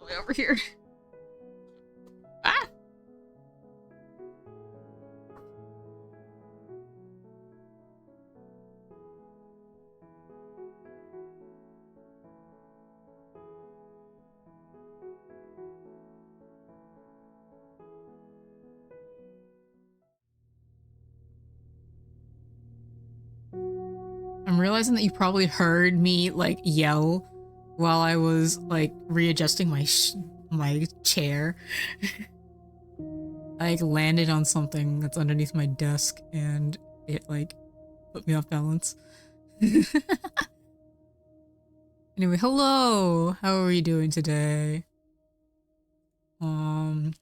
way over here. Ah! I'm realizing that you probably heard me like yell while I was like readjusting my chair. I like landed on something that's underneath my desk and it like put me off balance. Anyway, hello! How are you doing today? I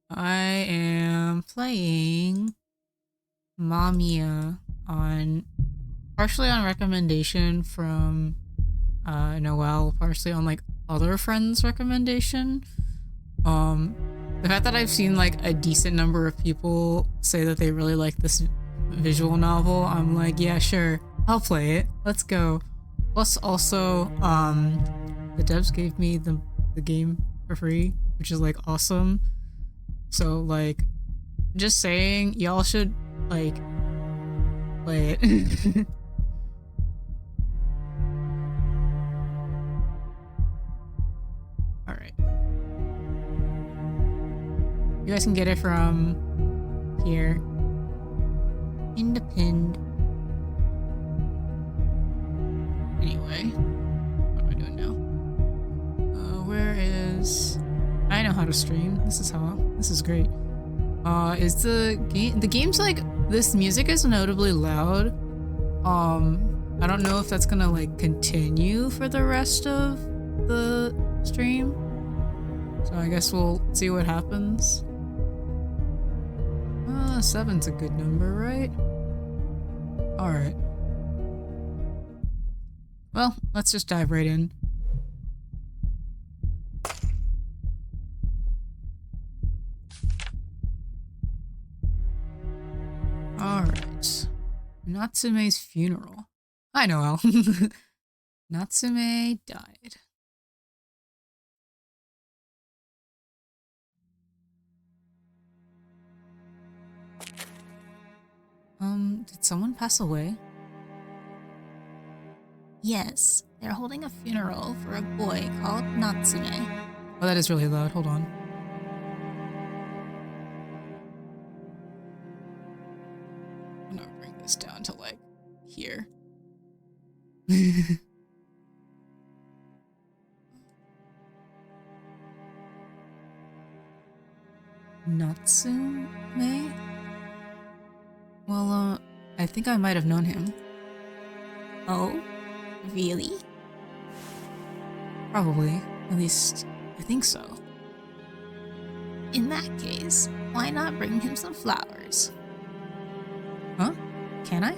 am playing MAMIYA on partially on recommendation from Noelle, partially on like other friends' recommendation. The fact that I've seen like a decent number of people say that they really like this visual novel, I'm like, yeah, sure, I'll play it. Let's go. Plus, also, the devs gave me the game for free, which is like awesome. So like, just saying, y'all should like play it. All right. You guys can get it from here. In the pinned. Anyway, what am I doing now? Where is... I know how to stream. This is great. Is the game's like, this music is notably loud. I don't know if that's gonna like continue for the rest of the stream. So I guess we'll see what happens. 7's a good number, right? Alright. Well, let's just dive right in. Alright. Natsume's funeral. Hi, Noelle. Natsume died. Did someone pass away? Yes, they're holding a funeral for a boy called Natsume. Oh, that is really loud. Hold on. I'm gonna bring this down to like here. Natsume? Well, I think I might have known him. Oh? Really? Probably. At least, I think so. In that case, why not bring him some flowers? Huh? Can I?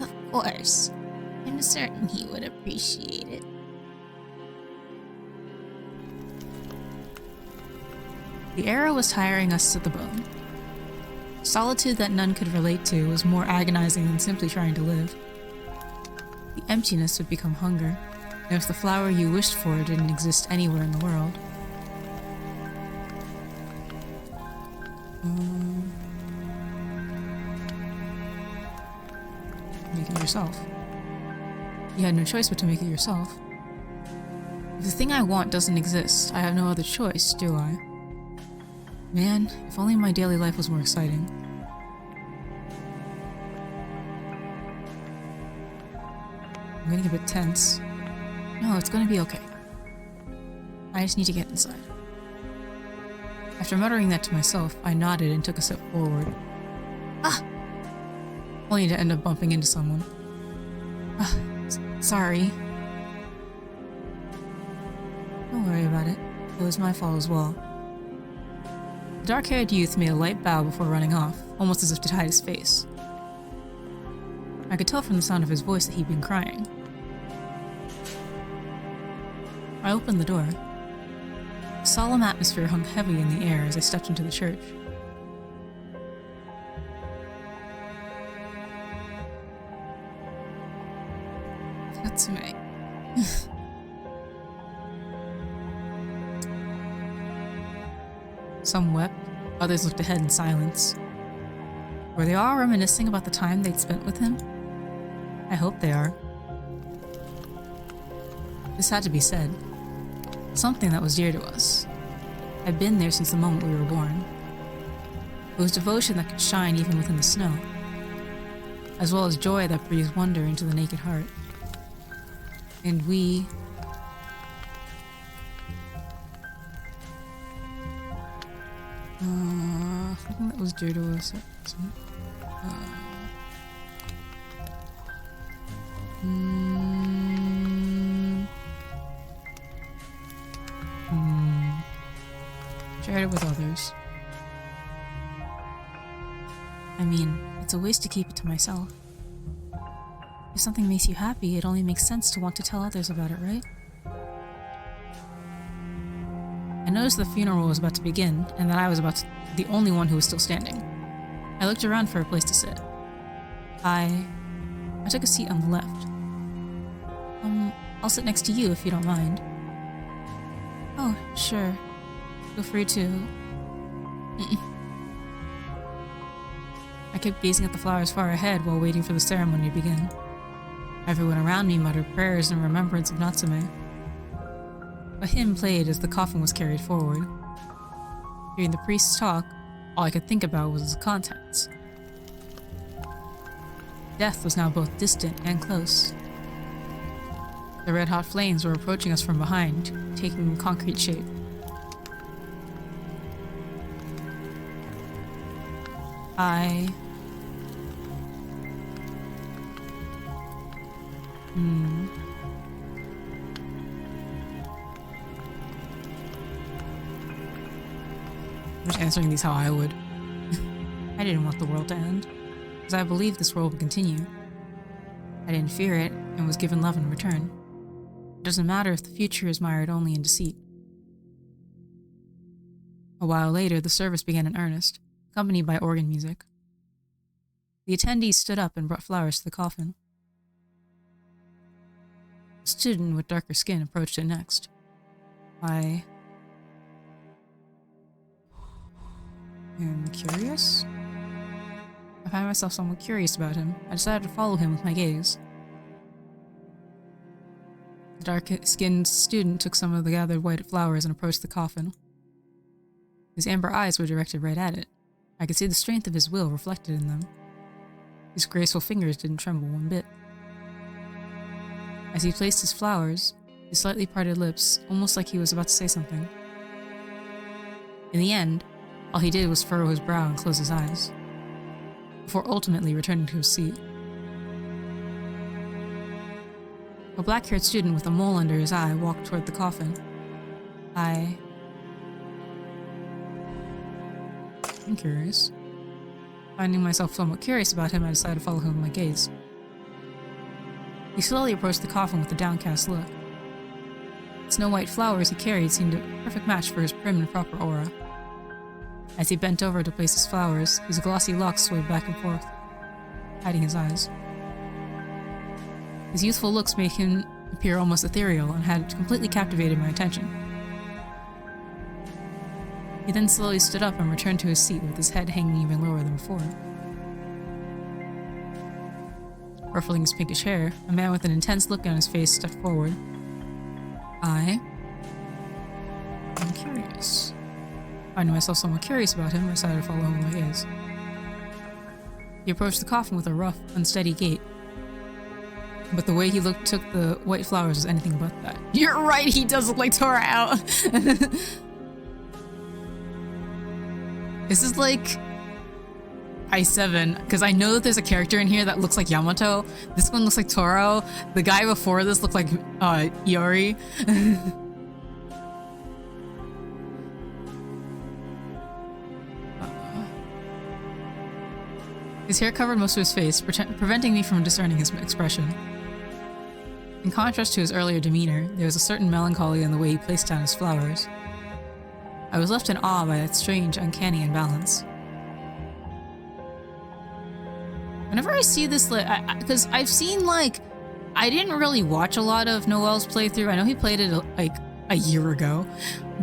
Of course. I'm certain he would appreciate it. The era was tiring us to the bone. Solitude that none could relate to was more agonizing than simply trying to live. The emptiness would become hunger, and if the flower you wished for didn't exist anywhere in the world. Make it yourself. You had no choice but to make it yourself. If the thing I want doesn't exist, I have no other choice, do I? Man, if only my daily life was more exciting. I'm getting a bit tense. No, it's gonna be okay. I just need to get inside. After muttering that to myself, I nodded and took a step forward. Ah! Only to end up bumping into someone. Ah, sorry. Don't worry about it. It was my fault as well. The dark-haired youth made a light bow before running off, almost as if to hide his face. I could tell from the sound of his voice that he'd been crying. I opened the door. A solemn atmosphere hung heavy in the air as I stepped into the church. Natsume. Some wept, others looked ahead in silence. Were they all reminiscing about the time they'd spent with him? I hope they are. This had to be said. Something that was dear to us. Had been there since the moment we were born. It was devotion that could shine even within the snow, as well as joy that breathes wonder into the naked heart. And we... something that was dear to us. Shared it with others. I mean, it's a waste to keep it to myself. If something makes you happy, it only makes sense to want to tell others about it, right? I noticed the funeral was about to begin, and that I was the only one who was still standing. I looked around for a place to sit. I took a seat on the left. I'll sit next to you if you don't mind. Oh, sure. Feel free to... I kept gazing at the flowers far ahead while waiting for the ceremony to begin. Everyone around me muttered prayers in remembrance of Natsume. A hymn played as the coffin was carried forward. Hearing the priest's talk, all I could think about was its contents. Death was now both distant and close. The red-hot flames were approaching us from behind, taking concrete shape. I was answering these how I would. I didn't want the world to end, because I believed this world would continue. I didn't fear it, and was given love in return. It doesn't matter if the future is mired only in deceit. A while later, the service began in earnest, accompanied by organ music. The attendees stood up and brought flowers to the coffin. A student with darker skin approached it next. I am curious? I found myself somewhat curious about him. I decided to follow him with my gaze. The dark-skinned student took some of the gathered white flowers and approached the coffin. His amber eyes were directed right at it. I could see the strength of his will reflected in them. His graceful fingers didn't tremble one bit. As he placed his flowers, his slightly parted lips, almost like he was about to say something. In the end, all he did was furrow his brow and close his eyes, before ultimately returning to his seat. A black-haired student with a mole under his eye walked toward the coffin. I'm curious. Finding myself somewhat curious about him, I decided to follow him with my gaze. He slowly approached the coffin with a downcast look. The snow-white flowers he carried seemed a perfect match for his prim and proper aura. As he bent over to place his flowers, his glossy locks swayed back and forth, hiding his eyes. His youthful looks made him appear almost ethereal and had completely captivated my attention. He then slowly stood up and returned to his seat with his head hanging even lower than before. Ruffling his pinkish hair, a man with an intense look on his face stepped forward. I am curious. Finding myself somewhat curious about him, I decided to follow him with my gaze. He approached the coffin with a rough, unsteady gait, but the way he took the white flowers was anything but that. You're right, he does look like Tora out! This is like I7, because I know that there's a character in here that looks like Yamato. This one looks like Toro. The guy before this looked like Iori. His hair covered most of his face, preventing me from discerning his expression. In contrast to his earlier demeanor, there was a certain melancholy in the way he placed down his flowers. I was left in awe by that strange, uncanny imbalance. Whenever I see this, because I've seen, like, I didn't really watch a lot of Noel's playthrough. I know he played it, like, a year ago.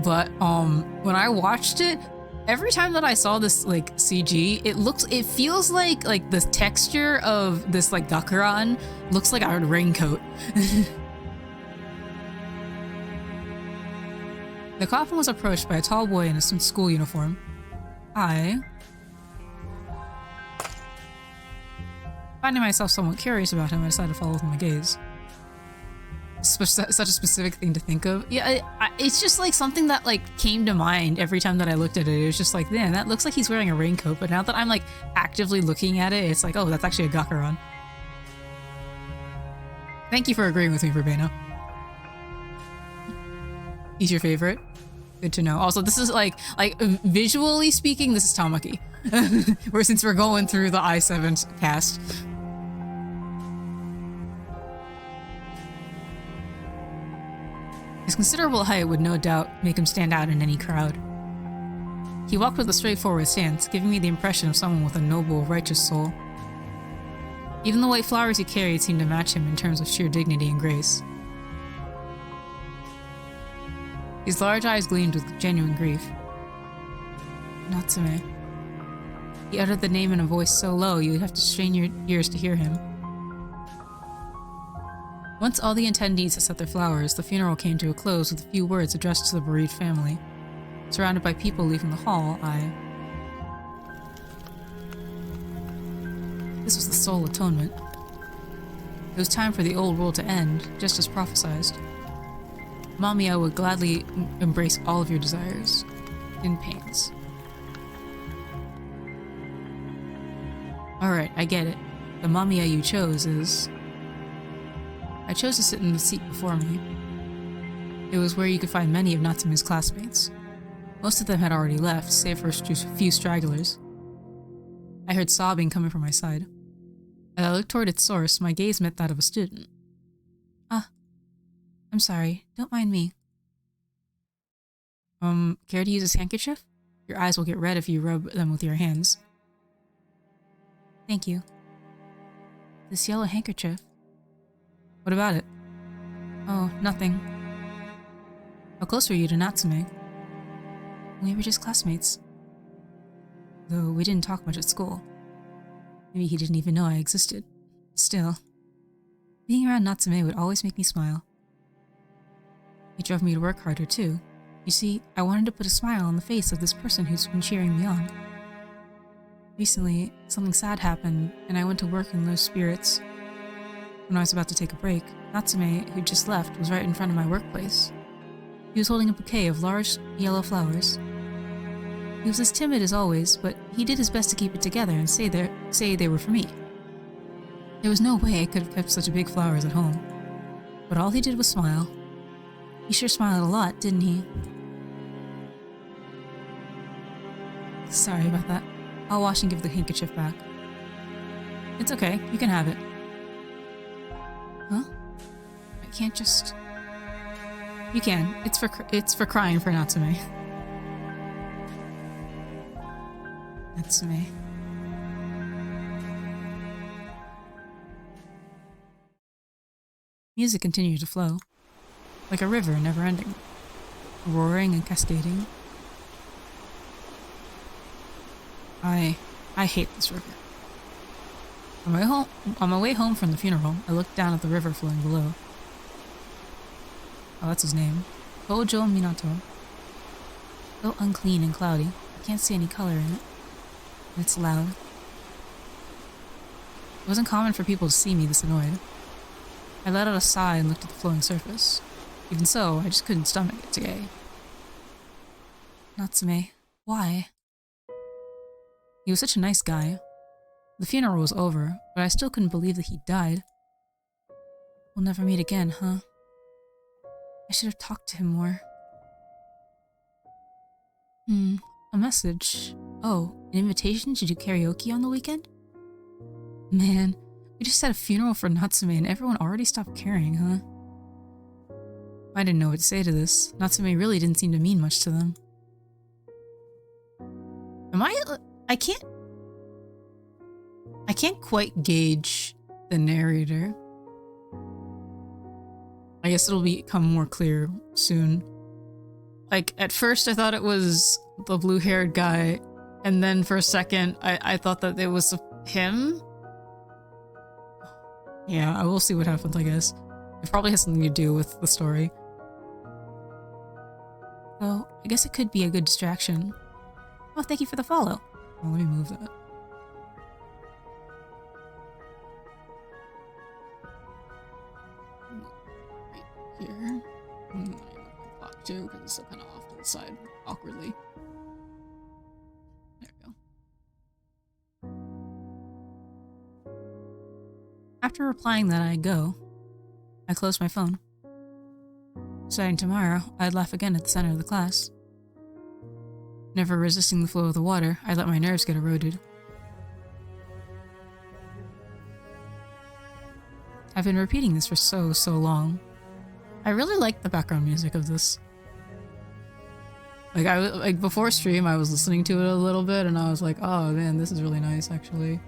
But, when I watched it, Every time that I saw this like CG, it feels like the texture of this like Gakuran looks like a raincoat. The coffin was approached by a tall boy in a school uniform. Finding myself somewhat curious about him, I decided to follow with my gaze. Such a specific thing to think of. Yeah, it's just like something that like came to mind every time that I looked at it. It was just like, man, that looks like he's wearing a raincoat. But now that I'm like actively looking at it, it's like, oh, that's actually a Gakuran. Thank you for agreeing with me, Verbena. He's your favorite? Good to know. Also, this is like visually speaking, this is Tamaki. Since we're going through the I7 cast. His considerable height would no doubt make him stand out in any crowd. He walked with a straightforward stance, giving me the impression of someone with a noble, righteous soul. Even the white flowers he carried seemed to match him in terms of sheer dignity and grace. His large eyes gleamed with genuine grief. Natsume. He uttered the name in a voice so low you would have to strain your ears to hear him. Once all the attendees had set their flowers, the funeral came to a close with a few words addressed to the bereaved family. Surrounded by people leaving the hall, This was the sole atonement. It was time for the old world to end, just as prophesized. MAMIYA would gladly embrace all of your desires, in pains. Alright, I get it. The MAMIYA you chose is... I chose to sit in the seat before me. It was where you could find many of Natsume's classmates. Most of them had already left, save for a few stragglers. I heard sobbing coming from my side. As I looked toward its source, my gaze met that of a student. I'm sorry, don't mind me. Care to use this handkerchief? Your eyes will get red if you rub them with your hands. Thank you. This yellow handkerchief. What about it? Oh, nothing. How close were you to Natsume? We were just classmates. Though we didn't talk much at school. Maybe he didn't even know I existed. Still, being around Natsume would always make me smile. It drove me to work harder too. You see, I wanted to put a smile on the face of this person who's been cheering me on. Recently, something sad happened, and I went to work in low spirits. When I was about to take a break, Natsume, who just left, was right in front of my workplace. He was holding a bouquet of large, yellow flowers. He was as timid as always, but he did his best to keep it together and say they were for me. There was no way I could have kept such big flowers at home. But all he did was smile. He sure smiled a lot, didn't he? Sorry about that. I'll wash and give the handkerchief back. It's okay, you can have it. Huh? I can't just... You can. It's for crying for Natsume. Natsume. Music continued to flow, like a river never ending, roaring and cascading. I hate this river. On my way home from the funeral, I looked down at the river flowing below. Oh, that's his name. Hojo Minato. So unclean and cloudy, I can't see any color in it. And it's loud. It wasn't common for people to see me this annoyed. I let out a sigh and looked at the flowing surface. Even so, I just couldn't stomach it today. Natsume, why? He was such a nice guy. The funeral was over, but I still couldn't believe that he died. We'll never meet again, huh? I should have talked to him more. A message. Oh, an invitation to do karaoke on the weekend? Man, we just had a funeral for Natsume and everyone already stopped caring, huh? I didn't know what to say to this. Natsume really didn't seem to mean much to them. I can't quite gauge the narrator. I guess it'll become more clear soon. Like, at first I thought it was the blue-haired guy, and then for a second I thought that it was him. Yeah, I will see what happens, I guess. It probably has something to do with the story. Oh, I guess it could be a good distraction. Oh, thank you for the follow. Oh, let me move that. Right here. I'm gonna move my clock too, because it's still kind of off to the side awkwardly. There we go. After replying that I'd go, I closed my phone. Starting tomorrow, I'd laugh again at the center of the class. Never resisting the flow of the water, I let my nerves get eroded. I've been repeating this for so long. I really like the background music of this. Like before stream, I was listening to it a little bit, and I was like, oh man, this is really nice, actually.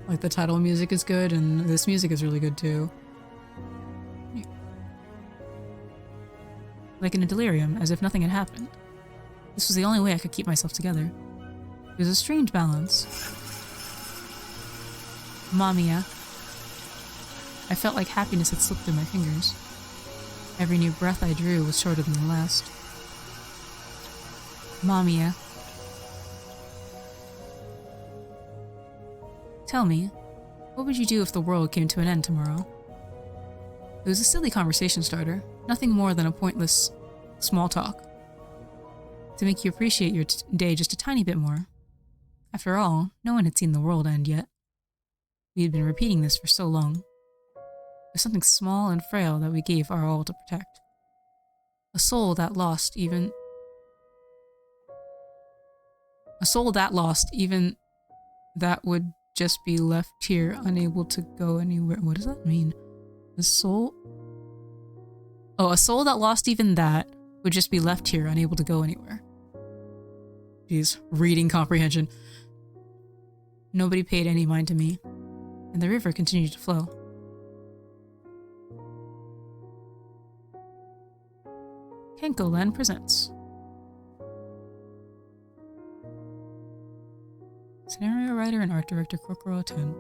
Like the title music is good, and this music is really good too. Like in a delirium, as if nothing had happened. This was the only way I could keep myself together. It was a strange balance. MAMIYA. I felt like happiness had slipped through my fingers. Every new breath I drew was shorter than the last. MAMIYA. Tell me, what would you do if the world came to an end tomorrow? It was a silly conversation starter, nothing more than a pointless small talk. To make you appreciate your day just a tiny bit more. After all, no one had seen the world end yet. We had been repeating this for so long. There's something small and frail that we gave our all to protect. A soul that lost even that would just be left here, unable to go anywhere. What does that mean? A soul that lost even that would just be left here, unable to go anywhere. Jeez, reading comprehension. Nobody paid any mind to me, and the river continued to flow. Kenko-len presents. Scenario writer and art director Kokoro 10.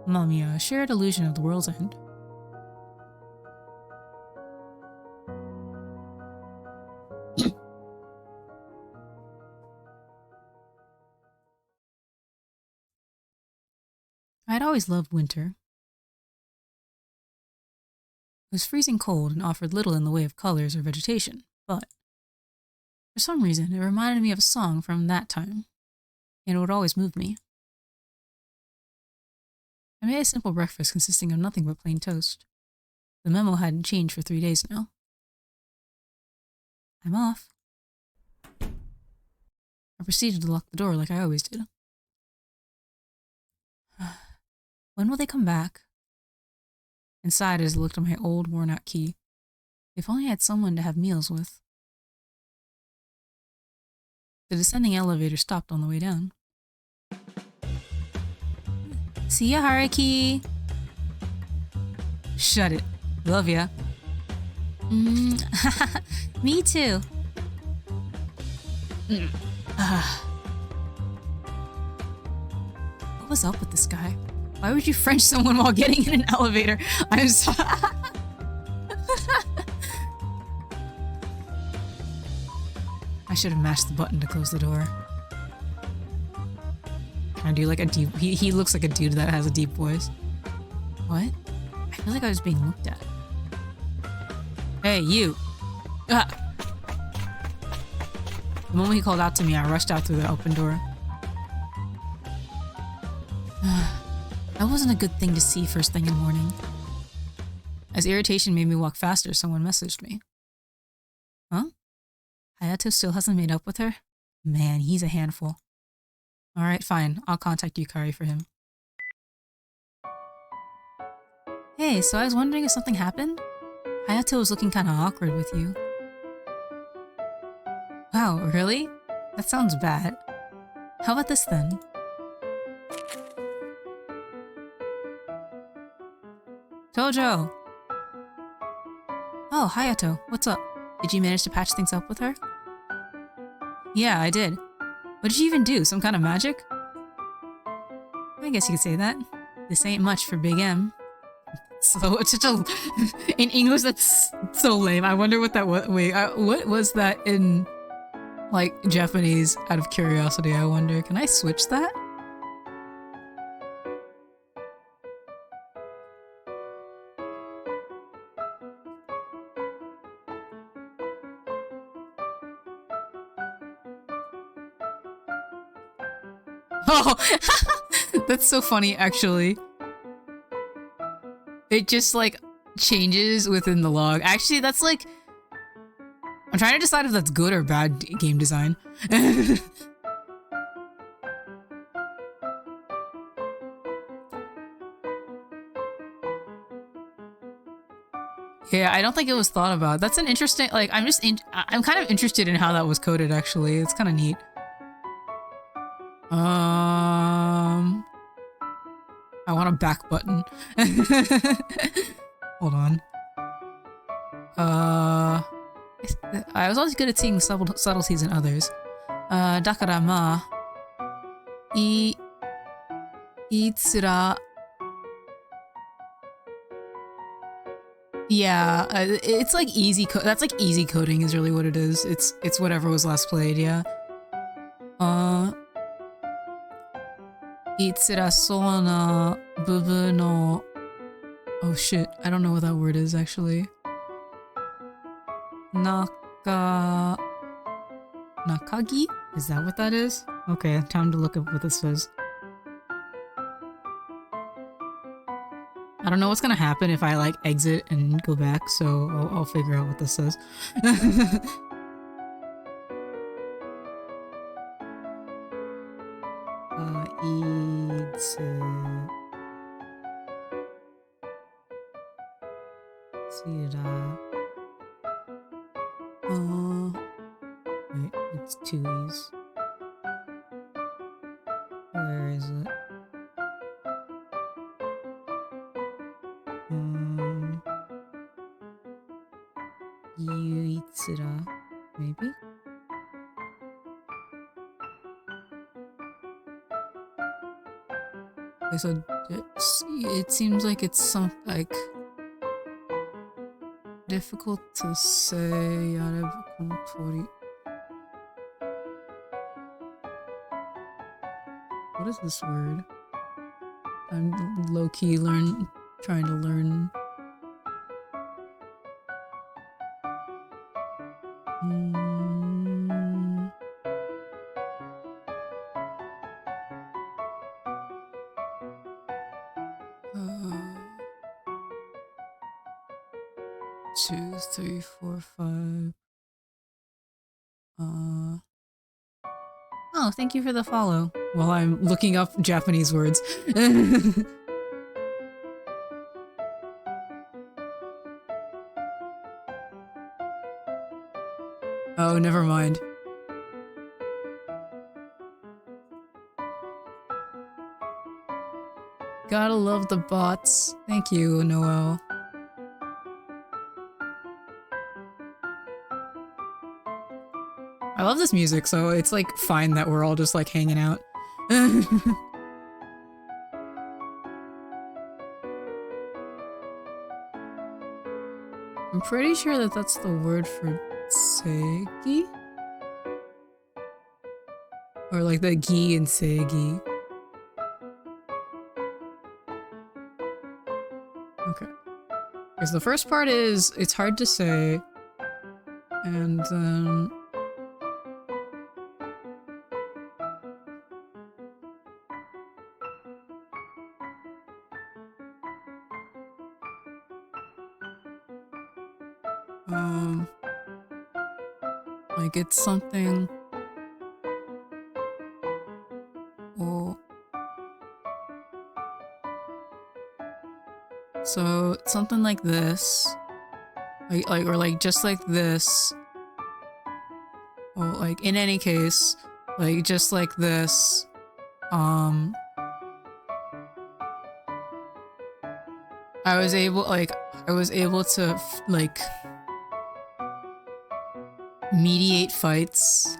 MAMIYA, a shared illusion of the world's end. I'd always loved winter. It was freezing cold and offered little in the way of colors or vegetation, but for some reason it reminded me of a song from that time, and it would always move me. I made a simple breakfast consisting of nothing but plain toast. The memo hadn't changed for 3 days now. I'm off. I proceeded to lock the door like I always did. When will they come back? And sighed as I looked at my old, worn-out key. If only I had someone to have meals with. The descending elevator stopped on the way down. See ya, Haruki! Shut it. Love ya. Me too. What was up with this guy? Why would you French someone while getting in an elevator? I'm so I should have mashed the button to close the door. Can I do like a deep... He looks like a dude that has a deep voice. What? I feel like I was being looked at. Hey, you! Ah! The moment he called out to me, I rushed out through the open door. That wasn't a good thing to see first thing in the morning. As irritation made me walk faster, someone messaged me. Huh? Hayato still hasn't made up with her? Man, he's a handful. Alright, fine. I'll contact Yukari for him. Hey, so I was wondering if something happened? Hayato was looking kinda awkward with you. Wow, really? That sounds bad. How about this then? Tojo! Oh, Hayato, what's up? Did you manage to patch things up with her? Yeah, I did. What did you even do? Some kind of magic? I guess you could say that. This ain't much for Big M. So it's such a in English that's so lame. I wonder what that was. Wait, what was that in like Japanese? Out of curiosity, I wonder. Can I switch that? Oh, that's so funny. Actually, it just like changes within the log. Actually, that's like I'm trying to decide if that's good or bad game design. Yeah, I don't think it was thought about. That's an interesting, like, I'm kind of interested in how that was coded, actually. It's kind of neat. I want a back button. Hold on. I was always good at seeing subtleties in others. Dakara ma, itsura. Yeah, it's like easy. That's like easy coding is really what it is. It's whatever was last played. Yeah. Itsura na bubu no. Oh shit! I don't know what that word is actually. Nakagi? Is that what that is? Okay, time to look up what this says. I don't know what's gonna happen if I like exit and go back, so I'll figure out what this says. Wait, it's two E's. Where is it? Yuitsura, maybe? Okay, so it seems like it's some like difficult to say. What is this word? I'm low-key trying to learn. Two, three, four, five. Oh, thank you for the follow. While I'm looking up Japanese words. Oh, never mind. Gotta love the bots. Thank you, Noel. I love this music, so it's like fine that we're all just like hanging out. I'm pretty sure that that's the word for Seigi? Or like the gi and Seigi. Okay. Because the first part is, it's hard to say. And then... like it's something... Oh. So something like this. Or like just like this. Or like in any case, like just like this. I was able to like mediate fights.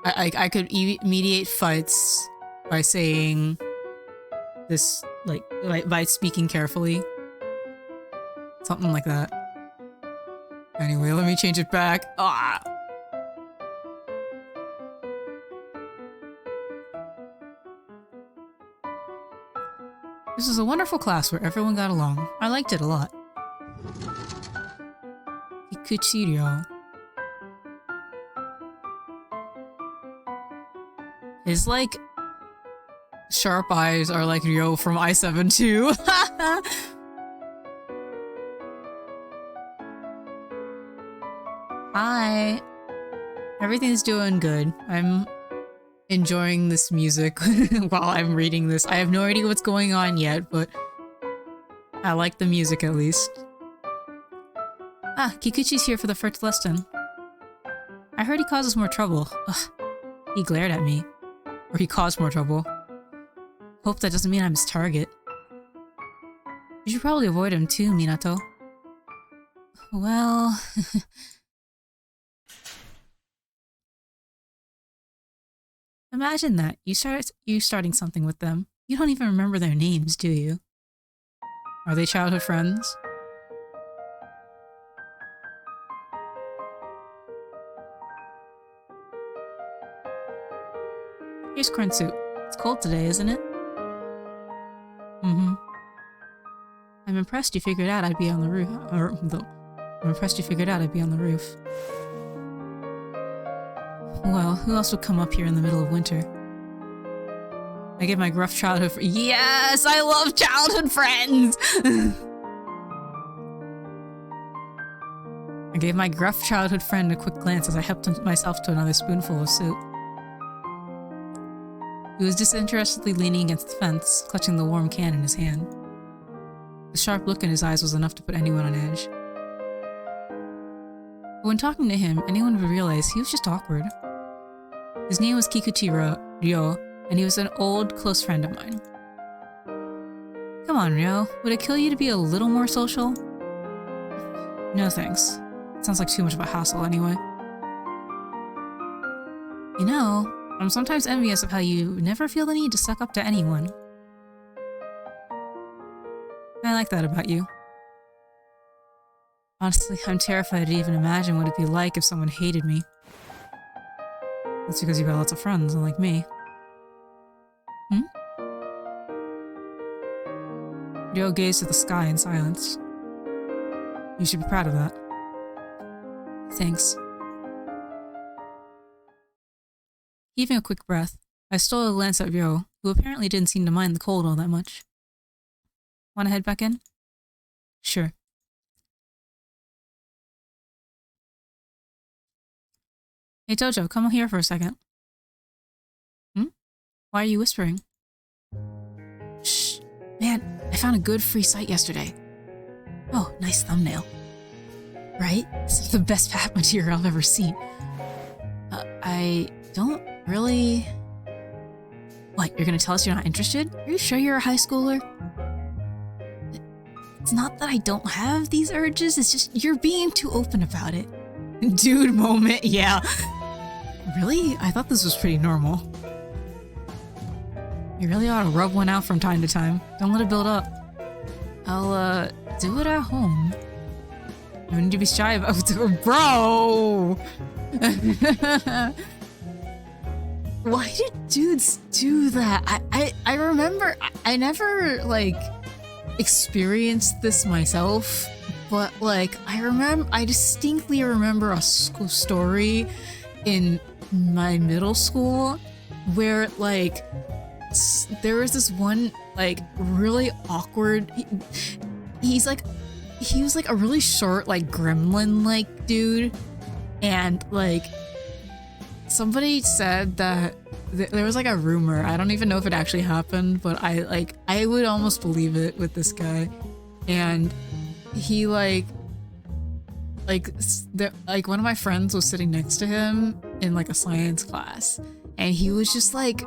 I could mediate fights by saying this, like by speaking carefully. Something like that. Anyway, let me change it back. Ah! This is a wonderful class where everyone got along. I liked it a lot. Kikuchiryo. His, like, sharp eyes are like Ryo from I-7 too. Hi. Everything's doing good. I'm enjoying this music while I'm reading this. I have no idea what's going on yet, but I like the music at least. Ah, Kikuchi's here for the first lesson. I heard he causes more trouble. Ugh. He glared at me. Or he caused more trouble. Hope that doesn't mean I'm his target. You should probably avoid him too, Minato. Well... Imagine that. You starting something with them. You don't even remember their names, do you? Are they childhood friends? Here's corn soup. It's cold today, isn't it? Mm-hmm. I'm impressed you figured out I'd be on the roof. I'm impressed you figured out I'd be on the roof. Well, who else would come up here in the middle of winter? I gave my gruff childhood yes! I love childhood friends! I gave my gruff childhood friend a quick glance as I helped myself to another spoonful of soup. He was disinterestedly leaning against the fence, clutching the warm can in his hand. The sharp look in his eyes was enough to put anyone on edge. But when talking to him, anyone would realize he was just awkward. His name was Ryo, and he was an old, close friend of mine. Come on, Ryo. Would it kill you to be a little more social? No thanks. It sounds like too much of a hassle anyway. You know, I'm sometimes envious of how you never feel the need to suck up to anyone. I like that about you. Honestly, I'm terrified to even imagine what it'd be like if someone hated me. That's because you've got lots of friends, unlike me. Hmm? Ryo gazed at the sky in silence. You should be proud of that. Thanks. Heaving a quick breath, I stole a glance at Ryo, who apparently didn't seem to mind the cold all that much. Want to head back in? Sure. Hey Tojo, come here for a second. Hmm? Why are you whispering? Shh. Man, I found a good free site yesterday. Oh, nice thumbnail. Right? This is the best pat material I've ever seen. I don't really... What, you're gonna tell us you're not interested? Are you sure you're a high schooler? It's not that I don't have these urges, it's just you're being too open about it. Dude moment, yeah. Really? I thought this was pretty normal. You really ought to rub one out from time to time. Don't let it build up. I'll, do it at home. You need to be shy about it. Bro! Why did dudes do that? I remember, I never, like, experienced this myself, but, like, I distinctly remember a story in my middle school where, like, there was this one, like, really awkward, he was like a really short, like, gremlin-like dude, and, like, somebody said that there was, like, a rumor, I don't even know if it actually happened, but I would almost believe it with this guy, and he, like, one of my friends was sitting next to him in, like, a science class, and he was just, like,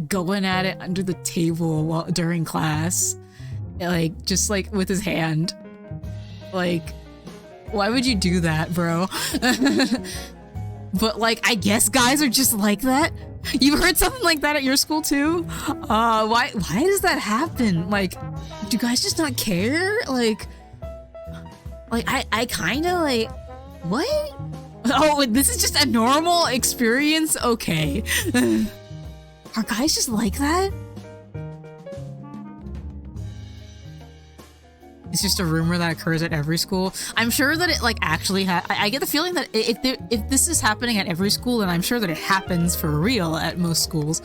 going at it under the table during class, like, just, like, with his hand, like, Why would you do that, bro? But like, I guess guys are just like that. You've heard something like that at your school too? Why does that happen? Like, do guys just not care? Like I kind of like, what? Oh, this is just a normal experience? Okay. Are guys just like that? It's just a rumor that occurs at every school. I'm sure that it like actually I get the feeling that if this is happening at every school, then I'm sure that it happens for real at most schools.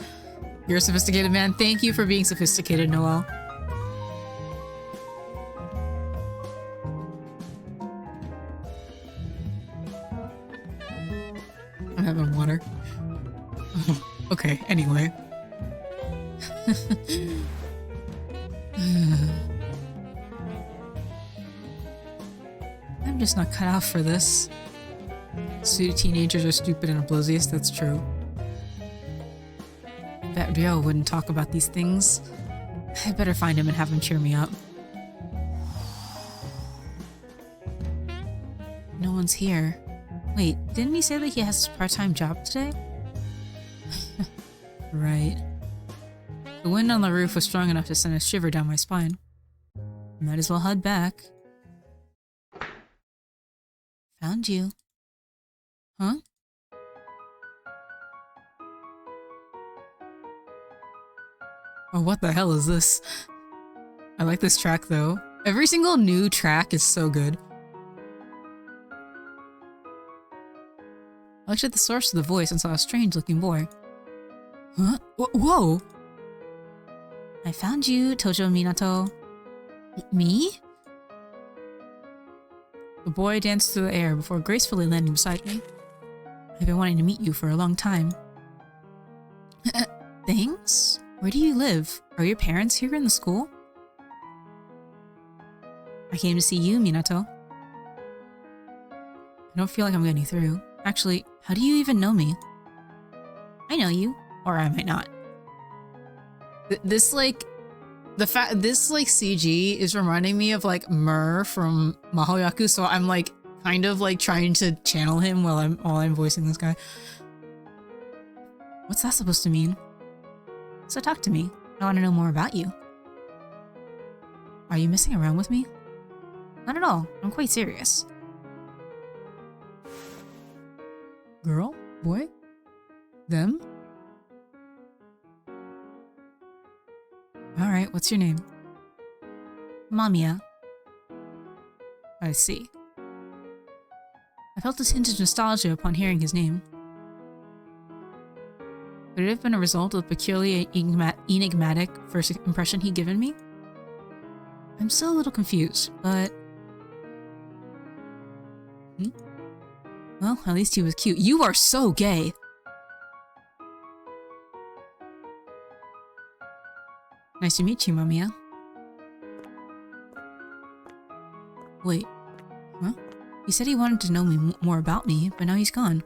You're a sophisticated man. Thank you for being sophisticated, Noel. I'm having water. Okay, anyway. I'm just not cut out for this. Teenagers are stupid and oblivious, that's true. Bet Rio wouldn't talk about these things. I better find him and have him cheer me up. No one's here. Wait, didn't he say that he has a part-time job today? Right. The wind on the roof was strong enough to send a shiver down my spine. Might as well head back. Found you. Huh? Oh, what the hell is this? I like this track though. Every single new track is so good. I looked at the source of the voice and saw a strange looking boy. Huh? Whoa! I found you, Tojo Minato. Me? The boy danced through the air before gracefully landing beside me. I've been wanting to meet you for a long time. Thanks? Where do you live? Are your parents here in the school? I came to see you, Minato. I don't feel like I'm getting through. Actually, how do you even know me? I know you, or I might not. This CG is reminding me of like Mur from Mahoyaku, so I'm like kind of like trying to channel him while I'm voicing this guy. What's that supposed to mean? So talk to me. I want to know more about you. Are you messing around with me? Not at all. I'm quite serious. Girl? Boy? Them? Alright, what's your name? MAMIYA. I see. I felt this hint of nostalgia upon hearing his name. Could it have been a result of the peculiarly enigmatic first impression he'd given me? I'm still a little confused, but... Well, at least he was cute. You are so gay! Nice to meet you, MAMIYA. Wait. Huh? He said he wanted to know more about me, but now he's gone.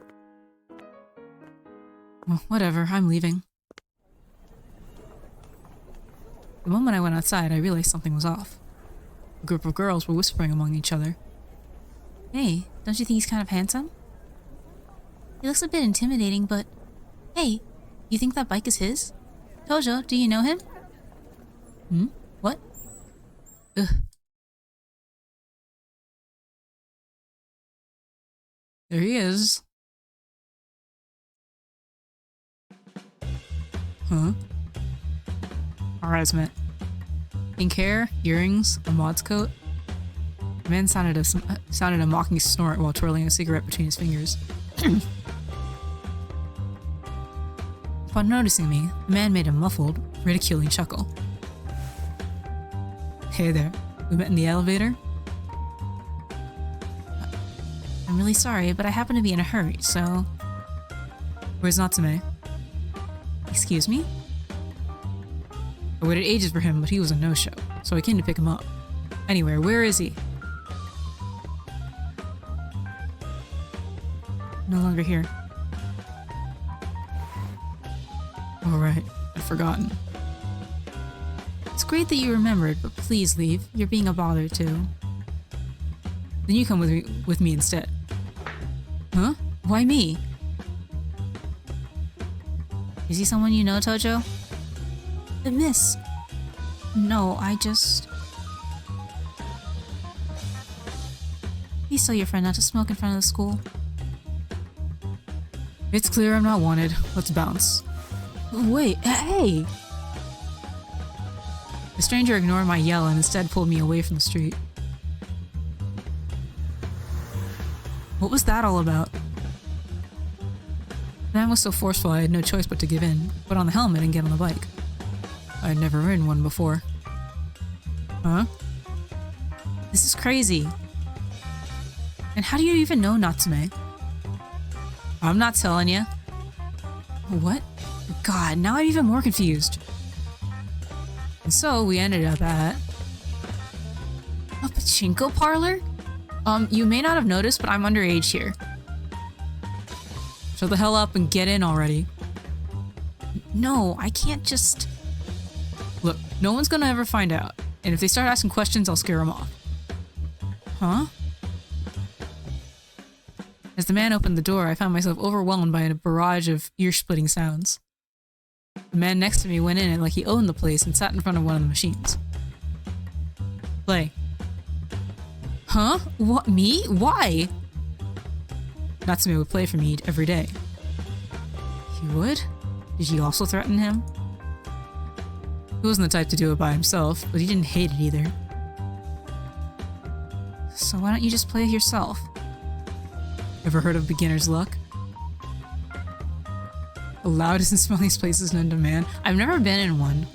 Well, whatever, I'm leaving. The moment I went outside, I realized something was off. A group of girls were whispering among each other. Hey, don't you think he's kind of handsome? He looks a bit intimidating, but... Hey, you think that bike is his? Tojo, do you know him? What? Ugh. There he is. Huh? Our eyes met. Pink hair, earrings, a mod's coat. The man sounded a mocking snort while twirling a cigarette between his fingers. Upon noticing me, the man made a muffled, ridiculing chuckle. Hey there, we met in the elevator? I'm really sorry, but I happen to be in a hurry, so... Where's Natsume? Excuse me? I waited ages for him, but he was a no-show, so I came to pick him up. Anyway, where is he? No longer here. Alright, I'd forgotten. It's great that you remembered, but please leave. You're being a bother too. Then you come with me instead. Huh? Why me? Is he someone you know, Tojo? Miss. No, I just... Please tell your friend not to smoke in front of the school. It's clear I'm not wanted. Let's bounce. Wait, hey! The stranger ignored my yell and instead pulled me away from the street. What was that all about? The man was so forceful I had no choice but to give in, put on the helmet and get on the bike. I'd never ridden one before. Huh? This is crazy. And how do you even know Natsume? I'm not telling you. What? God, now I'm even more confused. And so we ended up at... a pachinko parlor? You may not have noticed, but I'm underage here. Shut the hell up and get in already. No, I can't just... Look, no one's gonna ever find out. And if they start asking questions, I'll scare them off. Huh? As the man opened the door, I found myself overwhelmed by a barrage of ear-splitting sounds. The man next to me went in like he owned the place and sat in front of one of the machines. Play. Huh? What, me? Why? Natsume would play for me every day. He would? Did you also threaten him? He wasn't the type to do it by himself, but he didn't hate it either. So why don't you just play yourself? Ever heard of beginner's luck? The loudest and smelliest places known to man. I've never been in one.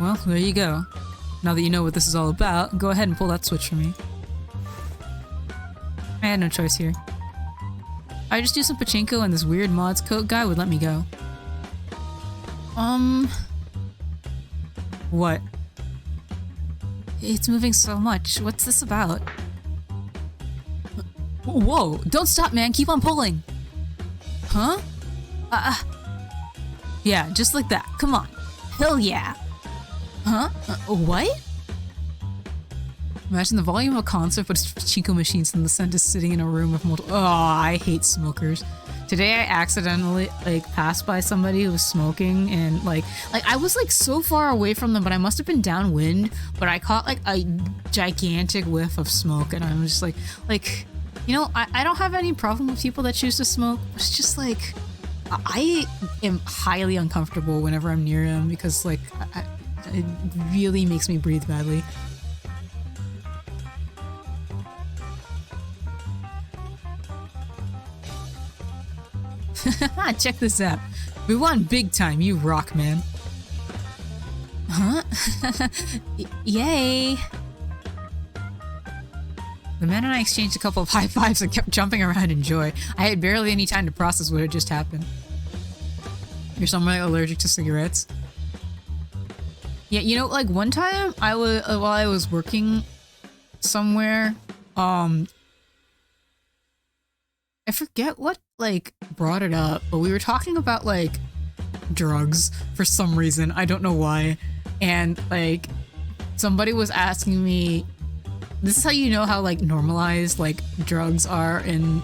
Well, there you go. Now that you know what this is all about, go ahead and pull that switch for me. I had no choice here. I just do some pachinko and this weird mods coat guy would let me go. What? It's moving so much. What's this about? Whoa! Don't stop, man! Keep on pulling! Huh? Yeah, just like that. Come on. Hell yeah! Huh? What? Imagine the volume of a concert, but it's pachinko machines and the scent is sitting in a room with multiple— Oh, I hate smokers. Today I accidentally, passed by somebody who was smoking and, I was, so far away from them, but I must have been downwind, but I caught, a gigantic whiff of smoke, and I'm just you know, I don't have any problem with people that choose to smoke, but it's just, I am highly uncomfortable whenever I'm near them because, it really makes me breathe badly. Check this out. We won big time, you rock, man. Huh? Yay! The man and I exchanged a couple of high fives and kept jumping around in joy. I had barely any time to process what had just happened. You're somewhat allergic to cigarettes? Yeah, you know, one time I was while I was working somewhere, I forget what brought it up, but we were talking about drugs for some reason. I don't know why. And somebody was asking me, this is how you know how normalized drugs are in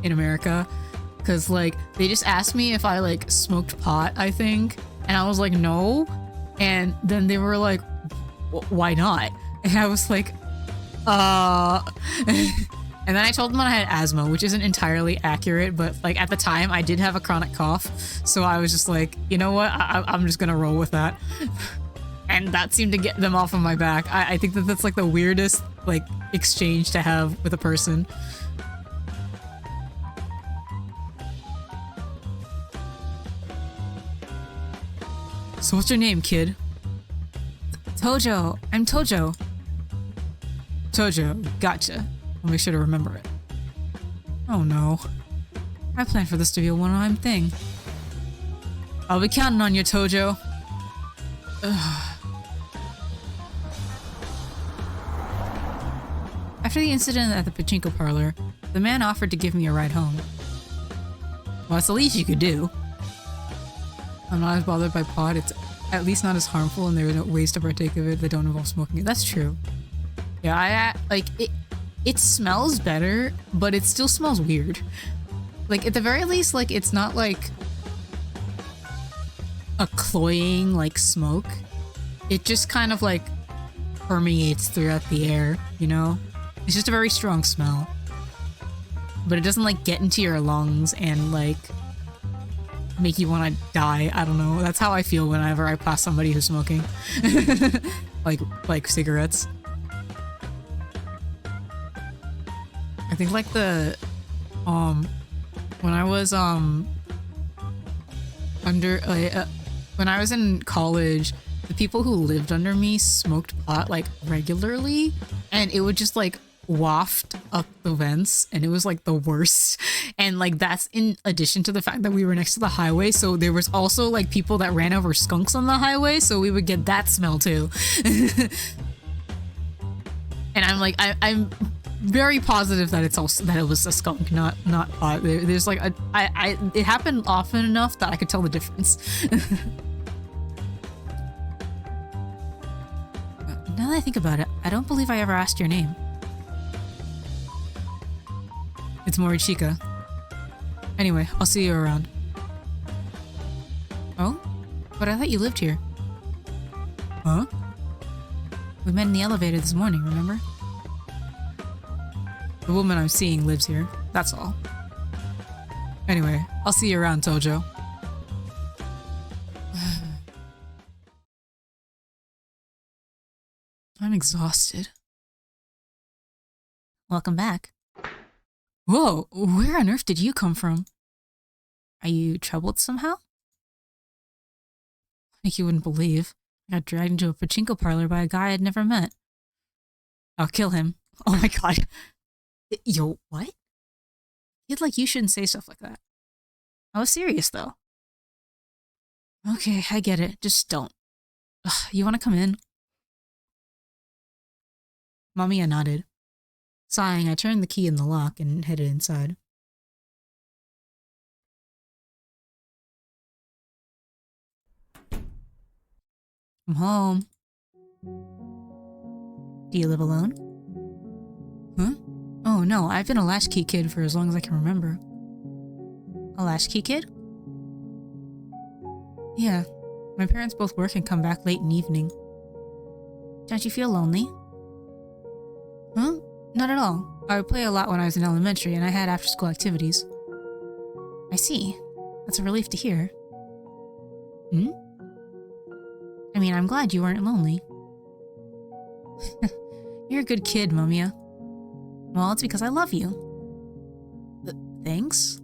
America, because they just asked me if I smoked pot, I think, and I was like, no. And then they were like, why not? And I was like, and then I told them I had asthma, which isn't entirely accurate, but at the time I did have a chronic cough, so I was just like, you know what, I'm just gonna roll with that. And that seemed to get them off of my back. I think that's the weirdest exchange to have with a person. So what's your name, kid? Tojo. I'm Tojo. Tojo, gotcha. I'll make sure to remember it. Oh no. I planned for this to be a one-time thing. I'll be counting on you, Tojo. Ugh. After the incident at the pachinko parlor, the man offered to give me a ride home. Well, that's the least you could do. I'm not as bothered by pot, it's at least not as harmful, and there are no ways to partake of it that don't involve smoking it. That's true. Yeah, I like it. It smells better, but it still smells weird. Like at the very least, like it's not like a cloying like smoke. It just kind of like permeates throughout the air, you know? It's just a very strong smell. But it doesn't like get into your lungs and like make you want to die. I don't know. That's how I feel whenever I pass somebody who's smoking. like cigarettes. I think like the when I was when I was in college, the people who lived under me smoked pot like regularly, and it would just like waft up the vents, and it was like the worst. And like that's in addition to the fact that we were next to the highway, so there was also like people that ran over skunks on the highway, so we would get that smell too. And I'm like I'm very positive that it's also that it was a skunk, not pot. There's like it happened often enough that I could tell the difference. Now that I think about it, I don't believe I ever asked your name. It's Morichika. Anyway, I'll see you around. Oh? But I thought you lived here. Huh? We met in the elevator this morning, remember? The woman I'm seeing lives here. That's all. Anyway, I'll see you around, Tojo. I'm exhausted. Welcome back. Whoa, where on earth did you come from? Are you troubled somehow? Like you wouldn't believe. I got dragged into a pachinko parlor by a guy I'd never met. I'll kill him. Oh my god. Yo, what? Kid like you shouldn't say stuff like that. I was serious though. Okay, I get it. Just don't. Ugh, you want to come in? Mamiya nodded. Sighing, I turned the key in the lock and headed inside. I'm home. Do you live alone? Huh? Oh no, I've been a latchkey kid for as long as I can remember. A latchkey kid? Yeah. My parents both work and come back late in the evening. Don't you feel lonely? Huh? Not at all. I would play a lot when I was in elementary, and I had after-school activities. I see. That's a relief to hear. Hmm? I mean, I'm glad you weren't lonely. You're a good kid, Mamiya. Well, it's because I love you. Thanks?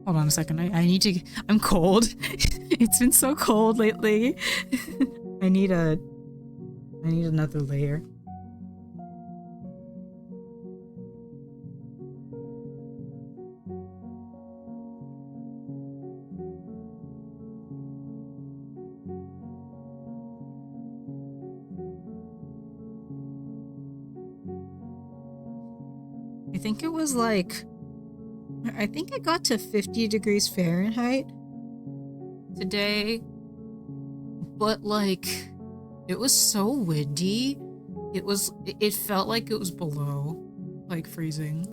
Hold on a second. I need to... I'm cold. It's been so cold lately. I need another layer. I think it was like... I think I got to 50 degrees Fahrenheit today. But like... It was so windy. It felt like it was below, like freezing.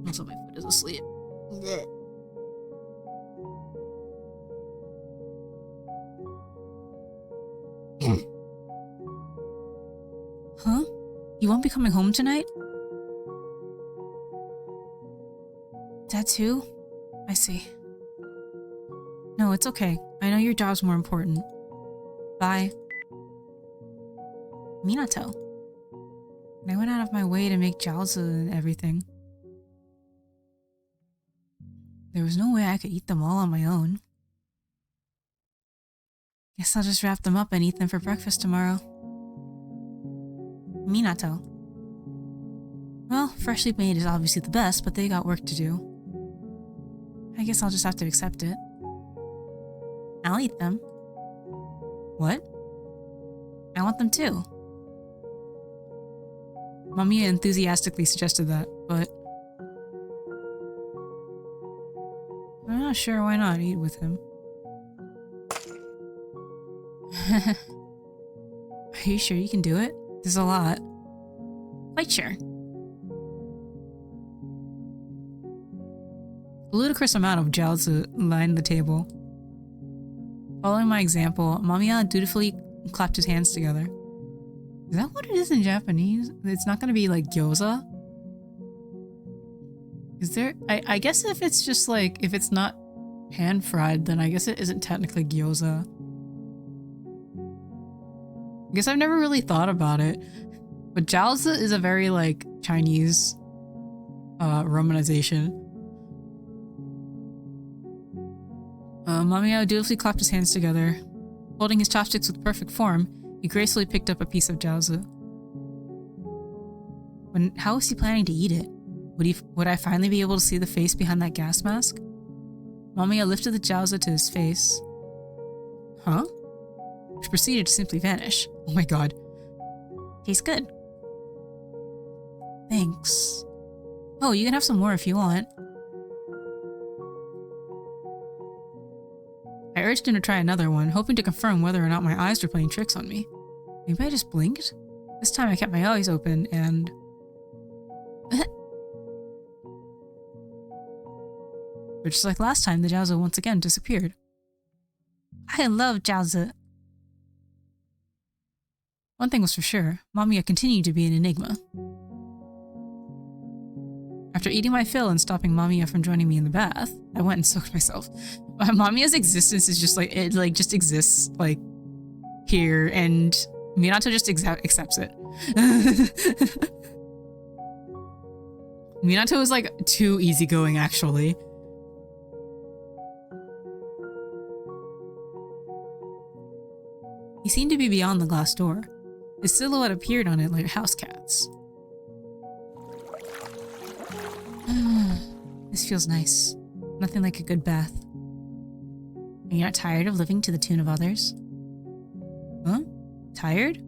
Also, my foot is asleep. Huh? You won't be coming home tonight? Dad too? I see. No, it's okay. I know your job's more important. Bye. Minato. And I went out of my way to make jiaozi and everything. There was no way I could eat them all on my own. Guess I'll just wrap them up and eat them for breakfast tomorrow. Minato. Well, freshly made is obviously the best, but they got work to do. I guess I'll just have to accept it. I'll eat them. What? I want them too. Mamiya enthusiastically suggested that, but... sure, why not? Eat with him. Are you sure you can do it? There's a lot. Quite sure. A ludicrous amount of jiaozi lined the table. Following my example, MAMIYA dutifully clapped his hands together. Is that what it is in Japanese? It's not gonna be like gyoza? Is there? I guess if it's just like, if it's not pan-fried, then I guess it isn't technically gyoza. I guess I've never really thought about it. But jiaozi is a very like Chinese romanization. MAMIYA dutifully clapped his hands together. Holding his chopsticks with perfect form, he gracefully picked up a piece of jiaozi. How was he planning to eat it? Would I finally be able to see the face behind that gas mask? MAMIYA lifted the jiaozi to his face. Huh? Which proceeded to simply vanish. Oh my god. Tastes good. Thanks. Oh, you can have some more if you want. I urged him to try another one, hoping to confirm whether or not my eyes were playing tricks on me. Maybe I just blinked? This time I kept my eyes open and... But just like last time, the jiaozi once again disappeared. I love jiaozi. One thing was for sure, MAMIYA continued to be an enigma. After eating my fill and stopping MAMIYA from joining me in the bath, I went and soaked myself. MAMIYA's existence is just like, it like just exists like here, and Minato just accepts it. Minato is like too easygoing actually. He seemed to be beyond the glass door. His silhouette appeared on it like house cats. This feels nice. Nothing like a good bath. Are you not tired of living to the tune of others? Huh? Tired?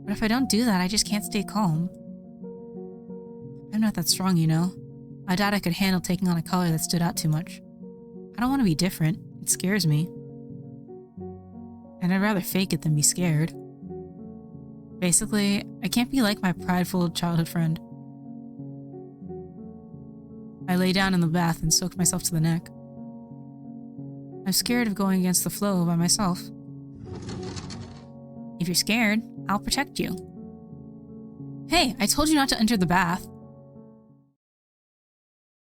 But if I don't do that, I just can't stay calm. I'm not that strong, you know. I doubt I could handle taking on a color that stood out too much. I don't want to be different. It scares me. And I'd rather fake it than be scared. Basically, I can't be like my prideful childhood friend. I lay down in the bath and soaked myself to the neck. I'm scared of going against the flow by myself. If you're scared, I'll protect you. Hey, I told you not to enter the bath.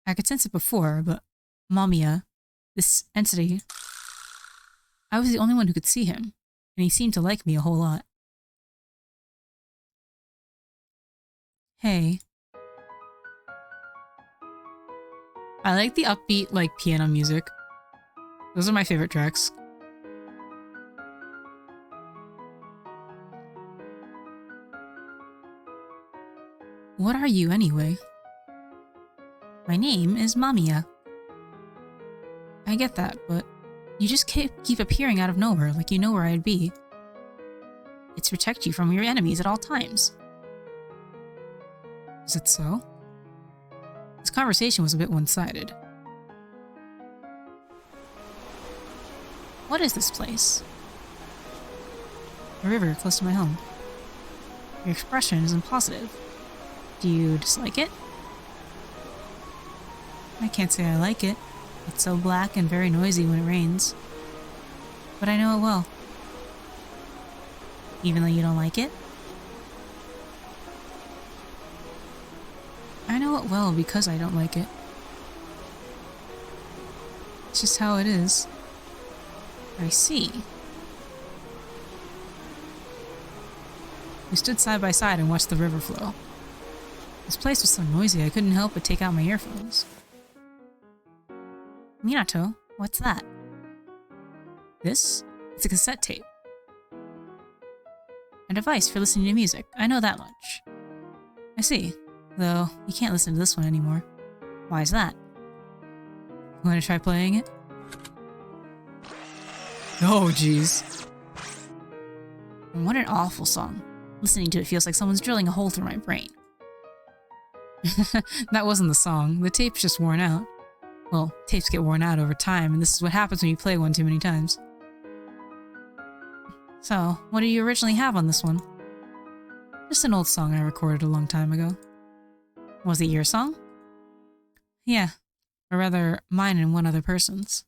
I could sense it before, but MAMIYA, this entity, I was the only one who could see him, and he seemed to like me a whole lot. Hey. I like the upbeat, like, piano music. Those are my favorite tracks. What are you, anyway? My name is MAMIYA. I get that, but you just keep appearing out of nowhere, like you know where I'd be. It's to protect you from your enemies at all times. Is it so? This conversation was a bit one-sided. What is this place? A river close to my home. Your expression isn't positive. Do you dislike it? I can't say I like it. It's so black and very noisy when it rains. But I know it well. Even though you don't like it? I know it well because I don't like it. It's just how it is. I see. We stood side by side and watched the river flow. This place was so noisy I couldn't help but take out my earphones. Minato, what's that? This? It's a cassette tape. A device for listening to music. I know that much. I see. Though, you can't listen to this one anymore. Why is that? Want to try playing it? Oh, jeez. What an awful song. Listening to it feels like someone's drilling a hole through my brain. That wasn't the song. The tape's just worn out. Well, tapes get worn out over time, and this is what happens when you play one too many times. So, what do you originally have on this one? Just an old song I recorded a long time ago. Was it your song? Yeah, or rather, mine and one other person's.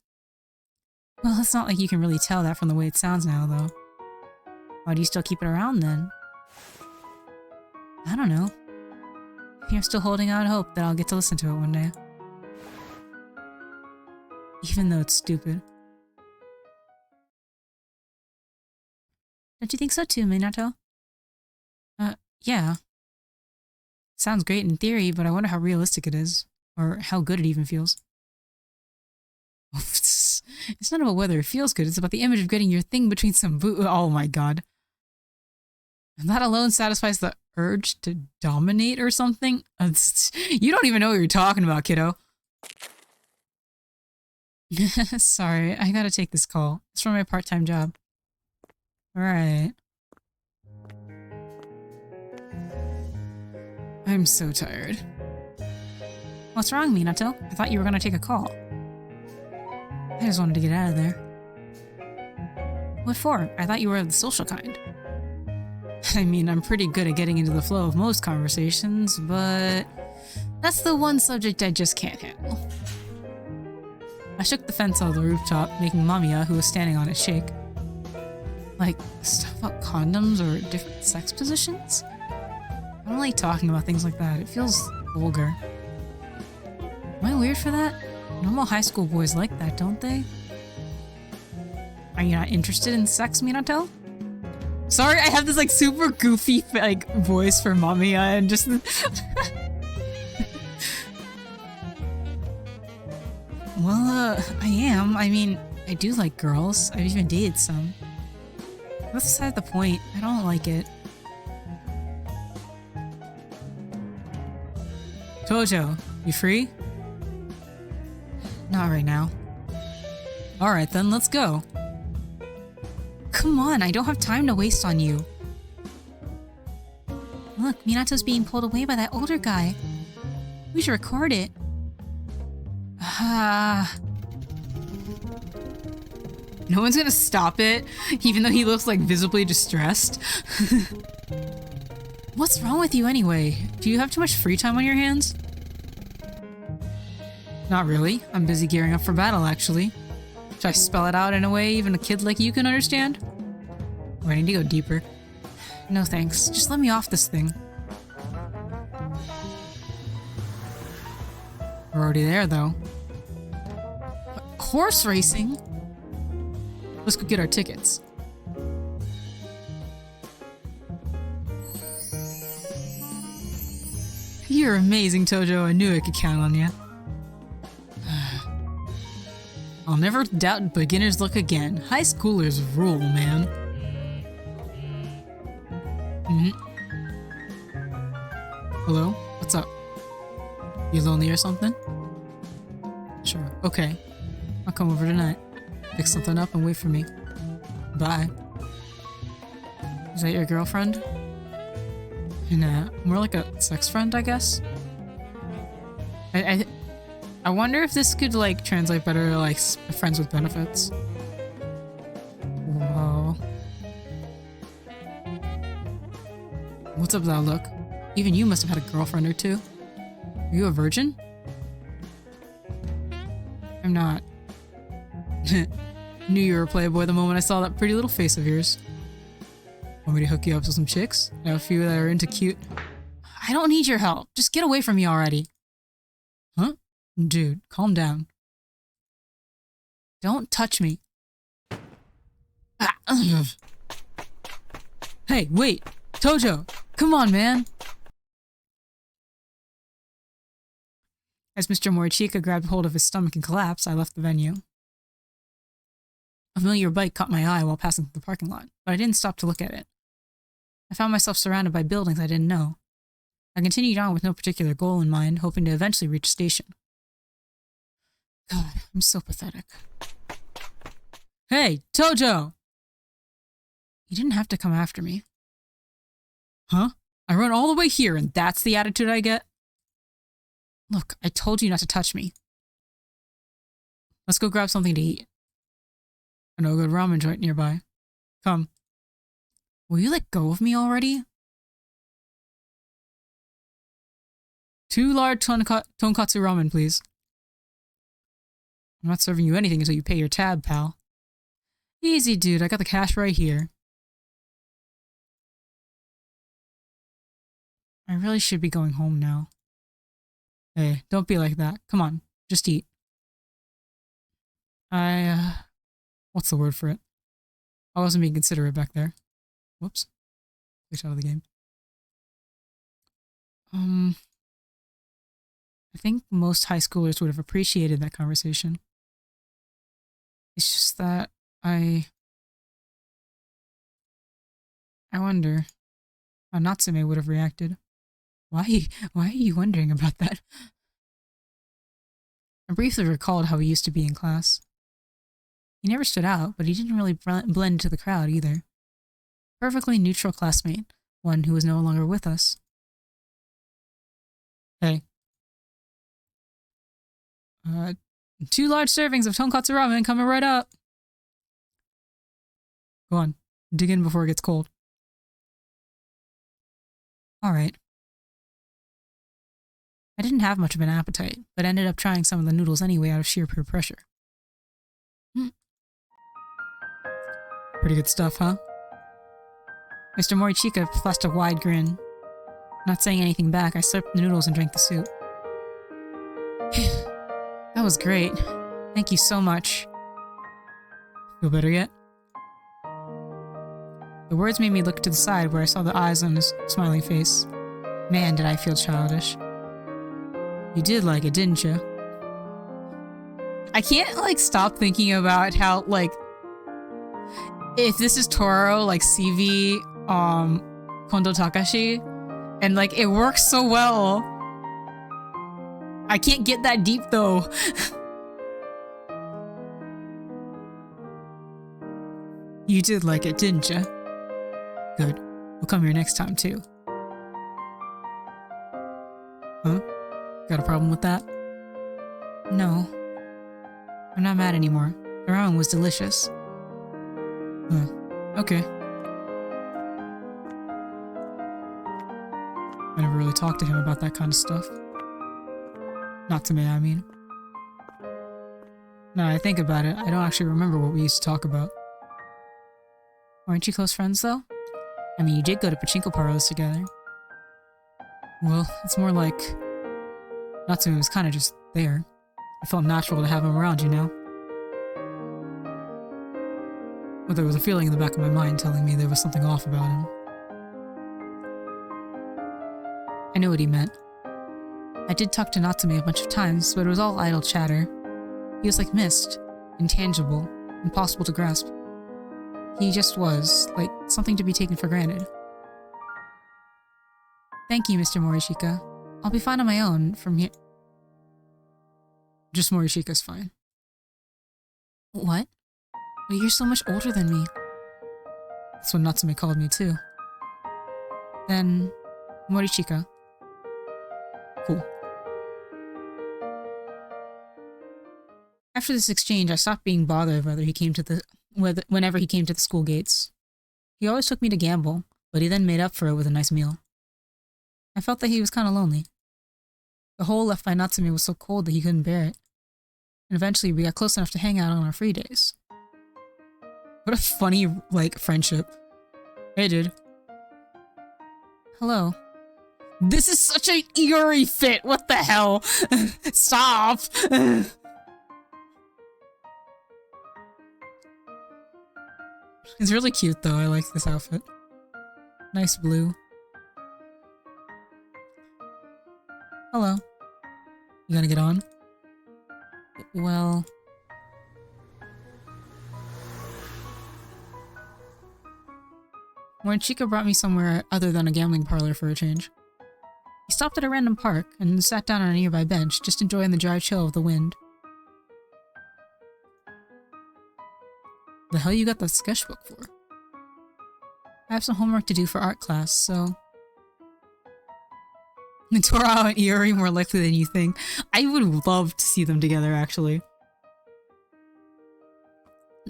Well, it's not like you can really tell that from the way it sounds now, though. Why do you still keep it around, then? I don't know. You're still holding out hope that I'll get to listen to it one day. Even though it's stupid. Don't you think so too, Minato? Yeah. Sounds great in theory, but I wonder how realistic it is. Or how good it even feels. It's not about whether it feels good, it's about the image of getting your thing between some oh my god. And that alone satisfies the urge to dominate or something? You don't even know what you're talking about, kiddo. Sorry, I gotta take this call. It's for my part-time job. Alright. I'm so tired. What's wrong, Minato? I thought you were gonna take a call. I just wanted to get out of there. What for? I thought you were the social kind. I mean, I'm pretty good at getting into the flow of most conversations, but that's the one subject I just can't handle. I shook the fence out of the rooftop, making MAMIYA, who was standing on it, shake. Like, stuff about condoms or different sex positions? I don't like talking about things like that. It feels vulgar. Am I weird for that? Normal high school boys like that, don't they? Are you not interested in sex, Minato? Sorry, I have this like super goofy like voice for MAMIYA and just Well, I am. I mean, I do like girls. I've even dated some. That's beside the point. I don't like it. Tojo, you free? Not right now. Alright then, let's go. Come on, I don't have time to waste on you. Look, Minato's being pulled away by that older guy. We should record it. No one's gonna stop it, even though he looks like visibly distressed. What's wrong with you anyway? Do you have too much free time on your hands? Not really. I'm busy gearing up for battle, actually. Should I spell it out in a way even a kid like you can understand? Or I need to go deeper. No thanks. Just let me off this thing. We're already there, though. Horse racing? Let's go get our tickets. You're amazing, Tojo. I knew I could count on you. I'll never doubt beginner's luck again. High schoolers rule, man. Hello? What's up? You lonely or something? Sure. Okay. I'll come over tonight. Pick something up and wait for me. Bye. Is that your girlfriend? Nah, more like a sex friend, I guess. I wonder if this could like translate better to like friends with benefits. Whoa. What's up with that look? Even you must have had a girlfriend or two. Are you a virgin? I'm not. Knew you were a playboy the moment I saw that pretty little face of yours. Want me to hook you up with some chicks? I have a few that are into cute. I don't need your help. Just get away from me already. Huh? Dude, calm down. Don't touch me. Hey, wait! Tojo! Come on, man! As Mr. Morichika grabbed hold of his stomach and collapsed, I left the venue. A familiar bike caught my eye while passing through the parking lot, but I didn't stop to look at it. I found myself surrounded by buildings I didn't know. I continued on with no particular goal in mind, hoping to eventually reach a station. God, I'm so pathetic. Hey, Tojo! You didn't have to come after me. Huh? I run all the way here and that's the attitude I get? Look, I told you not to touch me. Let's go grab something to eat. I know a good ramen joint nearby. Come. Will you let go of me already? 2 large tonkatsu ramen, please. I'm not serving you anything until you pay your tab, pal. Easy, dude. I got the cash right here. I really should be going home now. Hey, don't be like that. Come on, just eat. What's the word for it? I wasn't being considerate back there. Whoops. Switch out of the game. I think most high schoolers would have appreciated that conversation. It's just that I wonder how Natsume would have reacted. Why are you wondering about that? I briefly recalled how he used to be in class. He never stood out, but he didn't really blend into the crowd either. Perfectly neutral classmate, one who was no longer with us. Hey. 2 large servings of tonkatsu ramen coming right up. Go on, dig in before it gets cold. Alright. I didn't have much of an appetite, but ended up trying some of the noodles anyway out of sheer peer pressure. Pretty good stuff, huh? Mr. Morichika flashed a wide grin. Not saying anything back, I slurped the noodles and drank the soup. That was great. Thank you so much. Feel better yet? The words made me look to the side where I saw the eyes on his smiling face. Man, did I feel childish. You did like it, didn't you? I can't, stop thinking about how, if this is Toro, CV, Kondo Takashi, and, it works so well. I can't get that deep, though. You did like it, didn't you? Good. We'll come here next time, too. Huh? Got a problem with that? No. I'm not mad anymore. The ramen was delicious. Okay. I never really talked to him about that kind of stuff. Not to me, I mean. Now I think about it, I don't actually remember what we used to talk about. Weren't you close friends, though? I mean, you did go to pachinko parlors together. Well, it's more like... Natsume was kind of just there. It felt natural to have him around, you know? But there was a feeling in the back of my mind telling me there was something off about him. I knew what he meant. I did talk to Natsume a bunch of times, but it was all idle chatter. He was like mist, intangible, impossible to grasp. He just was, like something to be taken for granted. Thank you, Mr. Morishika. I'll be fine on my own from here. Just Morishika's fine. What? But you're so much older than me. That's what Natsume called me too. Then, Morishika. Cool. After this exchange, I stopped being bothered whenever he came to the school gates. He always took me to gamble, but he then made up for it with a nice meal. I felt that he was kind of lonely. The hole left by Natsume was so cold that he couldn't bear it. And eventually we got close enough to hang out on our free days. What a funny, friendship. Hey, dude. Hello. This is such an eerie fit! What the hell? Stop! It's really cute though, I like this outfit. Nice blue. Hello. You gonna get on? Well... Morishika brought me somewhere other than a gambling parlor for a change. He stopped at a random park and sat down on a nearby bench, just enjoying the dry chill of the wind. The hell you got the sketchbook for? I have some homework to do for art class, so... Torao and Iori more likely than you think. I would love to see them together, actually.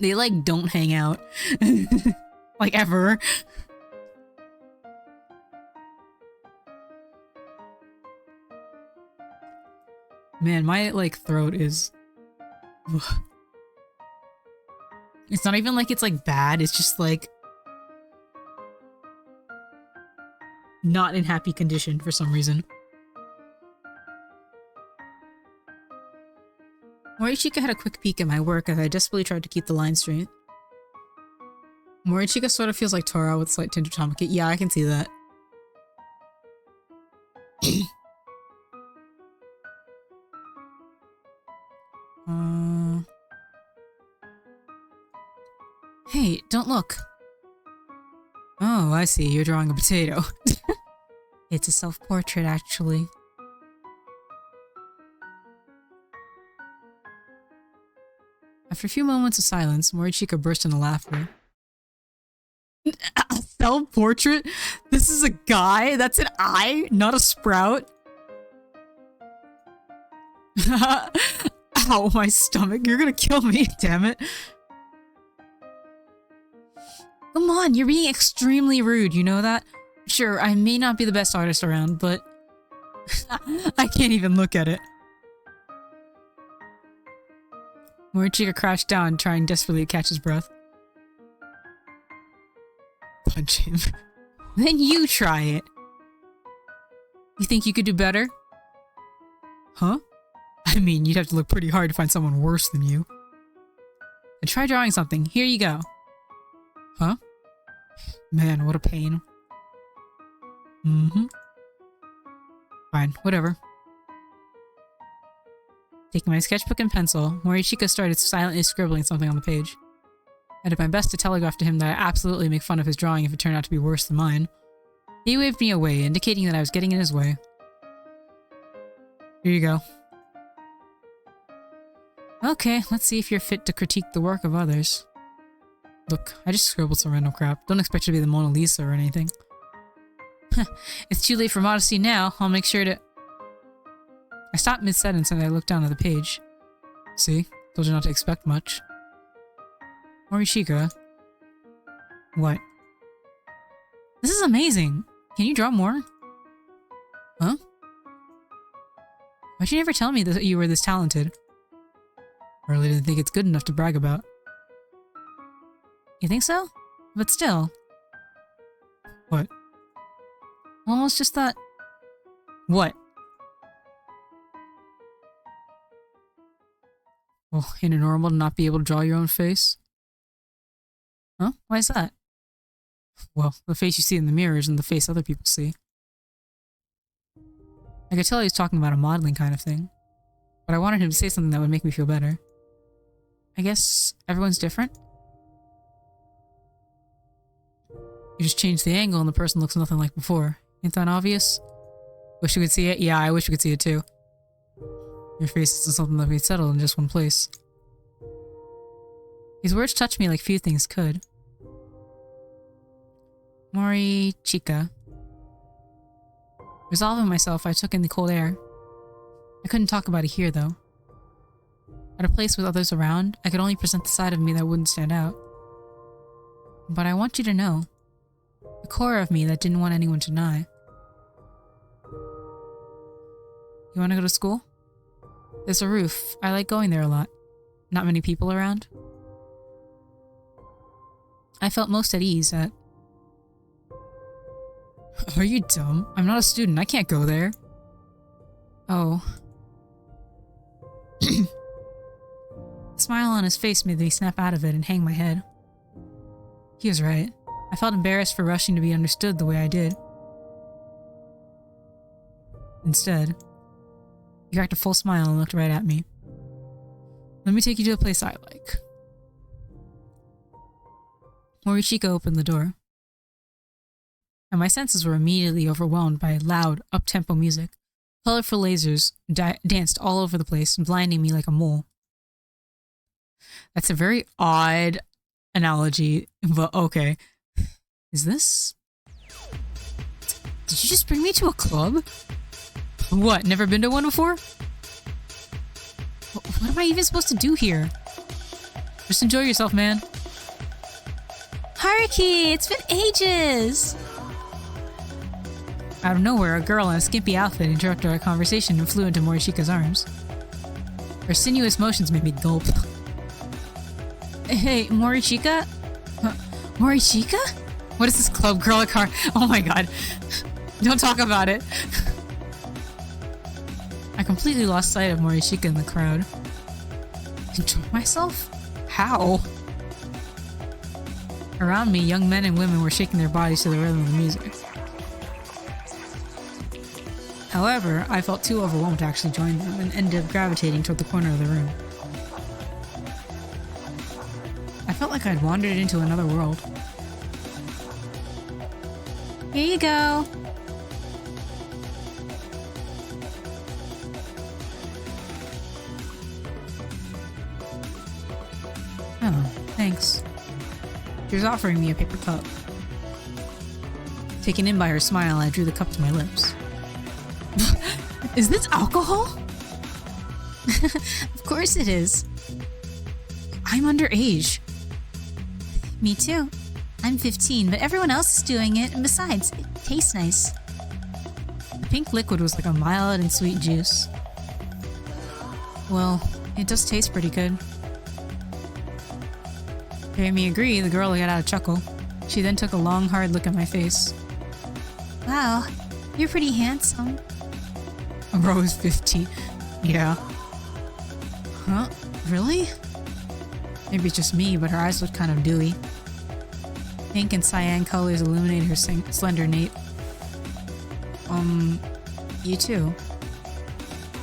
They like don't hang out. Like ever. Man, my like throat is... Ugh. It's not even like it's like bad, it's just like not in happy condition for some reason. Morichika had a quick peek at my work as I desperately tried to keep the line straight. Morichika sort of feels like Tora with slight tinge of Tamaki. Yeah, I can see that. Hey, don't look. Oh, I see. You're drawing a potato. It's a self-portrait, actually. After a few moments of silence, Morichika burst into laughter. A self-portrait? This is a guy? That's an eye, not a sprout? Ow, my stomach. You're gonna kill me, damn it. Come on, you're being extremely rude, you know that? Sure, I may not be the best artist around, but I can't even look at it. Morichika crouched down, trying desperately to catch his breath. Punch him. Then you try it. You think you could do better? Huh? I mean, you'd have to look pretty hard to find someone worse than you. And try drawing something. Here you go. Huh? Man, what a pain. Fine, whatever. Taking my sketchbook and pencil, Morichika started silently scribbling something on the page. I did my best to telegraph to him that I absolutely make fun of his drawing if it turned out to be worse than mine. He waved me away, indicating that I was getting in his way. Here you go. Okay, let's see if you're fit to critique the work of others. Look, I just scribbled some random crap. Don't expect you to be the Mona Lisa or anything. It's too late for modesty now. I'll make sure to... I stopped mid-sentence and I looked down at the page. See? Told you not to expect much. Morichika. What? This is amazing! Can you draw more? Huh? Why'd you never tell me that you were this talented? I really didn't think it's good enough to brag about. You think so? But still. What? Almost just that... What? Well, ain't it normal to not be able to draw your own face? Huh? Why is that? Well, the face you see in the mirror isn't the face other people see. I could tell he was talking about a modeling kind of thing. But I wanted him to say something that would make me feel better. I guess everyone's different? You just change the angle and the person looks nothing like before. Ain't that obvious? Wish you could see it? Yeah, I wish you could see it too. Your face isn't something that we settled in just one place. His words touched me like few things could. Morichika. Resolving myself, I took in the cold air. I couldn't talk about it here, though. At a place with others around, I could only present the side of me that wouldn't stand out. But I want you to know. The core of me that didn't want anyone to know. You want to go to school? There's a roof. I like going there a lot. Not many people around. I felt most at ease at... Are you dumb? I'm not a student. I can't go there. Oh. The smile on his face made me snap out of it and hang my head. He was right. I felt embarrassed for rushing to be understood the way I did. Instead, he cracked a full smile and looked right at me. Let me take you to a place I like. Morichika opened the door. And my senses were immediately overwhelmed by loud, up-tempo music. Colorful lasers danced all over the place, blinding me like a mole. That's a very odd analogy, but okay. Is this... Did you just bring me to a club? What, never been to one before? What am I even supposed to do here? Just enjoy yourself, man. Haruki, it's been ages! Out of nowhere, a girl in a skimpy outfit interrupted our conversation and flew into Morishika's arms. Her sinuous motions made me gulp. Hey, Morishika? Morishika? What is this club girl car? Oh my god. Don't talk about it. I completely lost sight of Morishika in the crowd. Enjoy myself? How? Around me, young men and women were shaking their bodies to the rhythm of the music. However, I felt too overwhelmed to actually join them and ended up gravitating toward the corner of the room. I felt like I'd wandered into another world. Here you go! Oh, thanks. She was offering me a paper cup. Taken in by her smile, I drew the cup to my lips. Is this alcohol? Of course it is. I'm underage. Me too. I'm 15, but everyone else is doing it, and besides, it tastes nice. The pink liquid was like a mild and sweet juice. Well, it does taste pretty good. Hearing me agree, the girl let out a chuckle. She then took a long, hard look at my face. Wow, you're pretty handsome. Bro is 15. Yeah. Huh? Really? Maybe it's just me, but her eyes looked kind of dewy. Pink and cyan colors illuminated her slender nape. You too.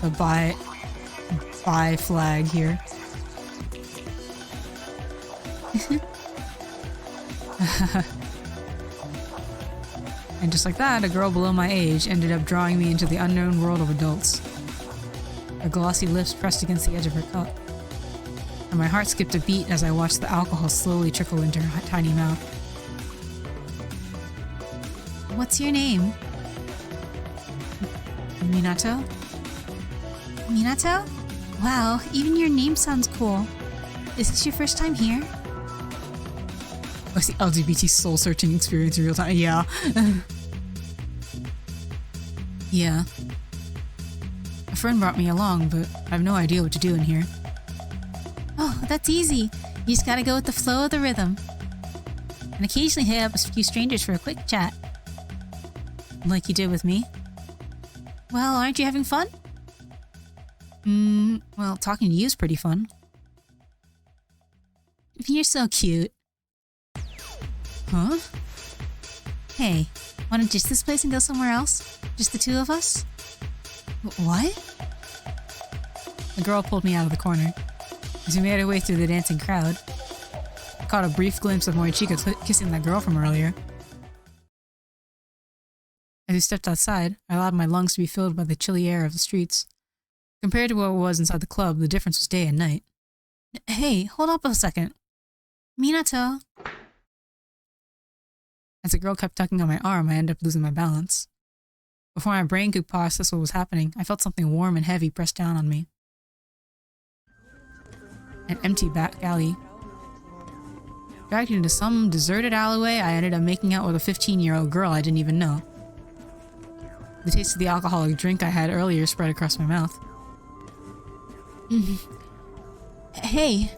The bi flag here. And just like that, a girl below my age ended up drawing me into the unknown world of adults. Her glossy lips pressed against the edge of her cup. And my heart skipped a beat as I watched the alcohol slowly trickle into her tiny mouth. What's your name? Minato? Minato? Wow, even your name sounds cool. Is this your first time here? What's the LGBT soul-searching experience in real time? Yeah. Yeah. A friend brought me along, but I have no idea what to do in here. Oh, that's easy. You just gotta go with the flow of the rhythm. And occasionally hit up a few strangers for a quick chat. Like you did with me? Well, aren't you having fun? Well, talking to you is pretty fun. You're so cute. Huh? Hey, wanna ditch this place and go somewhere else? Just the two of us? What? The girl pulled me out of the corner. As we made our way through the dancing crowd, I caught a brief glimpse of Morishika kissing that girl from earlier. As we stepped outside, I allowed my lungs to be filled by the chilly air of the streets. Compared to what it was inside the club, the difference was day and night. Hey, hold up a second. Minato. As the girl kept tugging on my arm, I ended up losing my balance. Before my brain could process what was happening, I felt something warm and heavy pressed down on me. An empty back alley. Dragged into some deserted alleyway, I ended up making out with a 15-year-old girl I didn't even know. The taste of the alcoholic drink I had earlier spread across my mouth. Hey.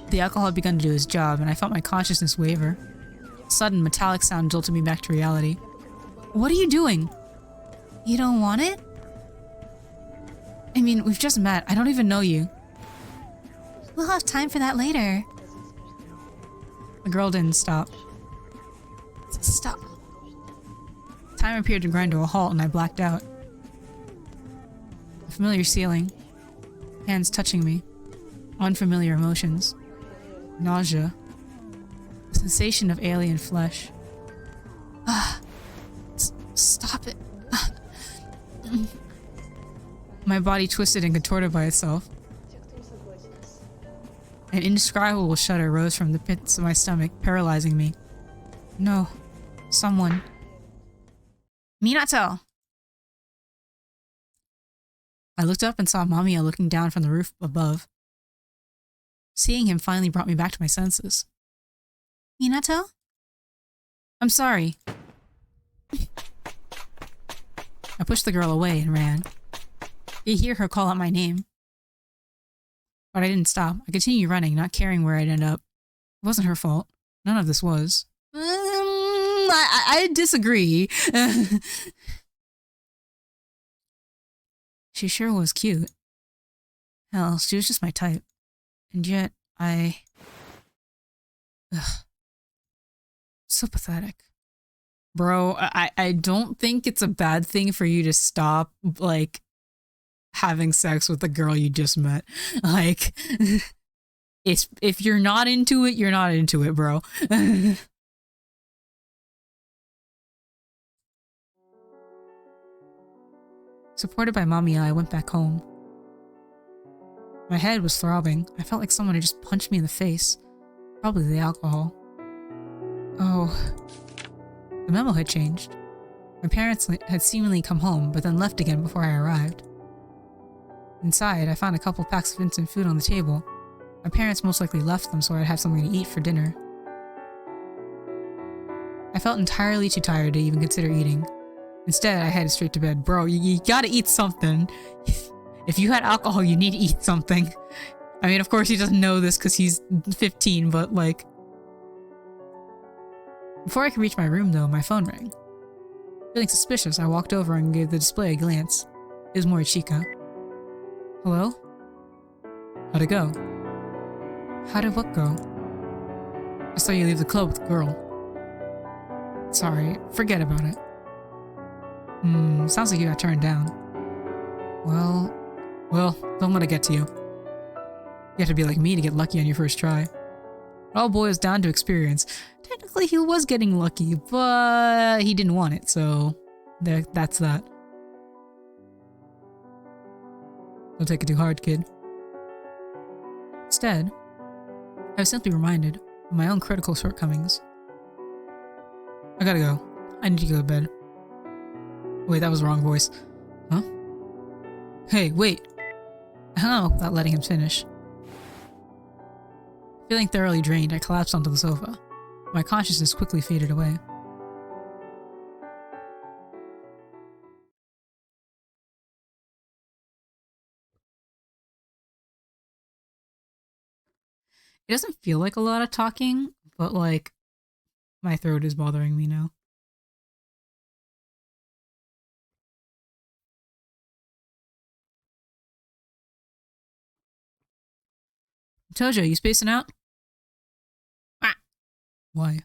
The alcohol had begun to do its job, and I felt my consciousness waver. A sudden, metallic sound jolted me back to reality. What are you doing? You don't want it? I mean, we've just met. I don't even know you. We'll have time for that later. The girl didn't stop. Stop. Time appeared to grind to a halt, and I blacked out. A familiar ceiling. Hands touching me. Unfamiliar emotions. Nausea. The sensation of alien flesh. Stop it. My body twisted and contorted by itself. An indescribable shudder rose from the pits of my stomach, paralyzing me. No. Someone. Minato! I looked up and saw MAMIYA looking down from the roof above. Seeing him finally brought me back to my senses. Minato? I'm sorry. I pushed the girl away and ran. You hear her call out my name. But I didn't stop. I continued running, not caring where I'd end up. It wasn't her fault. None of this was. I disagree. She sure was cute. Hell, she was just my type. And yet, Ugh. So pathetic. Bro, I don't think it's a bad thing for you to stop, like, having sex with the girl you just met. Like, if you're not into it, you're not into it, bro. Supported by MAMIYA, I went back home. My head was throbbing. I felt like someone had just punched me in the face. Probably the alcohol. Oh. The memo had changed. My parents had seemingly come home, but then left again before I arrived. Inside, I found a couple packs of instant food on the table. My parents most likely left them so I'd have something to eat for dinner. I felt entirely too tired to even consider eating. Instead, I headed straight to bed. Bro, you gotta eat something. If you had alcohol, you need to eat something. I mean, of course he doesn't know this because he's 15, but like... Before I could reach my room, though, my phone rang. Feeling suspicious, I walked over and gave the display a glance. It was Morichika. Hello? How'd it go? How did what go? I saw you leave the club with the girl. Sorry, forget about it. Sounds like you got turned down. Well, don't let it get to you. You have to be like me to get lucky on your first try. It all boils down to experience. Technically, he was getting lucky, but he didn't want it, so that's that. Don't take it too hard, kid. Instead, I was simply reminded of my own critical shortcomings. I gotta go. I need to go to bed. Wait, that was the wrong voice. Huh? Hey, wait. I hung up without letting him finish. Feeling thoroughly drained, I collapsed onto the sofa. My consciousness quickly faded away. It doesn't feel like a lot of talking, but like, my throat is bothering me now. Tojo, you spacing out? Ah. Why?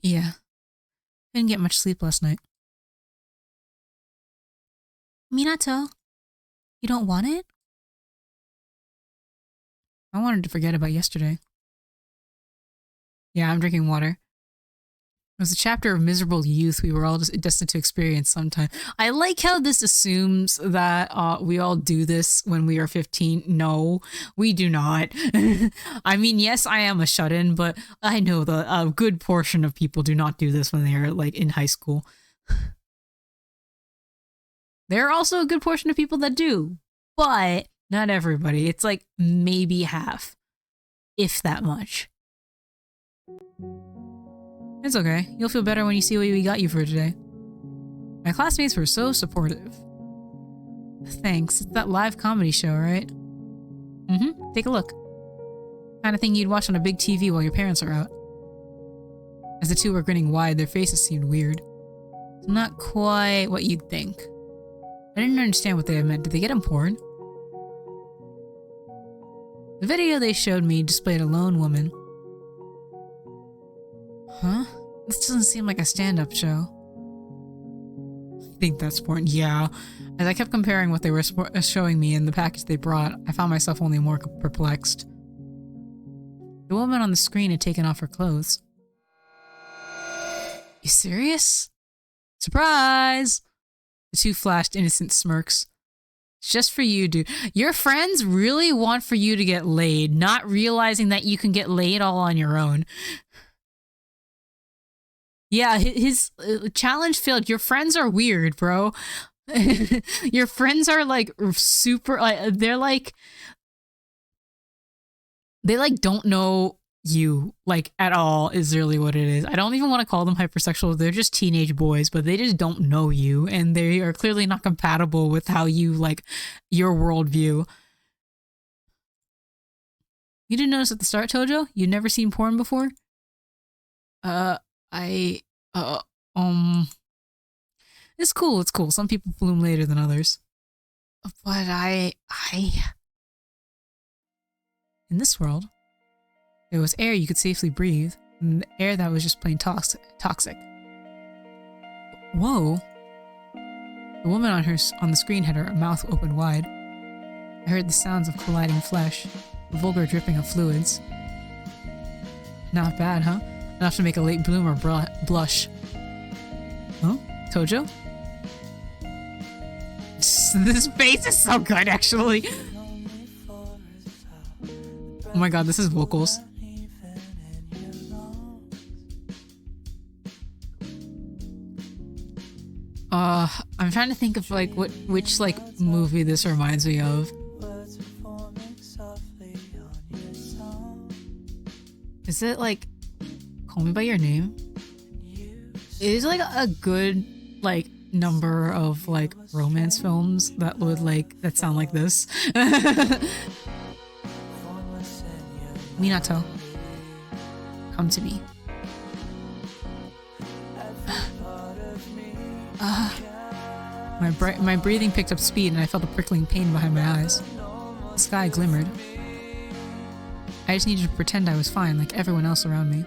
Yeah. Didn't get much sleep last night. Minato, you don't want it? I wanted to forget about yesterday. Yeah, I'm drinking water. It was a chapter of miserable youth we were all just destined to experience sometime. I like how this assumes that we all do this when we are 15. No, we do not. I mean, yes, I am a shut-in, but I know a good portion of people do not do this when they are like in high school. There are also a good portion of people that do, but not everybody. It's like maybe half, if that much. It's okay. You'll feel better when you see what we got you for today. My classmates were so supportive. Thanks. It's that live comedy show, right? Mm-hmm. Take a look. Kind of thing you'd watch on a big TV while your parents are out. As the two were grinning wide, their faces seemed weird. Not quite what you'd think. I didn't understand what they had meant. Did they get him porn? The video they showed me displayed a lone woman. Huh? This doesn't seem like a stand-up show. I think that's important. Yeah. As I kept comparing what they were showing me and the package they brought, I found myself only more perplexed. The woman on the screen had taken off her clothes. You serious? Surprise! The two flashed innocent smirks. It's just for you, dude. Your friends really want for you to get laid, not realizing that you can get laid all on your own. Yeah, his challenge failed. Your friends are weird, bro. Your friends are like super, they're like, they like don't know you like at all is really what it is. I don't even want to call them hypersexual. They're just teenage boys, but they just don't know you and they are clearly not compatible with how you like your worldview. You didn't notice at the start, Tojo? You'd never seen porn before? I it's cool, it's cool. Some people bloom later than others. But in this world, there was air you could safely breathe, and air that was just plain toxic. Whoa. The woman on the screen had her mouth opened wide. I heard the sounds of colliding flesh, the vulgar dripping of fluids. Not bad, huh? Enough to make a late bloomer blush. Huh? Tojo? This face is so good, actually. Oh my god, this is vocals. I'm trying to think of like which like movie this reminds me of. Is it like Call Me by Your Name? It is like a good like number of like romance films that would like that sound like this. Minato, come to me. My breathing picked up speed and I felt a prickling pain behind my eyes. The sky glimmered. I just needed to pretend I was fine like everyone else around me.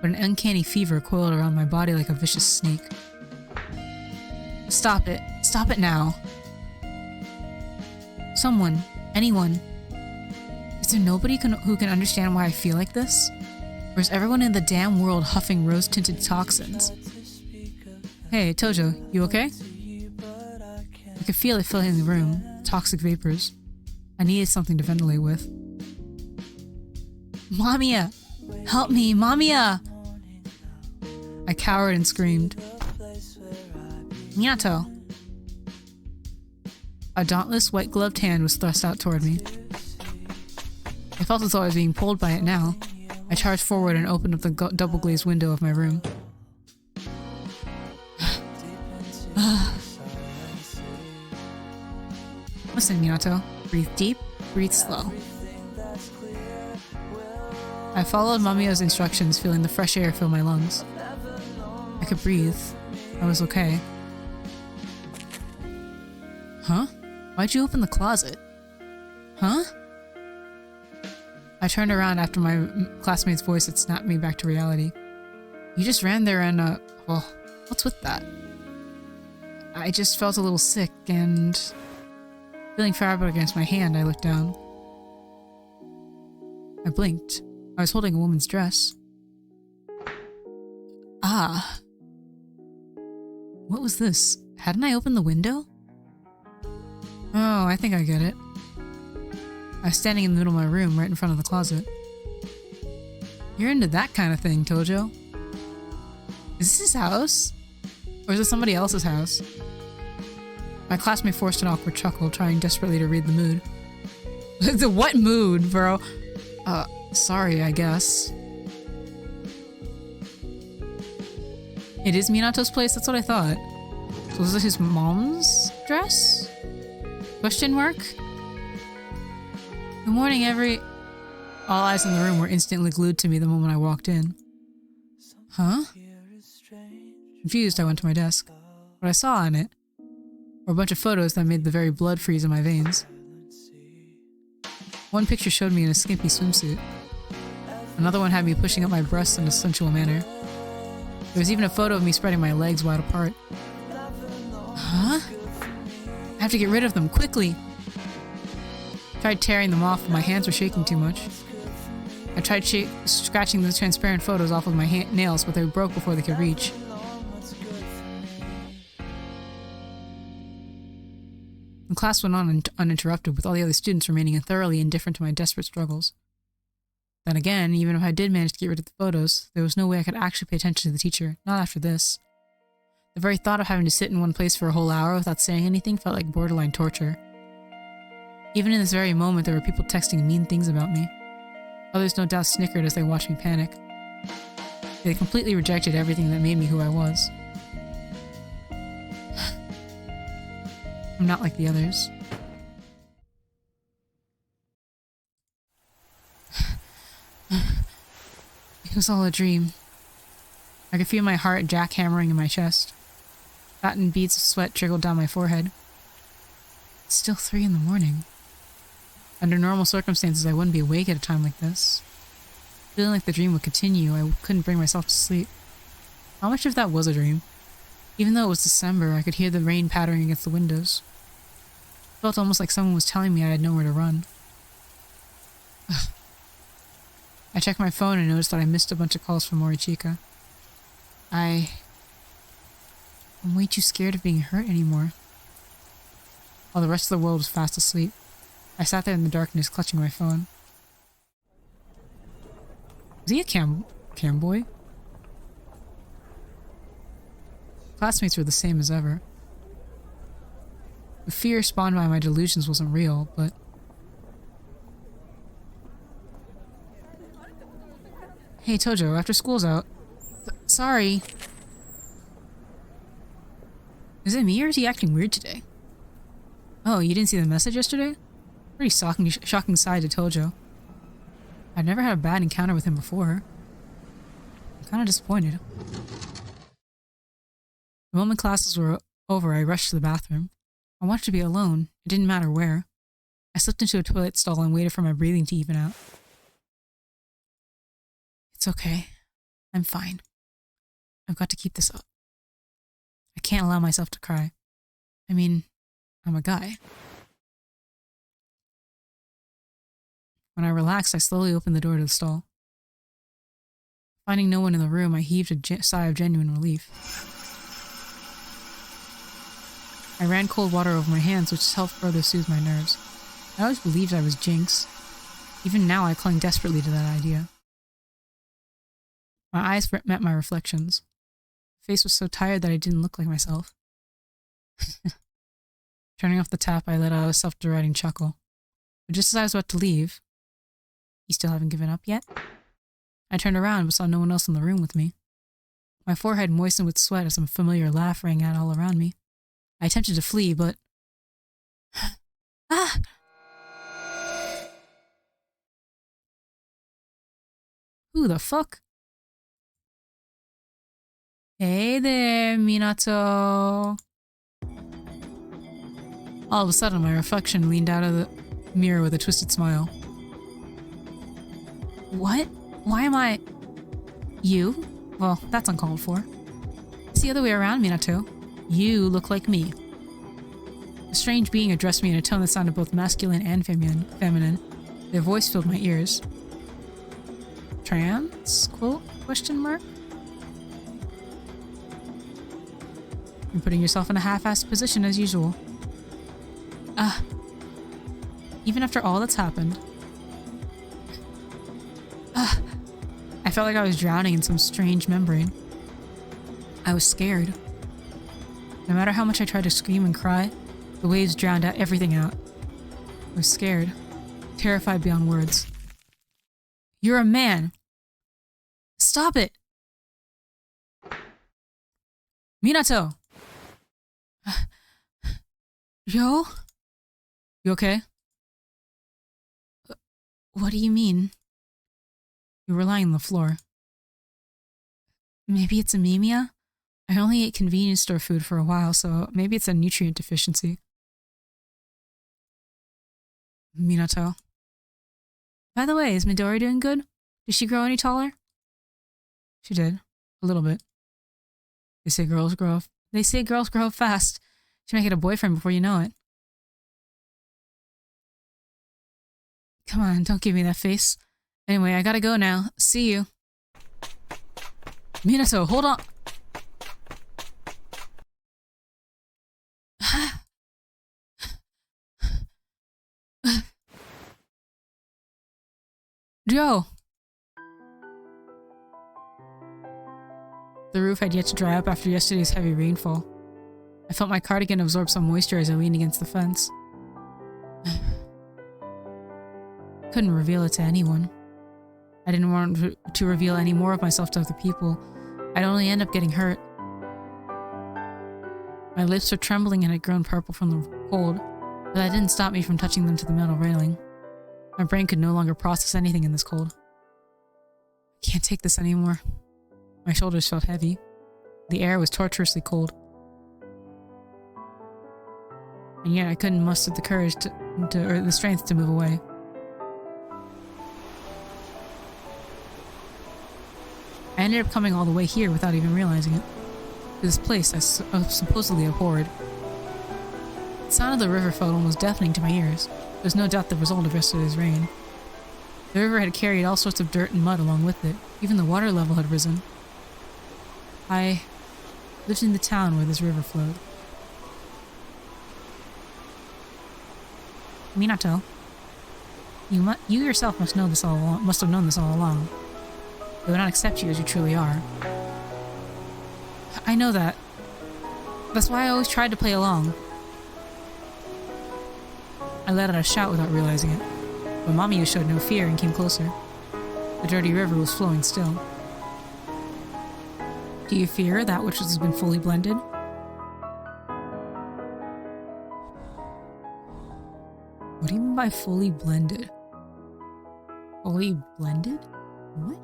But an uncanny fever coiled around my body like a vicious snake. Stop it. Stop it now. Someone. Anyone. Is there nobody who can understand why I feel like this? Or is everyone in the damn world huffing rose-tinted toxins? Hey, Tojo, you okay? I could feel it filling the room. Toxic vapors. I needed something to ventilate with. Mamiya! Help me, Mamiya! I cowered and screamed. Minato! A dauntless, white-gloved hand was thrust out toward me. I felt as though I was being pulled by it now. I charged forward and opened up the double-glazed window of my room. Listen, Minato. Breathe deep, breathe slow. I followed Mamiya's instructions, feeling the fresh air fill my lungs. I could breathe. I was okay. Huh? Why'd you open the closet? Huh? I turned around after my classmate's voice had snapped me back to reality. You just ran there and, well, what's with that? I just felt a little sick and... Feeling fabric against my hand, I looked down. I blinked. I was holding a woman's dress. Ah. What was this? Hadn't I opened the window? Oh, I think I get it. I was standing in the middle of my room, right in front of the closet. You're into that kind of thing, Tojo. Is this his house? Or is it somebody else's house? My classmate forced an awkward chuckle, trying desperately to read the mood. The what mood, bro? Sorry, I guess. It is Minato's place? That's what I thought. So was it his mom's dress? Question mark? Good morning, All eyes in the room were instantly glued to me the moment I walked in. Huh? Confused, I went to my desk. What I saw on it were a bunch of photos that made the very blood freeze in my veins. One picture showed me in a skimpy swimsuit. Another one had me pushing up my breasts in a sensual manner. There was even a photo of me spreading my legs wide apart. Huh? I have to get rid of them, quickly! I tried tearing them off, but my hands were shaking too much. I tried scratching the transparent photos off with my nails, but they broke before they could reach. The class went on uninterrupted, with all the other students remaining thoroughly indifferent to my desperate struggles. Then again, even if I did manage to get rid of the photos, there was no way I could actually pay attention to the teacher, not after this. The very thought of having to sit in one place for a whole hour without saying anything felt like borderline torture. Even in this very moment, there were people texting mean things about me. Others no doubt snickered as they watched me panic. They completely rejected everything that made me who I was. I'm not like the others. It was all a dream. I could feel my heart jackhammering in my chest. Fatten beads of sweat trickled down my forehead. It's still 3 in the morning. Under normal circumstances, I wouldn't be awake at a time like this. Feeling like the dream would continue, I couldn't bring myself to sleep. How much of that was a dream? Even though it was December, I could hear the rain pattering against the windows. It felt almost like someone was telling me I had nowhere to run. I checked my phone and noticed that I missed a bunch of calls from Morichika. I'm way too scared of being hurt anymore. While the rest of the world was fast asleep, I sat there in the darkness clutching my phone. Was he a cam boy? Classmates were the same as ever. The fear spawned by my delusions wasn't real, but... Hey Tojo, after school's out... Sorry. Is it me or is he acting weird today? Oh, you didn't see the message yesterday? Pretty shocking side to Tojo. I've never had a bad encounter with him before. I'm kind of disappointed. The moment classes were over, I rushed to the bathroom. I wanted to be alone. It didn't matter where. I slipped into a toilet stall and waited for my breathing to even out. It's okay. I'm fine. I've got to keep this up. I can't allow myself to cry. I mean, I'm a guy. When I relaxed, I slowly opened the door to the stall. Finding no one in the room, I heaved a sigh of genuine relief. I ran cold water over my hands, which helped further soothe my nerves. I always believed I was Jinx. Even now, I clung desperately to that idea. My eyes met my reflections. My face was so tired that I didn't look like myself. Turning off the tap, I let out a self-deriding chuckle. But just as I was about to leave... You still haven't given up yet? I turned around but saw no one else in the room with me. My forehead moistened with sweat as a familiar laugh rang out all around me. I attempted to flee, but... Ah! Who the fuck? Hey there, Minato. All of a sudden, my reflection leaned out of the mirror with a twisted smile. What? Why am I... You? Well, that's uncalled for. It's the other way around, Minato. You look like me. A strange being addressed me in a tone that sounded both masculine and feminine. Their voice filled my ears. Trans? Quote? Question mark? You're putting yourself in a half-assed position as usual. Even after all that's happened. I felt like I was drowning in some strange membrane. I was scared. No matter how much I tried to scream and cry, the waves drowned everything out. I was scared, terrified beyond words. You're a man! Stop it! Minato! Yo? You okay? What do you mean? You were lying on the floor. Maybe it's a MAMIYA? I only ate convenience store food for a while, so maybe it's a nutrient deficiency. Minato. By the way, is Midori doing good? Did she grow any taller? She did. A little bit. They say girls grow up fast. She might get a boyfriend before you know it. Come on, don't give me that face. Anyway, I gotta go now. See you. Minato, hold on. Joe. The roof had yet to dry up after yesterday's heavy rainfall. I felt my cardigan absorb some moisture as I leaned against the fence. Couldn't reveal it to anyone. I didn't want to reveal any more of myself to other people. I'd only end up getting hurt. My lips were trembling and had grown purple from the cold, but that didn't stop me from touching them to the metal railing. My brain could no longer process anything in this cold. I can't take this anymore. My shoulders felt heavy. The air was torturously cold. And yet I couldn't muster the courage or the strength to move away. I ended up coming all the way here without even realizing it. To this place I supposedly abhorred. The sound of the river felt almost deafening to my ears. There was no doubt the result of yesterday's rain. The river had carried all sorts of dirt and mud along with it. Even the water level had risen. I lived in the town where this river flowed. Minato, you yourself must know this all along. Must have known this all along. They would not accept you as you truly are. I know that. That's why I always tried to play along. I let out a shout without realizing it, but MAMIYA showed no fear and came closer. The dirty river was flowing still. Do you fear that which has been fully blended? What do you mean by fully blended? Fully blended? What?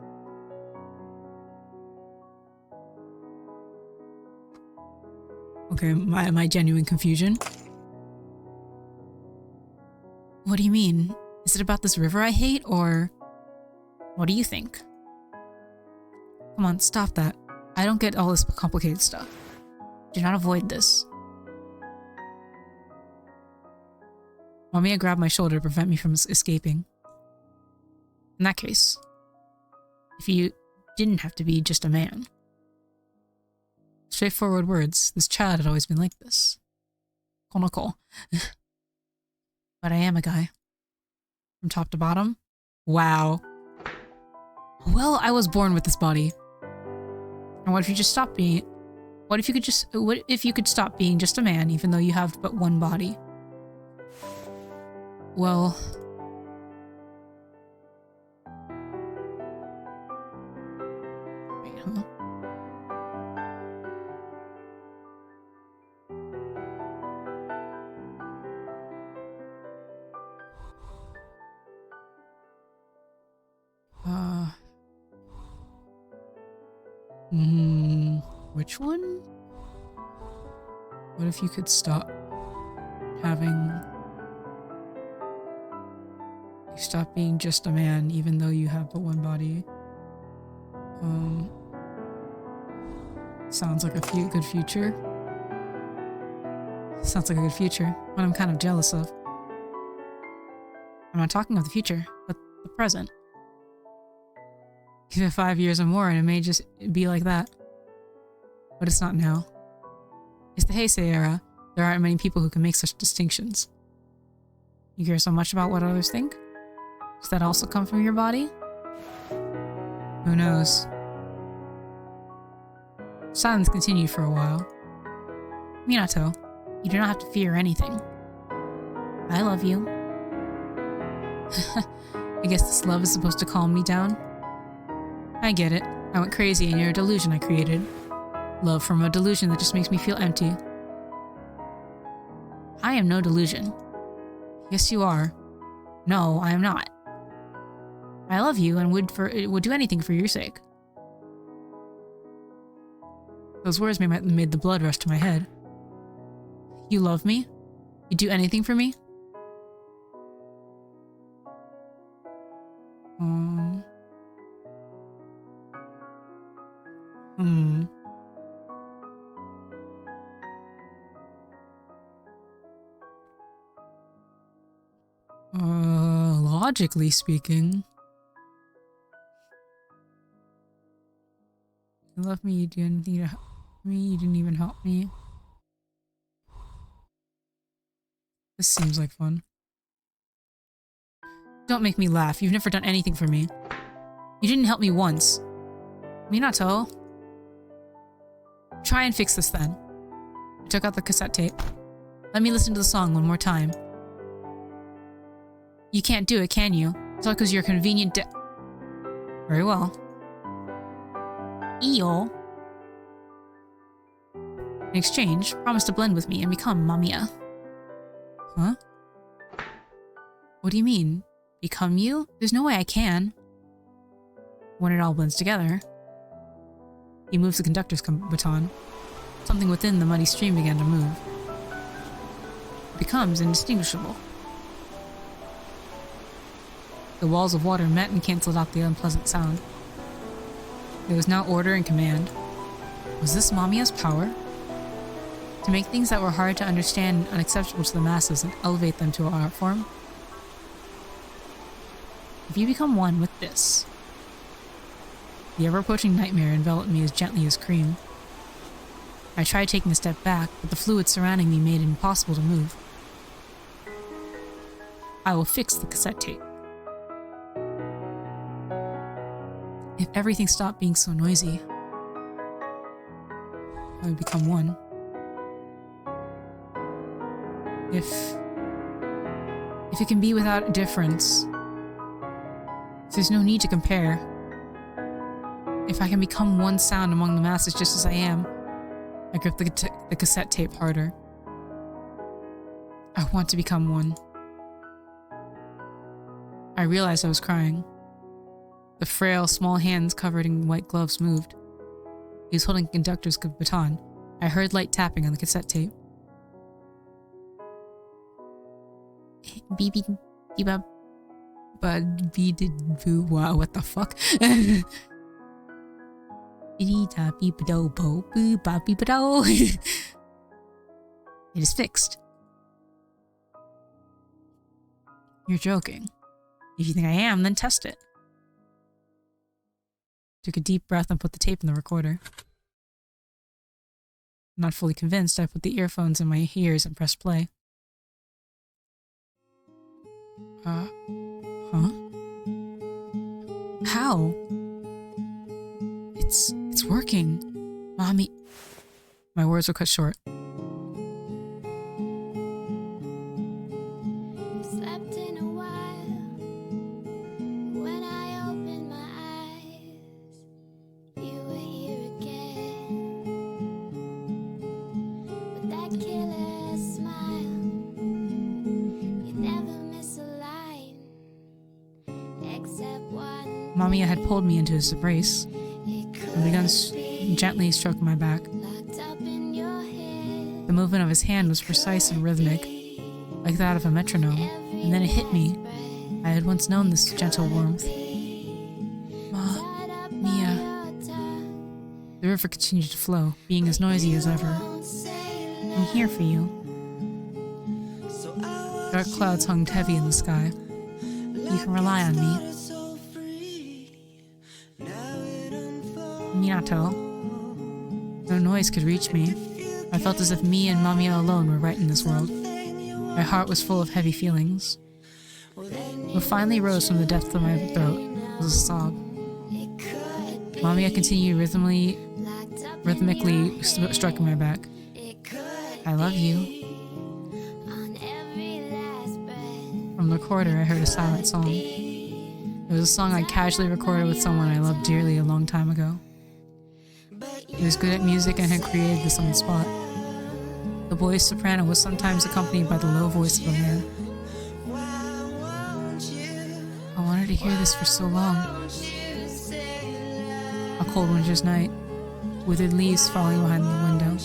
Okay, my genuine confusion. What do you mean? Is it about this river I hate, or what do you think? Come on, stop that. I don't get all this complicated stuff. Do not avoid this. MAMIYA grabbed my shoulder to prevent me from escaping. In that case, if you didn't have to be just a man. Straightforward words. This child had always been like this. Konoko. But I am a guy. From top to bottom? Wow. Well, I was born with this body. And what if you just stop being... What if you could stop being just a man, even though you have but one body? Well... Wait, huh? Which one? What if you could stop having... Stop being just a man, even though you have but one body? Sounds like a good future. Sounds like a good future, what I'm kind of jealous of. I'm not talking of the future, but the present. Give it 5 years or more and it may just be like that. But it's not now. It's the Heisei era. There aren't many people who can make such distinctions. You care so much about what others think? Does that also come from your body? Who knows? Silence continued for a while. Minato, you do not have to fear anything. I love you. I guess this love is supposed to calm me down. I get it. I went crazy and you're a delusion I created. Love from a delusion that just makes me feel empty. I am no delusion. Yes, you are. No, I am not. I love you and would do anything for your sake. Those words made the blood rush to my head. You love me? You'd do anything for me? Logically speaking. You love me, you do anything to help me, you didn't even help me. This seems like fun. Don't make me laugh, you've never done anything for me. You didn't help me once. Minato. Try and fix this then. I took out the cassette tape. Let me listen to the song one more time. You can't do it, can you? It's all because you're convenient Very well. Eel. In exchange, promise to blend with me and become MAMIYA. Huh? What do you mean? Become you? There's no way I can. When it all blends together. He moves the conductor's baton. Something within the muddy stream began to move. It becomes indistinguishable. The walls of water met and cancelled out the unpleasant sound. There was now order and command. Was this MAMIYA's power? To make things that were hard to understand and unacceptable to the masses and elevate them to an art form? If you become one with this... The ever-approaching nightmare enveloped me as gently as cream. I tried taking a step back, but the fluid surrounding me made it impossible to move. I will fix the cassette tape. If everything stopped being so noisy, I would become one. If it can be without difference, if there's no need to compare, if I can become one sound among the masses just as I am, I gripped the cassette tape harder. I want to become one. I realized I was crying. The frail, small hands covered in white gloves moved. He was holding the conductor's baton. I heard light tapping on the cassette tape. Beep beep beep bop bud beep boo wow, what the fuck? It is fixed. You're joking. If you think I am, then test it. Took a deep breath and put the tape in the recorder. Not fully convinced, I put the earphones in my ears and pressed play. Huh? How? It's working. Mommy. My words were cut short. Slept in a while. When I opened my eyes, you were here again. With that killer smile, you never miss a line, except one. MAMIYA had pulled me into his embrace and begun gently stroking my back. The movement of his hand was precise and rhythmic, like that of a metronome, and then it hit me. I had once known this gentle warmth. MAMIYA. The river continued to flow, being as noisy as ever. I'm here for you. Dark clouds hung heavy in the sky. You can rely on me. Minato. No noise could reach me. I felt as if me and MAMIYA alone were right in this world. My heart was full of heavy feelings. What finally rose from the depths of my throat was a sob. MAMIYA continued rhythmically stroking my back. I love you. From the recorder, I heard a silent song. It was a song I casually recorded with someone I loved dearly a long time ago. He was good at music and had created this on the spot. The boy's soprano was sometimes accompanied by the low voice of a man. I wanted to hear this for so long. A cold winter's night, withered leaves falling behind the window.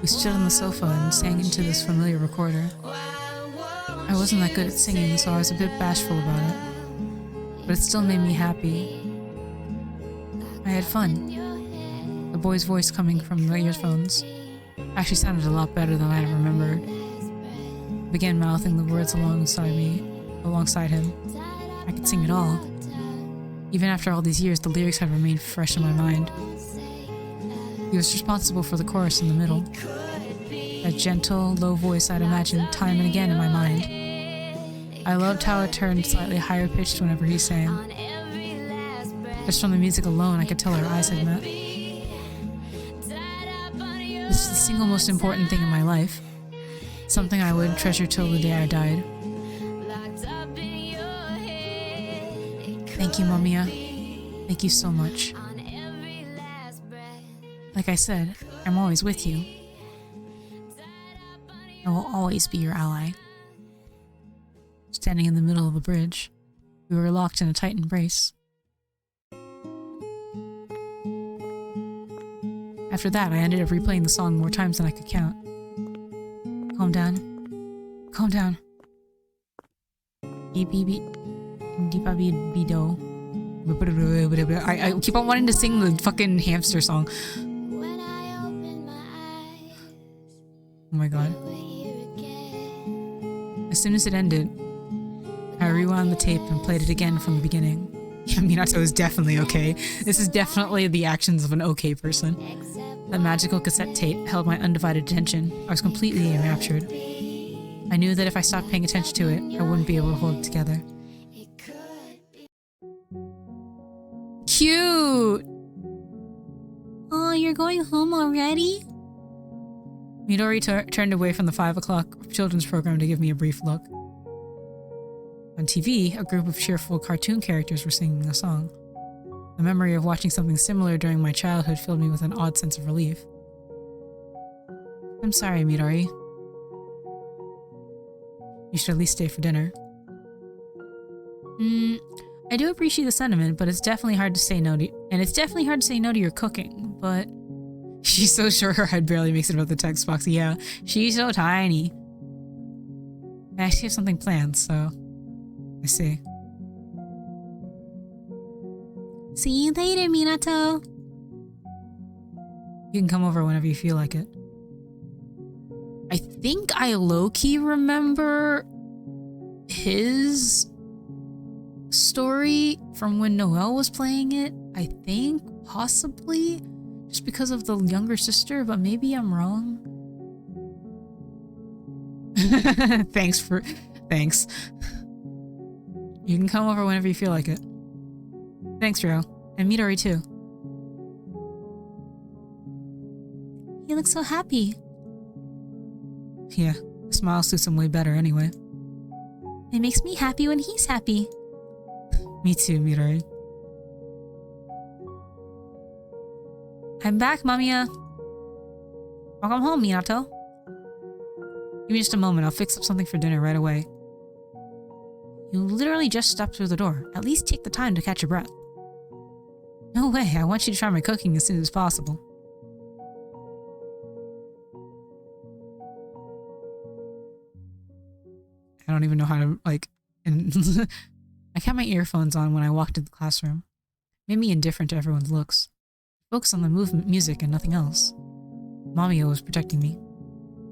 We stood on the sofa and sang into this familiar recorder. I wasn't that good at singing, so I was a bit bashful about it. But it still made me happy. I had fun. The boy's voice coming from the earphones actually sounded a lot better than I had remembered. I began mouthing the words alongside him. I could sing it all. Even after all these years, the lyrics had remained fresh in my mind. He was responsible for the chorus in the middle. That gentle, low voice I'd imagined time and again in my mind. I loved how it turned slightly higher pitched whenever he sang. Just from the music alone, I could tell our eyes had met. single most important thing in my life. Something I would treasure till the day I died. Thank you, MAMIYA. Thank you so much. Like I said, I'm always with you. I will always be your ally. Standing in the middle of a bridge, we were locked in a tight embrace. After that, I ended up replaying the song more times than I could count. Calm down. Calm down. I keep on wanting to sing the fucking hamster song. When I open my eyes, Oh my god. we're here again. As soon as it ended, I rewound the tape and played it again from the beginning. Yeah, Minato is definitely okay. This is definitely the actions of an okay person. That magical cassette tape held my undivided attention. I was completely enraptured. I knew that if I stopped paying attention to it, I wouldn't be able to hold it together. It could be. Cute! Oh, you're going home already? Midori turned away from the 5 o'clock children's program to give me a brief look. On TV, a group of cheerful cartoon characters were singing a song. The memory of watching something similar during my childhood filled me with an odd sense of relief. I'm sorry, Midori. You should at least stay for dinner. I do appreciate the sentiment, but it's definitely hard to say no to, and it's definitely hard to say no to your cooking, but she's so sure her head barely makes it above the text box. Yeah, she's so tiny. I actually have something planned, so I see. See you later, Minato. You can come over whenever you feel like it. I think I low-key remember his story from when Noelle was playing it. I think, possibly, just because of the younger sister, but maybe I'm wrong. Thanks. You can come over whenever you feel like it. Thanks, Rio. And Midori too. You look so happy. Yeah, a smile suits him way better anyway. It makes me happy when he's happy. Me too, Midori. I'm back, MAMIYA. Welcome home, Minato. Give me just a moment, I'll fix up something for dinner right away. You literally just stepped through the door. At least take the time to catch your breath. No way, I want you to try my cooking as soon as possible. I don't even know how to, like... I kept my earphones on when I walked into the classroom. Made me indifferent to everyone's looks. Focus on the music and nothing else. MAMIYA was protecting me.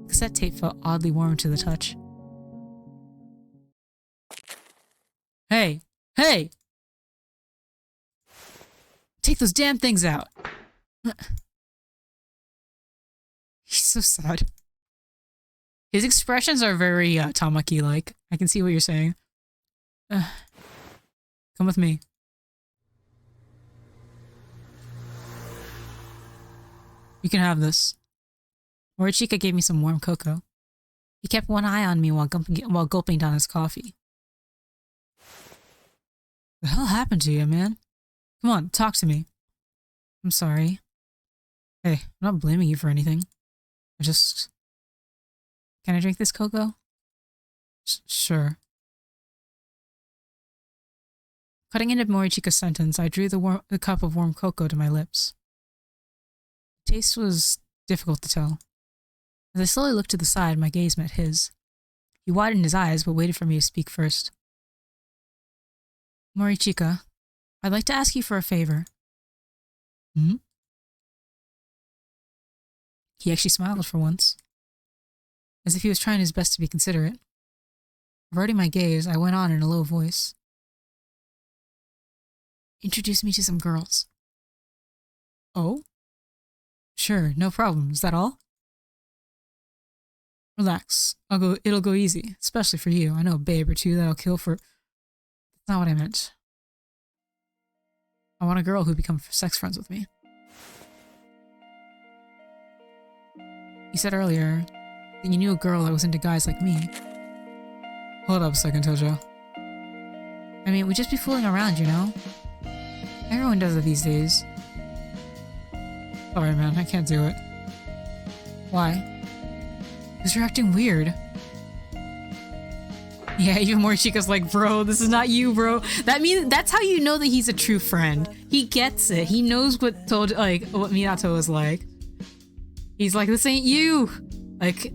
The cassette tape felt oddly warm to the touch. Hey! Hey! Take those damn things out! He's so sad. His expressions are very Tamaki-like. I can see what you're saying. Come with me. You can have this. Morichika gave me some warm cocoa. He kept one eye on me while gulping down his coffee. What the hell happened to you, man? Come on, talk to me. I'm sorry. Hey, I'm not blaming you for anything. I just... Can I drink this cocoa? Sure. Cutting into Morichika's sentence, I drew the cup of warm cocoa to my lips. The taste was difficult to tell. As I slowly looked to the side, my gaze met his. He widened his eyes, but waited for me to speak first. Morichika, I'd like to ask you for a favor. Hmm? He actually smiled for once, as if he was trying his best to be considerate. Averting my gaze, I went on in a low voice. Introduce me to some girls. Oh? Sure, no problem. Is that all? Relax. It'll go easy, especially for you. I know a babe or two that'll kill for... That's not what I meant. I want a girl who becomes sex friends with me. You said earlier that you knew a girl that was into guys like me. Hold up a second, Tojo. I mean, we'd just be fooling around, you know? Everyone does it these days. Sorry, man, I can't do it. Why? Because you're acting weird. Yeah, even Morishika's like, bro, this is not you, bro. That's how you know that he's a true friend. He gets it. He knows what what Minato is like. He's like, this ain't you. Like,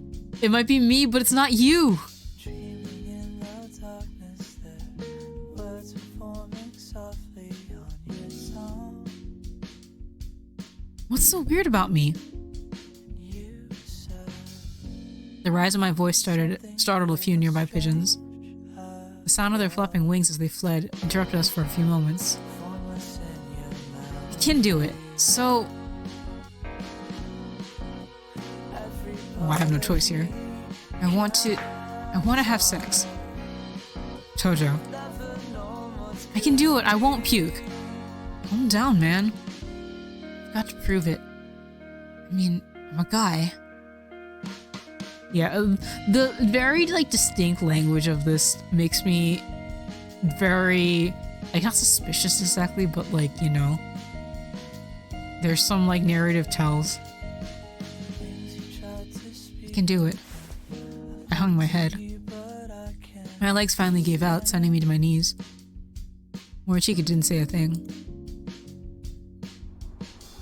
it might be me, but it's not you. What's so weird about me? The rise of my voice startled a few nearby pigeons. The sound of their flapping wings as they fled interrupted us for a few moments. You can do it. So... Oh, I have no choice here. I want to have sex. Tojo. I can do it. I won't puke. Calm down, man. I've got to prove it. I mean, I'm a guy. Yeah, the very, distinct language of this makes me very, not suspicious exactly, but, you know, there's some, narrative tells. I can do it. I hung my head. My legs finally gave out, sending me to my knees. Morishika didn't say a thing.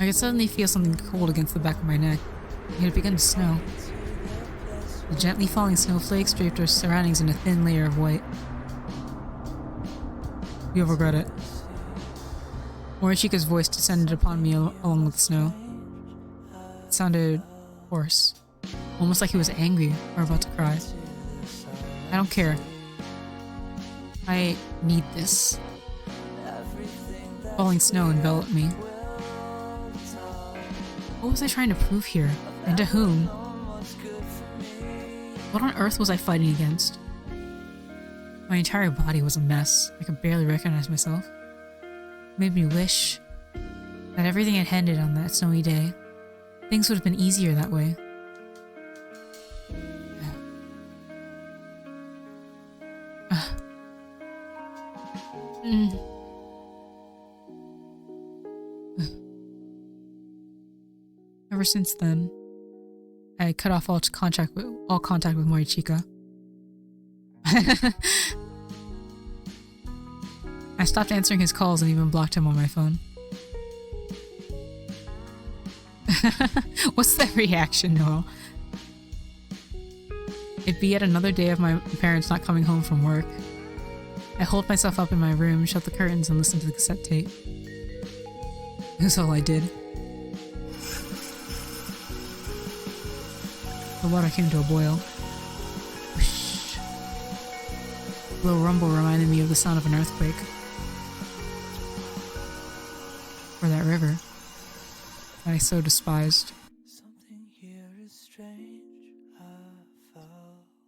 I could suddenly feel something cold against the back of my neck. It had begun to snow. The gently falling snowflakes draped our surroundings in a thin layer of white. You'll regret it. Morishika's voice descended upon me along with the snow. It sounded hoarse, almost like he was angry or about to cry. I don't care. I need this. Falling snow enveloped me. What was I trying to prove here? And to whom? What on earth was I fighting against? My entire body was a mess. I could barely recognize myself. It made me wish that everything had ended on that snowy day. Things would have been easier that way. Ever since then, I cut off all contact with Morishika. I stopped answering his calls and even blocked him on my phone. What's that reaction, Noel? It'd be yet another day of my parents not coming home from work. I holed myself up in my room, shut the curtains, and listened to the cassette tape. That's all I did. The water came to a boil. Whoosh. The low rumble reminded me of the sound of an earthquake. Or that river that I so despised.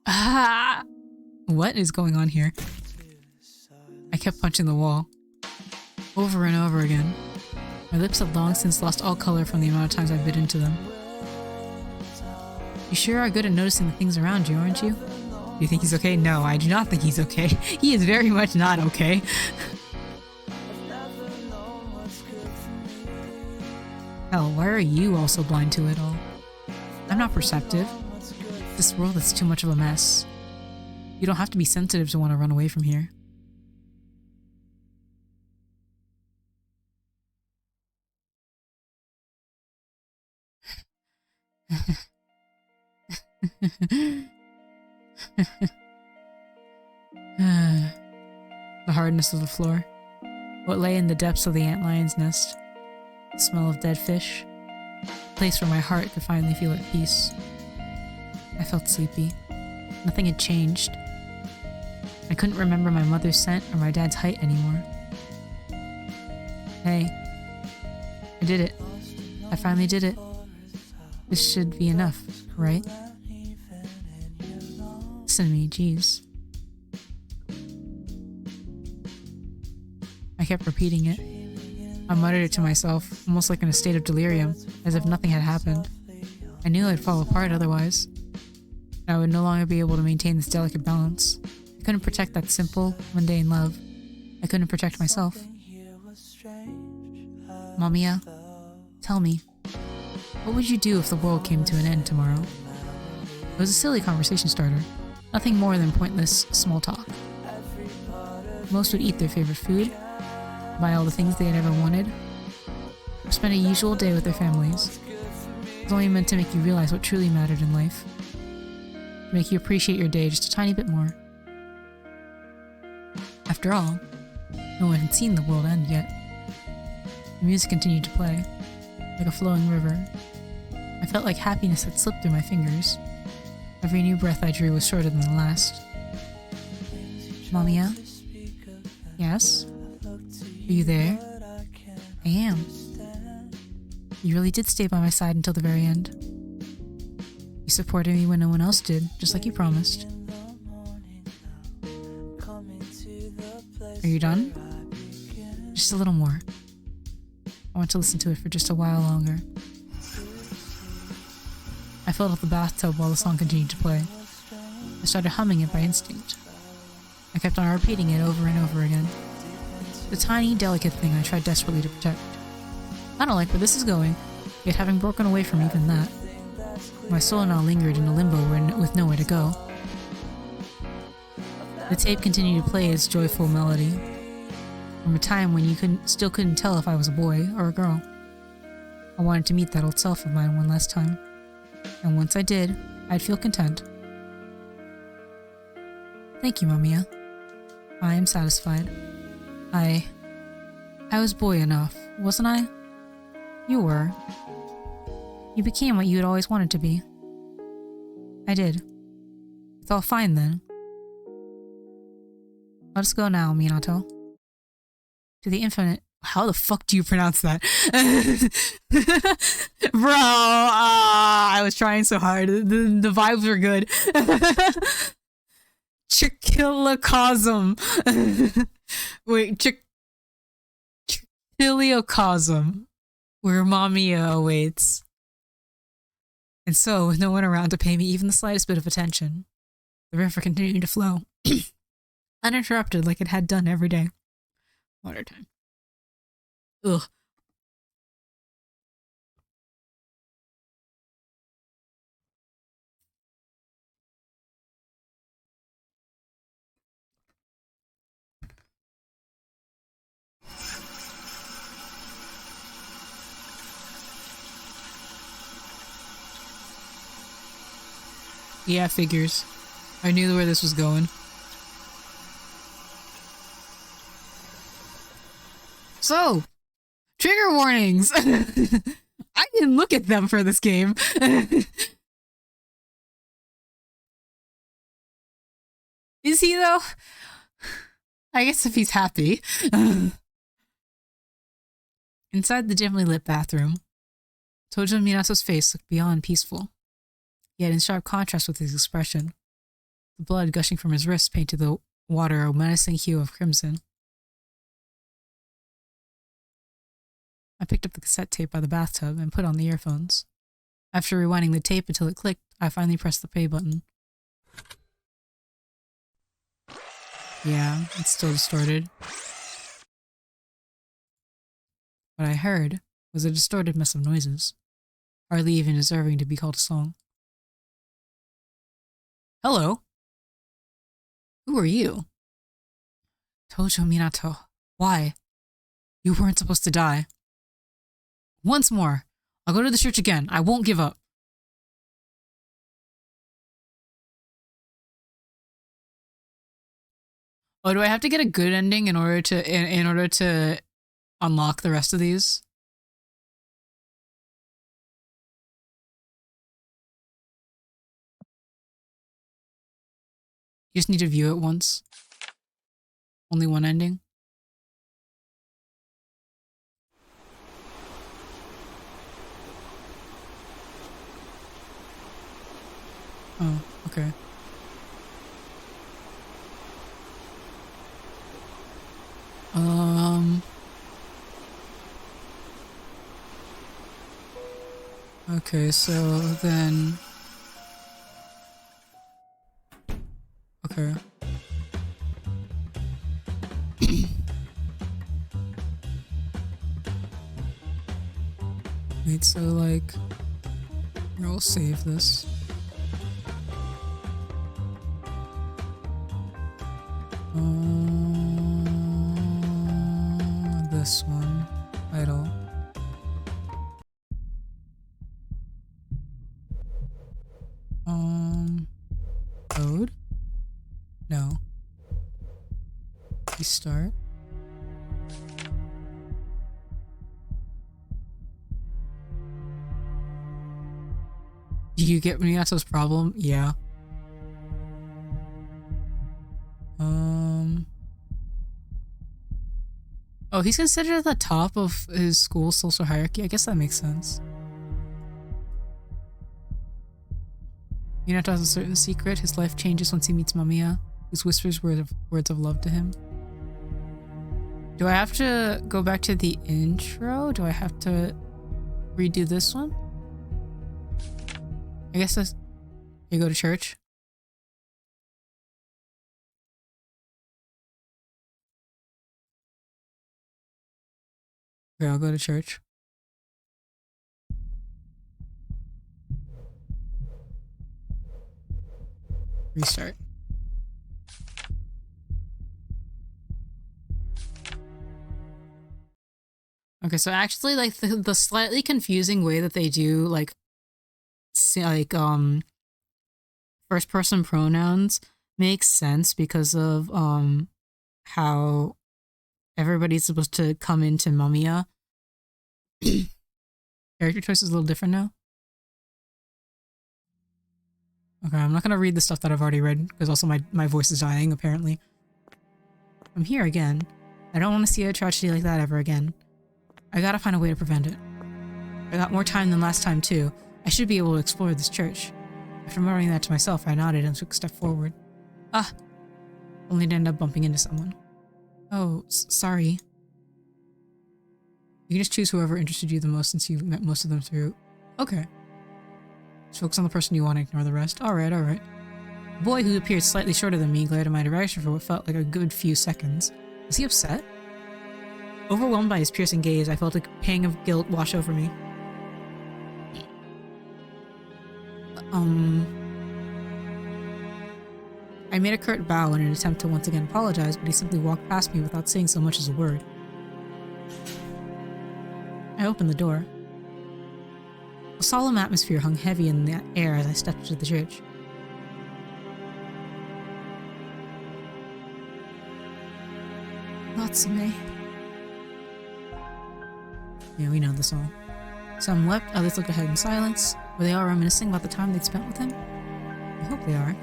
Ah! What is going on here? I kept punching the wall. Over and over again. My lips had long since lost all color from the amount of times I bit into them. You sure are good at noticing the things around you, aren't you? Do you think he's okay? No, I do not think he's okay. He is very much not okay. Hell, why are you also blind to it all? I'm not perceptive. This world is too much of a mess. You don't have to be sensitive to want to run away from here. The hardness of the floor. What lay in the depths of the antlion's nest. The smell of dead fish. A place where my heart could finally feel at peace. I felt sleepy. Nothing had changed. I couldn't remember my mother's scent or my dad's height anymore. Hey. I did it. I finally did it. This should be enough, right? Listen to me, jeez. I kept repeating it. I muttered it to myself, almost like in a state of delirium, as if nothing had happened. I knew I'd fall apart otherwise. I would no longer be able to maintain this delicate balance. I couldn't protect that simple, mundane love. I couldn't protect myself. Mamiya, tell me, what would you do if the world came to an end tomorrow? It was a silly conversation starter. Nothing more than pointless small talk. Most would eat their favorite food, buy all the things they had ever wanted, or spend a usual day with their families. It was only meant to make you realize what truly mattered in life. To make you appreciate your day just a tiny bit more. After all, no one had seen the world end yet. The music continued to play, like a flowing river. I felt like happiness had slipped through my fingers. Every new breath I drew was shorter than the last. Mamiya? Yes? Are you there? I am. You really did stay by my side until the very end. You supported me when no one else did, just like you promised. Are you done? Just a little more. I want to listen to it for just a while longer. I filled up the bathtub while the song continued to play. I started humming it by instinct. I kept on repeating it over and over again. The tiny, delicate thing I tried desperately to protect. I don't like where this is going, yet having broken away from even that, my soul now lingered in a limbo with nowhere to go. The tape continued to play its joyful melody, from a time when you still couldn't tell if I was a boy or a girl. I wanted to meet that old self of mine one last time, and once I did, I'd feel content. Thank you, Mamiya. I am satisfied. I was boy enough, wasn't I? You were. You became what you had always wanted to be. I did. It's all fine then. Let us go now, Minato. To the infinite. How the fuck do you pronounce that? Bro, I was trying so hard. The vibes were good. Chichiliocosm. Wait, Chichiliocosm. Where Mamiya awaits. And so, with no one around to pay me even the slightest bit of attention, the river continued to flow, uninterrupted like it had done every day. Water time. Ugh. Yeah, figures. I knew where this was going. So, trigger warnings! I didn't look at them for this game. Is he though? I guess if he's happy. Inside the dimly lit bathroom, Tojo Minato's face looked beyond peaceful. Yet in sharp contrast with his expression, the blood gushing from his wrists painted the water a menacing hue of crimson. I picked up the cassette tape by the bathtub and put on the earphones. After rewinding the tape until it clicked, I finally pressed the play button. Yeah, it's still distorted. What I heard was a distorted mess of noises, hardly even deserving to be called a song. Hello? Who are you? Tojo Minato. Why? You weren't supposed to die. Once more. I'll go to the church again. I won't give up. Oh, do I have to get a good ending in order to unlock the rest of these? You just need to view it once. Only one ending. Oh, okay. Okay, so then... Okay. Wait, so like... We'll save this. This one. Idle. Code? No. Restart. Do you get Miyato's problem? Yeah. Oh, he's considered at the top of his school's social hierarchy. I guess that makes sense. Minato has a certain secret. His life changes once he meets Mamiya, who whispers words of love to him. Do I have to go back to the intro? Do I have to redo this one? I guess that's... You go to church? Okay, I'll go to church. Restart. Okay, so actually, like, the slightly confusing way that they do, like first person pronouns makes sense because of how everybody's supposed to come into Mamiya. Character choice is a little different now. Okay, I'm not gonna read the stuff that I've already read because also my voice is dying apparently. I'm here again. I don't want to see a tragedy like that ever again. I gotta find a way to prevent it. I got more time than last time too. I should be able to explore this church. After muttering that to myself, I nodded and took a step forward. Ah! Only to end up bumping into someone. Oh, sorry. You can just choose whoever interested you the most since you've met most of them through... Okay. Just focus on the person you want and ignore the rest. Alright, alright. The boy who appeared slightly shorter than me glared in my direction for what felt like a good few seconds. Was he upset? Overwhelmed by his piercing gaze, I felt a pang of guilt wash over me. I made a curt bow in an attempt to once again apologize, but he simply walked past me without saying so much as a word. I opened the door. A solemn atmosphere hung heavy in the air as I stepped into the church. Natsume. Yeah, we know the song. Some wept, others looked ahead in silence. Were they all reminiscing about the time they'd spent with him? I hope they are.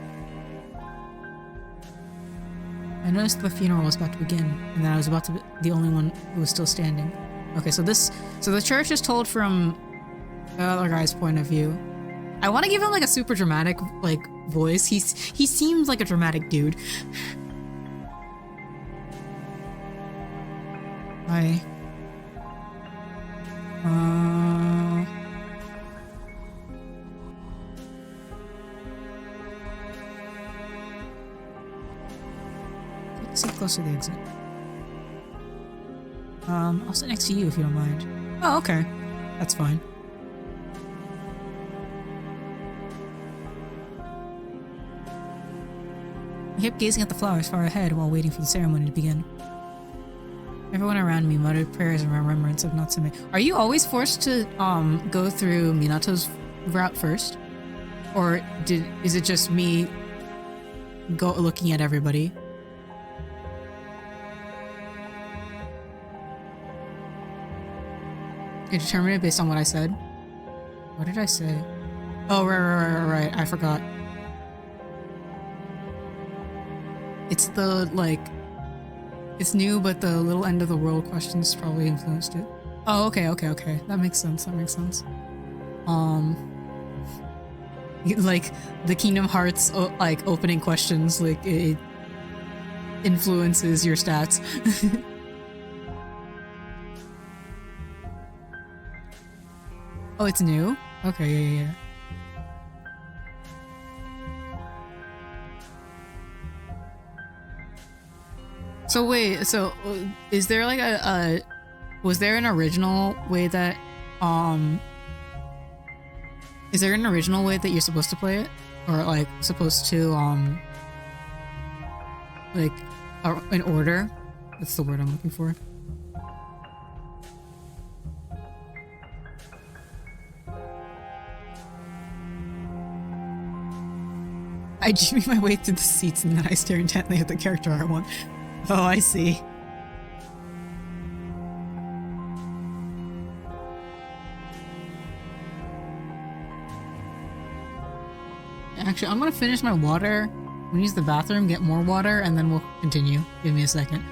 I noticed the funeral was about to begin, and that I was about to be the only one who was still standing. Okay, so the church is told from the other guy's point of view. I want to give him like a super dramatic like voice. He seems like a dramatic dude. Hi. Sit close to the exit. I'll sit next to you if you don't mind. Oh, okay. That's fine. I kept gazing at the flowers far ahead while waiting for the ceremony to begin. Everyone around me muttered prayers in remembrance of Natsume. Are you always forced to go through Minato's route first? Or is it just me looking at everybody? You determine it based on what I said? What did I say? Oh, right. I forgot. It's the, like... It's new, but the little end of the world questions probably influenced it. Oh, okay. That makes sense. Like, the Kingdom Hearts, like, opening questions, like, it influences your stats. Oh, it's new? Okay, yeah, yeah. So wait, is there like was there an original way that is there an original way that you're supposed to play it, or like supposed to like in order? That's the word I'm looking for. I jimmy my way through the seats and then I stare intently at the character art one. Oh, I see. Actually, I'm gonna finish my water. I'm gonna use the bathroom, get more water, and then we'll continue. Give me a second.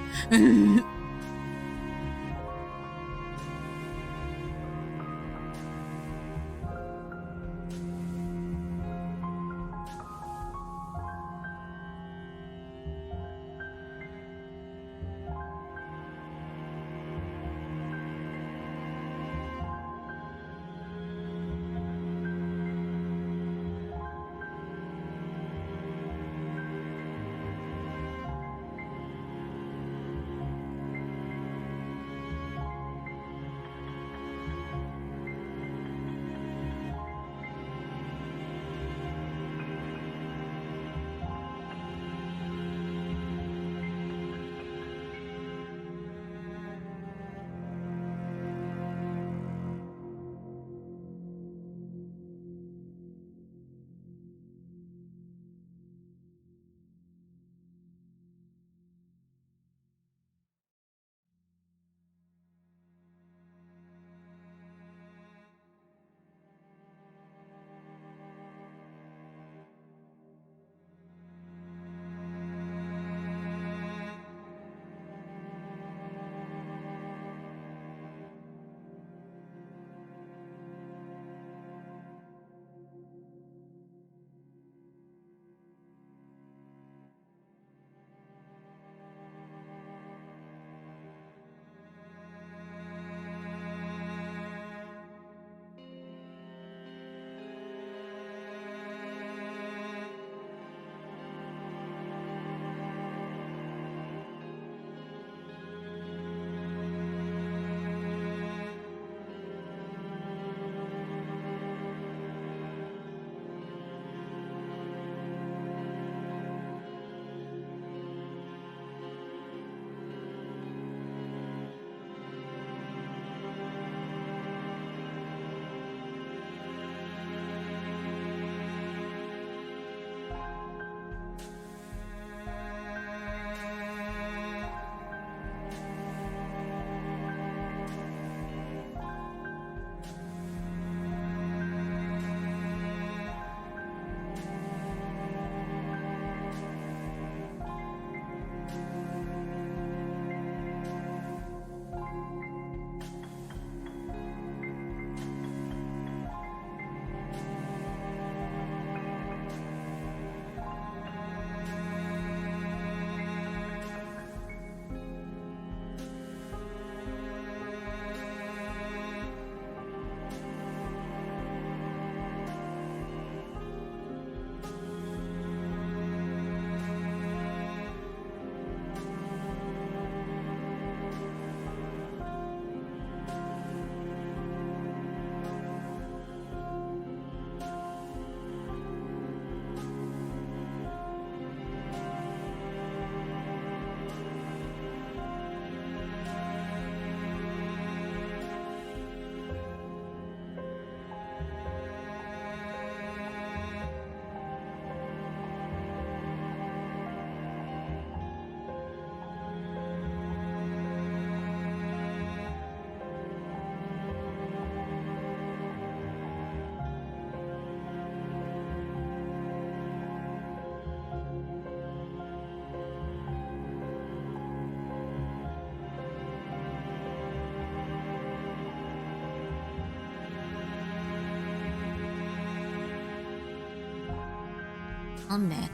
I'm back.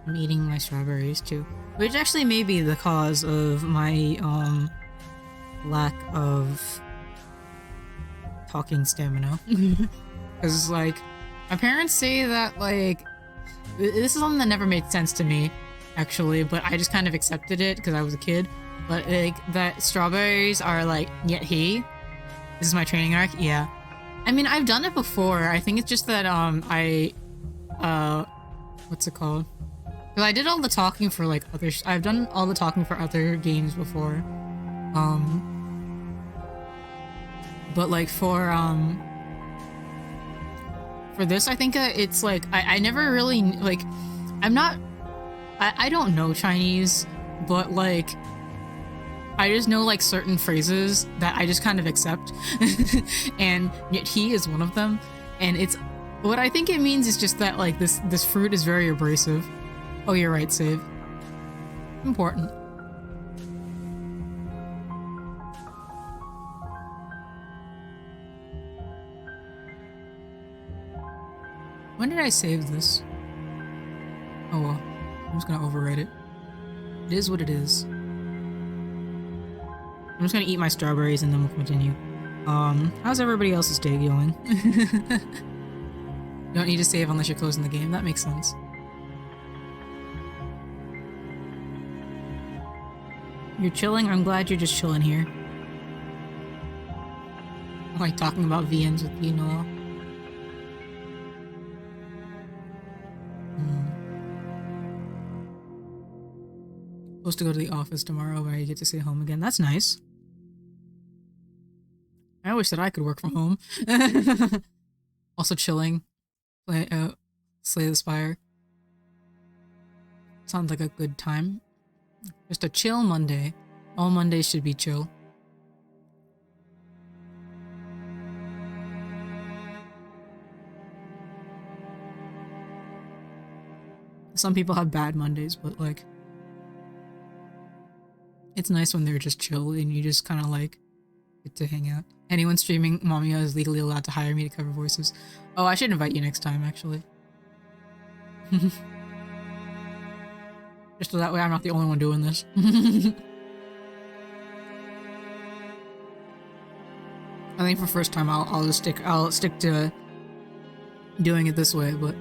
I'm eating my strawberries too, which actually may be the cause of my lack of talking stamina. Because, like, my parents say that, like, this is something that never made sense to me, actually, but I just kind of accepted it because I was a kid. But, like, that strawberries are, like, yet he. This is my training arc? Yeah. I mean, I've done it before. I think it's just that, what's it called? Because I did all the talking for, like, I've done all the talking for other games before. But, like, for this, I think it's, like, I never really, like, I don't know Chinese, but, like, I just know, like, certain phrases that I just kind of accept. And yet he is one of them. And it's, what I think it means is just that, like, this fruit is very abrasive. Oh, you're right, save. Important. When did I save this? Oh well, I'm just gonna overwrite it. It is what it is. I'm just gonna eat my strawberries and then we'll continue. How's everybody else's day going? Don't need to save unless you're closing the game. That makes sense. You're chilling? I'm glad you're just chilling here. I like talking about VNs with you, Noah. Supposed to go to the office tomorrow, but I get to stay home again. That's nice. I wish that I could work from home. Also chilling. Play, Slay the Spire. Sounds like a good time. Just a chill Monday. All Mondays should be chill. Some people have bad Mondays, but like, it's nice when they're just chill and you just kind of like get to hang out. Anyone streaming MAMIYA is legally allowed to hire me to cover voices. Oh, I should invite you next time, actually. Just so that way I'm not the only one doing this. I think for first time I'll stick to doing it this way, but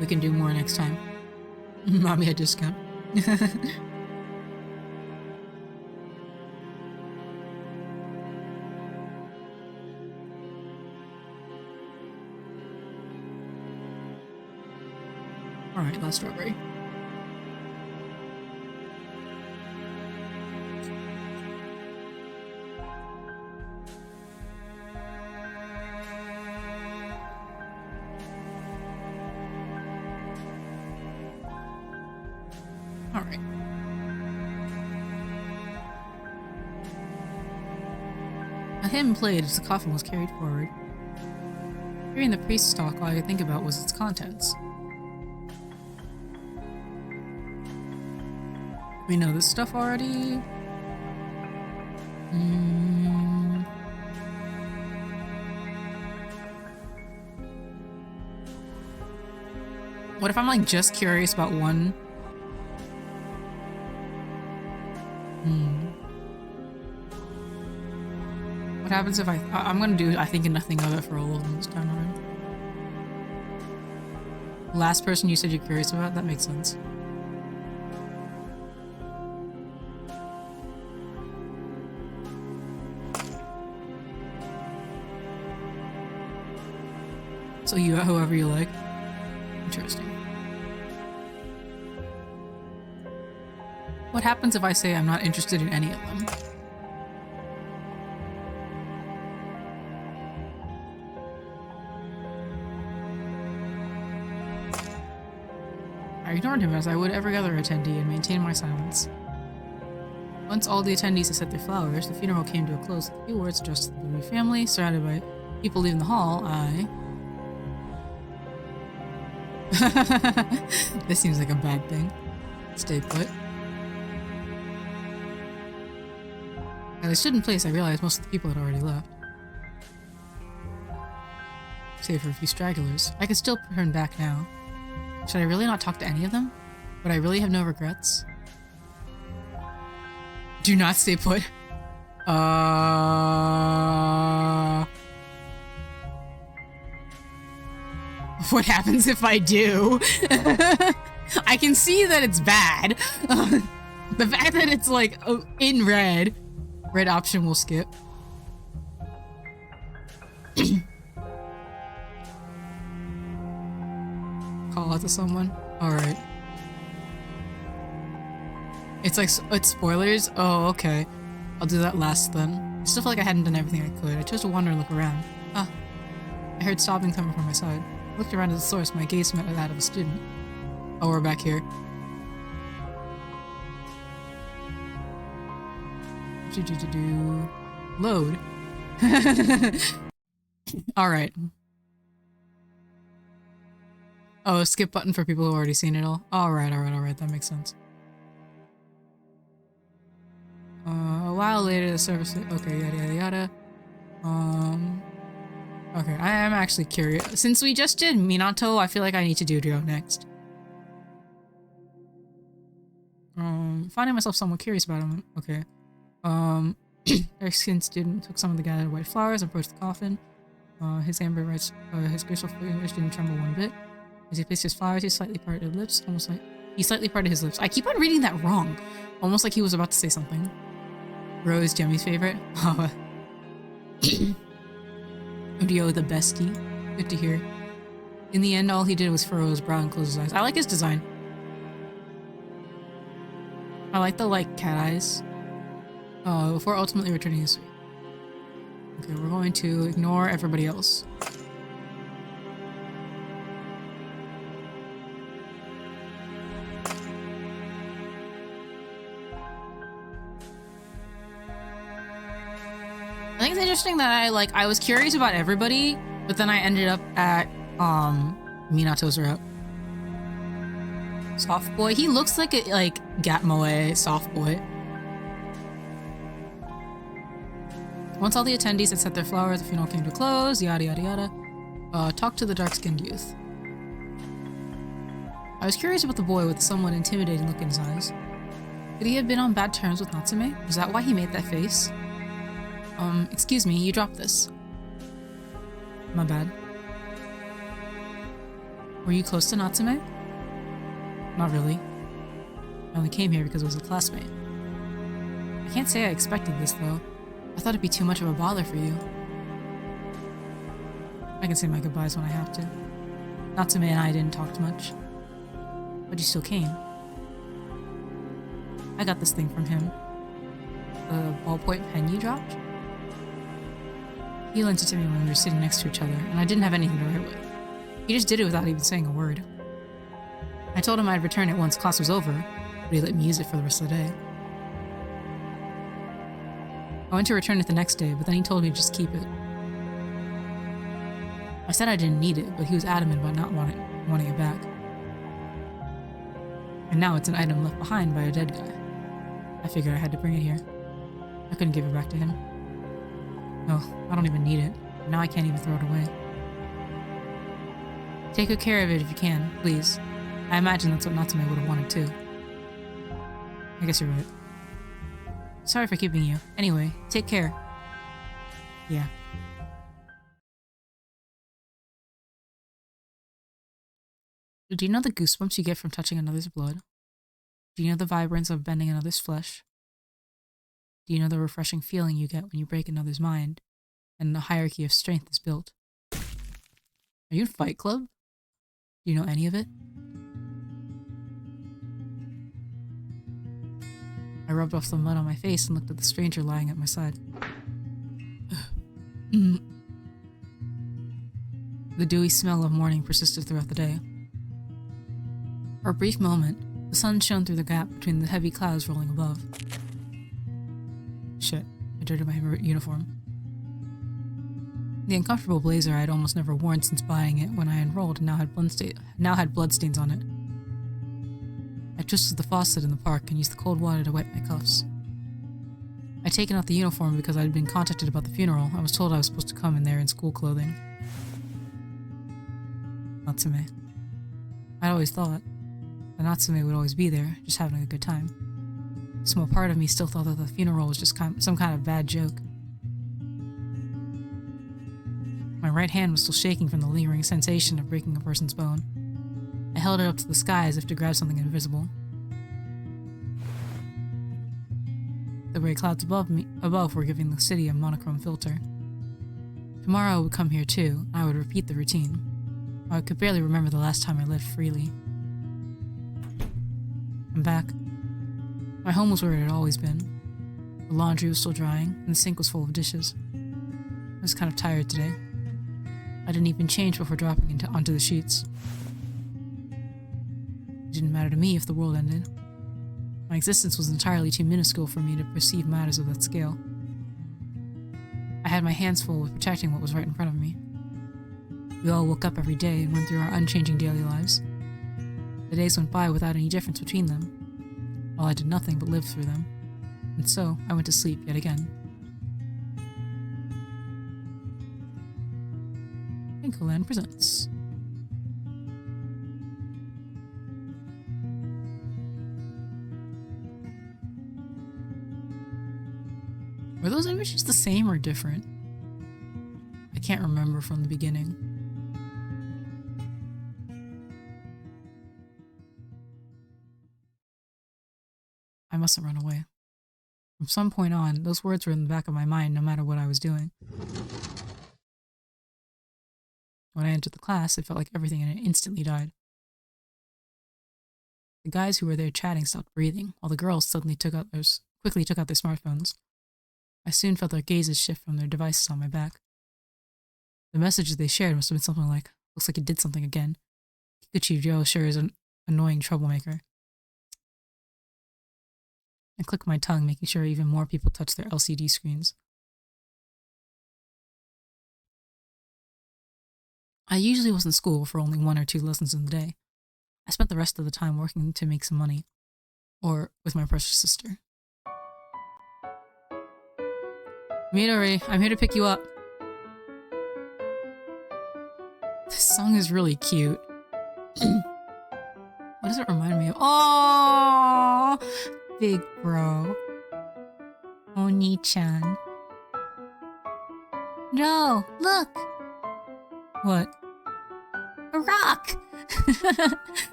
we can do more next time. MAMIYA discount. Alright, last strawberry. Alright. A hymn played as the coffin was carried forward. Hearing the priest's talk, all I could think about was its contents. We know this stuff already. What if I'm like just curious about one? What happens if I'm gonna do I think nothing of it for all of them this time around. Last person you said you're curious about? That makes sense. So you, whoever you like. Interesting. What happens if I say I'm not interested in any of them? I ignored him as I would every other attendee and maintained my silence. Once all the attendees had set their flowers, the funeral came to a close with a few words addressed to the bereaved family. Surrounded by people leaving the hall, This seems like a bad thing. Stay put. As I stood in place, I realized most of the people had already left. Save for a few stragglers. I could still turn back now. Should I really not talk to any of them? Would I really have no regrets? Do not stay put. What happens if I do? I can see that it's bad. The fact that it's like in red option will skip. Call out to someone. All right. It's like it's spoilers. Oh, okay. I'll do that last then. I still feel like I hadn't done everything I could. I chose to wander and look around. Ah, I heard sobbing coming from my side. I looked around at the source. My gaze met that of a student. Oh, we're back here. Load. Alright. Oh, skip button for people who already seen it all. Alright, that makes sense. A while later, the service. Okay, yada yada yada. Okay, I am actually curious. Since we just did Minato, I feel like I need to do Ryo next. Finding myself somewhat curious about him. Okay. Dark-skinned student took some of the gathered white flowers and approached the coffin. His his graceful fingers didn't tremble one bit. As he placed his flowers, he slightly parted his lips, almost like he slightly parted his lips. I keep on reading that wrong, almost like he was about to say something. Rose, Jemmy's favorite. Udio, the bestie. Good to hear. In the end, all he did was furrow his brow and close his eyes. I like his design. I like the cat eyes. Before ultimately returning his. Okay, we're going to ignore everybody else. I think it's interesting that I was curious about everybody, but then I ended up at Minato's route. Soft boy. He looks like a Gatmoe soft boy. Once all the attendees had set their flowers, the funeral came to a close, yada yada yada. Talk to the dark-skinned youth. I was curious about the boy with a somewhat intimidating look in his eyes. Could he have been on bad terms with Natsume? Was that why he made that face? Excuse me, you dropped this. My bad. Were you close to Natsume? Not really. I only came here because it was a classmate. I can't say I expected this, though. I thought it'd be too much of a bother for you. I can say my goodbyes when I have to. Natsume and I didn't talk much. But you still came. I got this thing from him. The ballpoint pen you dropped? He lent it to me when we were sitting next to each other, and I didn't have anything to write with. He just did it without even saying a word. I told him I'd return it once class was over, but he let me use it for the rest of the day. I went to return it the next day, but then he told me to just keep it. I said I didn't need it, but he was adamant about not wanting it back. And now it's an item left behind by a dead guy. I figured I had to bring it here. I couldn't give it back to him. No, I don't even need it. Now I can't even throw it away. Take good care of it if you can, please. I imagine that's what Natsume would have wanted too. I guess you're right. Sorry for keeping you. Anyway, take care. Yeah. Do you know the goosebumps you get from touching another's blood? Do you know the vibrance of bending another's flesh? Do you know the refreshing feeling you get when you break another's mind and the hierarchy of strength is built? Are you in Fight Club? Do you know any of it? I rubbed off the mud on my face and looked at the stranger lying at my side. The dewy smell of morning persisted throughout the day. For a brief moment, the sun shone through the gap between the heavy clouds rolling above. Shit, I dirtied my uniform. The uncomfortable blazer I had almost never worn since buying it when I enrolled now had bloodstains on it. I twisted the faucet in the park and used the cold water to wipe my cuffs. I'd taken out the uniform because I had been contacted about the funeral. I was told I was supposed to come in there in school clothing. Natsume. I'd always thought that Natsume would always be there, just having a good time. A small part of me still thought that the funeral was just some kind of bad joke. My My right hand was still shaking from the lingering sensation of breaking a person's bone. I held it up to the sky as if to grab something invisible. The gray clouds above were giving the city a monochrome filter. Tomorrow I would come here too, and I would repeat the routine. I could barely remember the last time I lived freely. I'm back. My home was where it had always been. The laundry was still drying, and the sink was full of dishes. I was kind of tired today. I didn't even change before dropping onto the sheets. It didn't matter to me if the world ended. My existence was entirely too minuscule for me to perceive matters of that scale. I had my hands full with protecting what was right in front of me. We all woke up every day and went through our unchanging daily lives. The days went by without any difference between them, while I did nothing but live through them. And so I went to sleep yet again. Twinkleland presents. Were those images the same or different? I can't remember from the beginning. I mustn't run away. From some point on, those words were in the back of my mind no matter what I was doing. When I entered the class, it felt like everything in it instantly died. The guys who were there chatting stopped breathing, while the girls suddenly quickly took out their smartphones. I soon felt their gazes shift from their devices on my back. The messages they shared must have been something like, "Looks like you did something again. Kikuchi Joe sure is an annoying troublemaker." I clicked my tongue, making sure even more people touched their LCD screens. I usually was in school for only 1 or 2 lessons in the day. I spent the rest of the time working to make some money, or with my precious sister. Midori, I'm here to pick you up. This song is really cute. What does it remind me of? Oh, big bro. Oni-chan. No, look! What? A rock!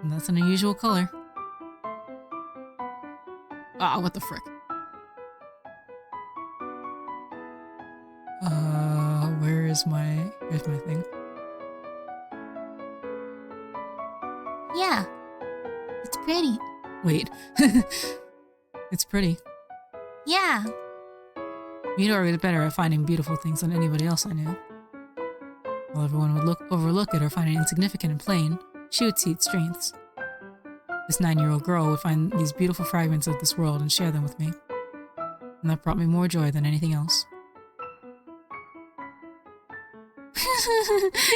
That's an unusual color. Ah, what the frick? Here's my thing. Yeah, it's pretty. Wait. It's pretty. Yeah. Midori was better at finding beautiful things than anybody else I knew. While everyone would overlook it or find it insignificant and plain, she would see its strengths. This 9-year-old girl would find these beautiful fragments of this world and share them with me. And that brought me more joy than anything else.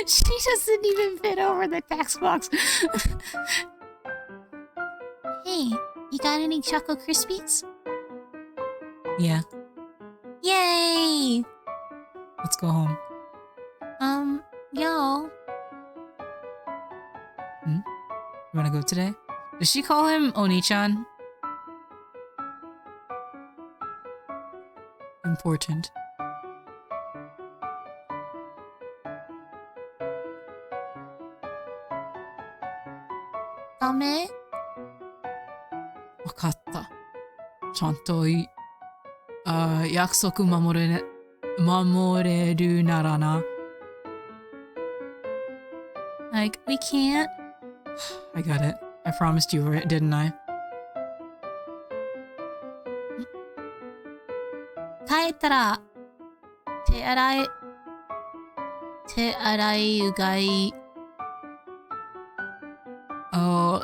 She doesn't even fit over the text box. Hey, you got any Choco Krispies? Yeah, Yay! let's go home. Yo. You wanna go today? Does she call him Oni-chan? Important. Dame? わかった。ちゃんと約束守れるならな。Like, we can't. I got it. I promised you it, didn't I? 帰ったら、手洗いうがい、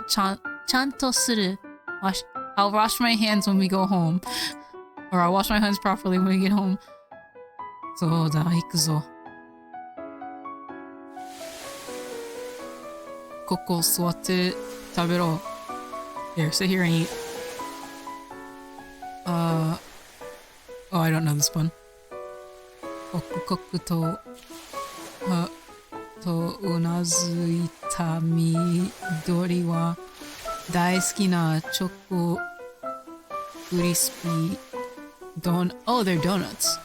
ちゃんとする。I'll wash my hands when we go home. Or I'll wash my hands properly when we get home. そうだ、行くぞ。ここ座って食べろ。Here, sit here and eat. Oh, I don't know this one. 刻々とうなずいた緑は大好きなチョコクリスピーOh, they're donuts.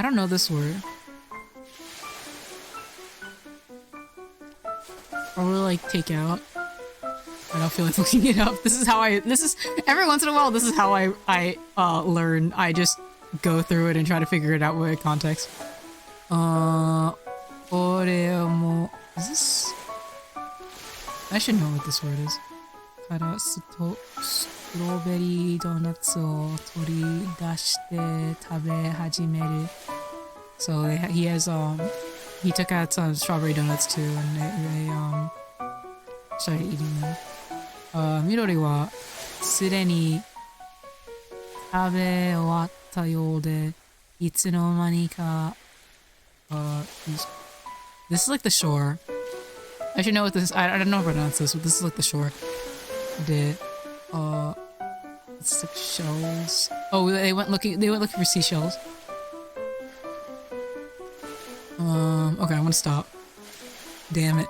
I don't know this word. Or we'll like take out. I don't feel like looking it up. This is every once in a while, this is how I learn. I just go through it and try to figure it out with context. Is this? I should know what this word is. からストロベリードーナツを取り出して食べ始める. So he took out some strawberry donuts too, and they started eating them. Midori はすでに食べ終わったようで、いつの間にかthis is like the shore. I should know what this. I don't know how to pronounce this, but this is like the shore. It's like shells. Oh, they went looking for seashells. Okay, I'm gonna stop. Damn it.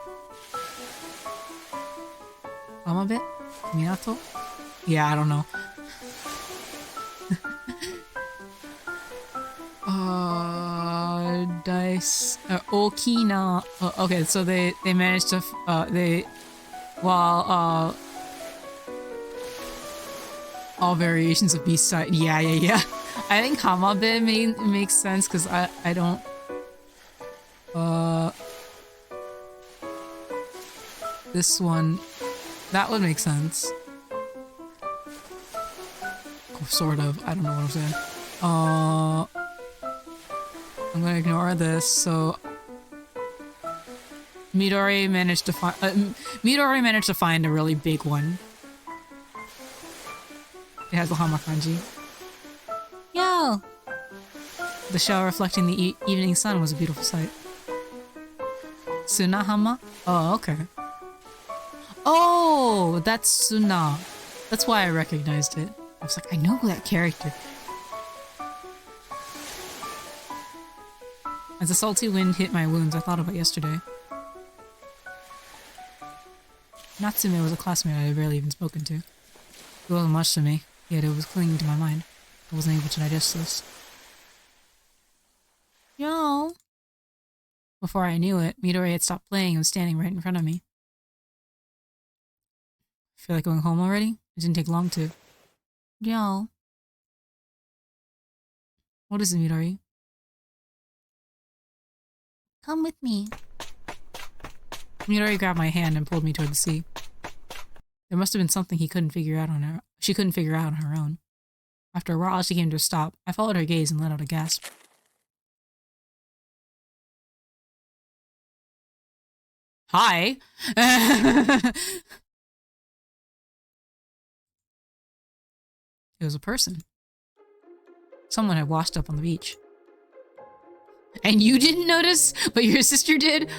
Amabe? Minato? Yeah, I don't know. Dice. Okina. Okay, so they managed to while all variations of beast side. Yeah. I think Hamabe makes sense because I don't. This one, that would make sense. Sort of. I don't know what I'm saying. I'm gonna ignore this. So Midori managed to find a really big one. It has the Hama kanji. Yo! The shell reflecting the evening sun was a beautiful sight. Sunahama? Oh, okay. Oh, that's Suna. That's why I recognized it. I was like, I know that character. As the salty wind hit my wounds, I thought about yesterday. Natsume was a classmate I had barely even spoken to. It wasn't much to me, yet it was clinging to my mind. I wasn't able to digest this. Yo! Before I knew it, Midori had stopped playing and was standing right in front of me. Feel like going home already? It didn't take long to. Yo. What is it, Midori? Come with me. Midori grabbed my hand and pulled me toward the sea. There must have been something she couldn't figure out on her own. After a while, she came to a stop. I followed her gaze and let out a gasp. Hi! It was a person. Someone had washed up on the beach. And you didn't notice, but your sister did?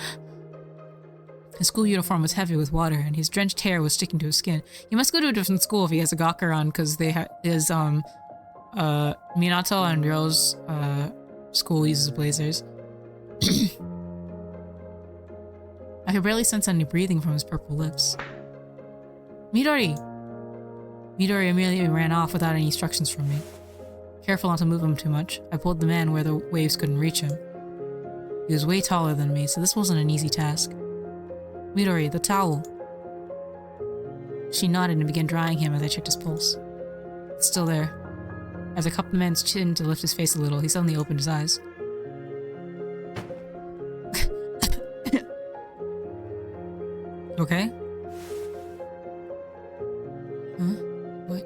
His school uniform was heavy with water, and his drenched hair was sticking to his skin. He must go to a different school if he has a gakure on, because Minato and Ryo's school uses blazers. I could barely sense any breathing from his purple lips. Midori! Midori immediately ran off without any instructions from me. Careful not to move him too much, I pulled the man where the waves couldn't reach him. He was way taller than me, so this wasn't an easy task. Midori, the towel. She nodded and began drying him as I checked his pulse. It's still there. As I cupped the man's chin to lift his face a little, he suddenly opened his eyes. Okay? Huh? What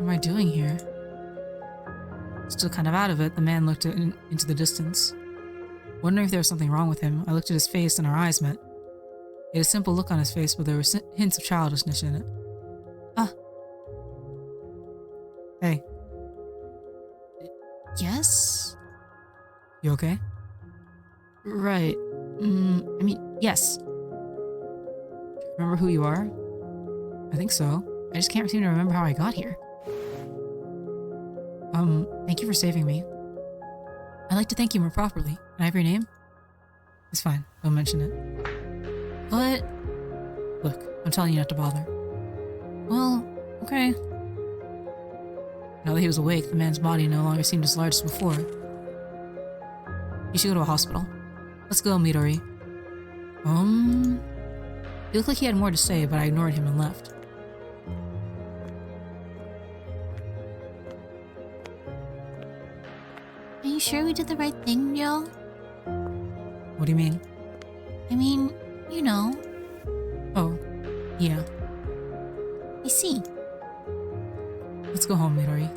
am I doing here? Still kind of out of it, the man looked into the distance. Wondering if there was something wrong with him, I looked at his face and our eyes met. He had a simple look on his face, but there were hints of childishness in it. Ah. Hey. Yes? You okay? Right. Yes. Remember who you are? I think so. I just can't seem to remember how I got here. Thank you for saving me. I'd like to thank you more properly. Can I have your name? It's fine. Don't mention it. What? Look, I'm telling you not to bother. Well, okay. Now that he was awake, the man's body no longer seemed as large as before. You should go to a hospital. Let's go, Midori. He looked like he had more to say, but I ignored him and left. Are you sure we did the right thing, Ryo? What do you mean? I mean, you know. Oh, yeah. I see. Let's go home, Midori.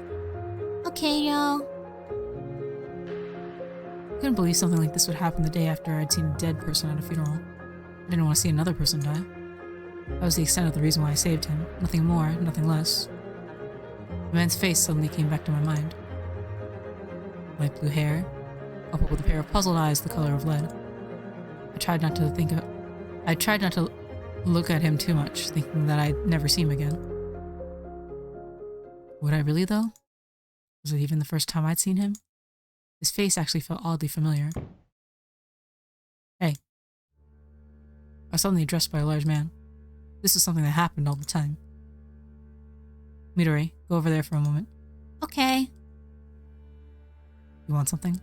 Okay, Ryo. I couldn't believe something like this would happen the day after I'd seen a dead person at a funeral. I didn't want to see another person die. That was the extent of the reason why I saved him. Nothing more, nothing less. The man's face suddenly came back to my mind. Light blue hair, coupled with a pair of puzzled eyes the color of lead. I tried not to look at him too much, thinking that I'd never see him again. Would I really, though? Was it even the first time I'd seen him? His face actually felt oddly familiar. Hey. I was suddenly addressed by a large man. This is something that happened all the time. Midori, go over there for a moment. Okay. You want something?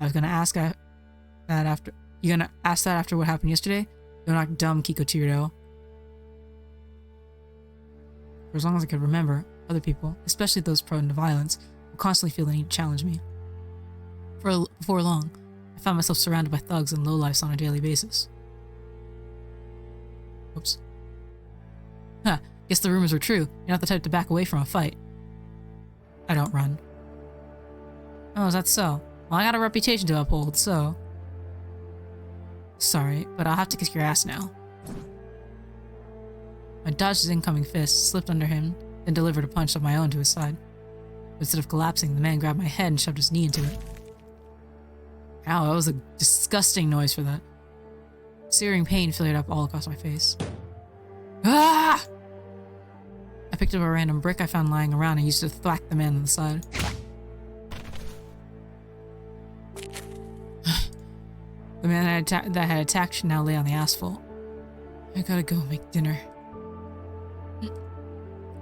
I was gonna ask that after. You gonna ask that after what happened yesterday? You're not dumb, Kikochiro. For as long as I could remember, other people, especially those prone to violence, would constantly feel the need to challenge me. Before long, I found myself surrounded by thugs and lowlifes on a daily basis. Oops. Huh, guess the rumors were true. You're not the type to back away from a fight. I don't run. Oh, is that so? Well, I got a reputation to uphold, so... Sorry, but I'll have to kick your ass now. I dodged his incoming fist, slipped under him, then delivered a punch of my own to his side. But instead of collapsing, the man grabbed my head and shoved his knee into it. Ow, that was a disgusting noise for that. Searing pain flared up all across my face. Ah! I picked up a random brick I found lying around and used it to thwack the man on the side. The man that had attacked now lay on the asphalt. I gotta go make dinner.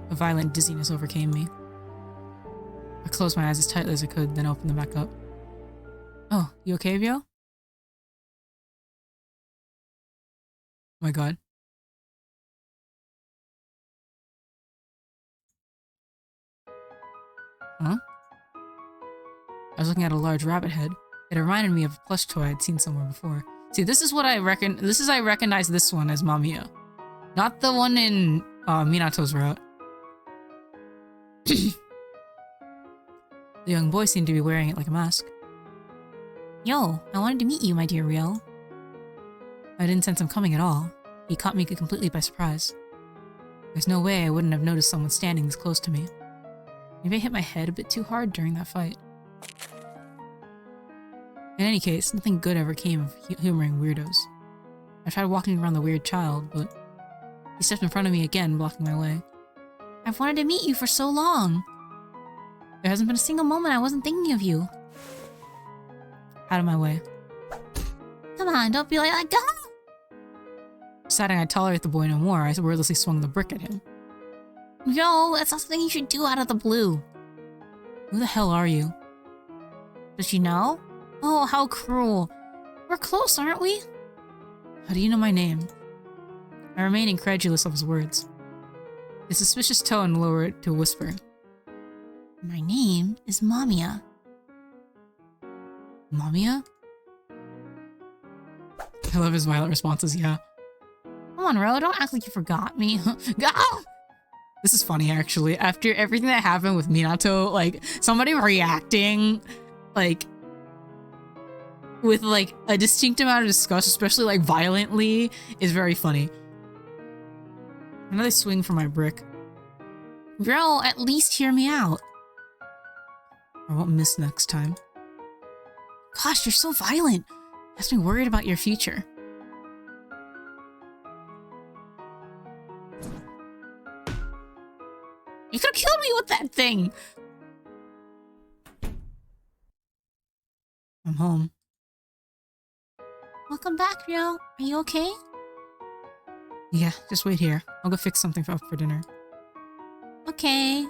A violent dizziness overcame me. I closed my eyes as tightly as I could, then opened them back up. Oh, you okay, Ryo? Oh my god. Huh? I was looking at a large rabbit head. It reminded me of a plush toy I'd seen somewhere before. See, this is what I reckon. I recognize this one as Mamiya. Not the one in Minato's route. The young boy seemed to be wearing it like a mask. Yo, I wanted to meet you, my dear Ryo. I didn't sense him coming at all. He caught me completely by surprise. There's no way I wouldn't have noticed someone standing this close to me. Maybe I hit my head a bit too hard during that fight. In any case, nothing good ever came of humoring weirdos. I tried walking around the weird child, but he stepped in front of me again, blocking my way. I've wanted to meet you for so long. There hasn't been a single moment I wasn't thinking of you. Out of my way. Come on, don't be like that. Go! Deciding I'd tolerate the boy no more, I wordlessly swung the brick at him. Yo, that's not something you should do out of the blue. Who the hell are you? Does she know? Oh, how cruel. We're close, aren't we? How do you know my name? I remained incredulous of his words. His suspicious tone lowered to a whisper. My name is Mamiya. Mamiya? I love his violent responses, yeah. Come on, Ro, don't act like you forgot me. This is funny, actually. After everything that happened with Minato, like, somebody reacting, like, with, like, a distinct amount of disgust, especially, like, violently, is very funny. Another swing for my brick. Ro, at least hear me out. I won't miss next time. Gosh, you're so violent. Has me worried about your future. You could have killed me with that thing. I'm home. Welcome back, Ryo. Are you okay? Yeah, just wait here. I'll go fix something up for dinner. Okay.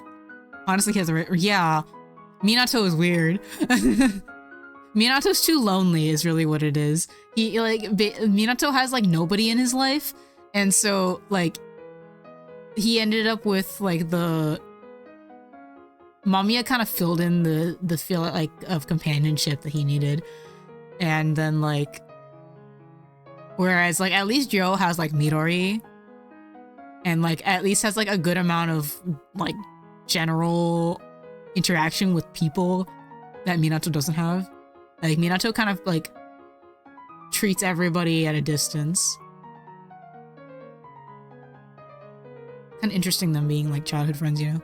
Honestly, he has a yeah. Minato is weird. Minato's too lonely is really what it is. He Minato has like nobody in his life, and so like he ended up with like the Mamiya kind of filled in the feel like of companionship that he needed, and then like whereas like at least Joe has like Midori, and like at least has like a good amount of like general interaction with people that Minato doesn't have. Like Minato kind of like treats everybody at a distance. Kind of interesting them being like childhood friends, you know.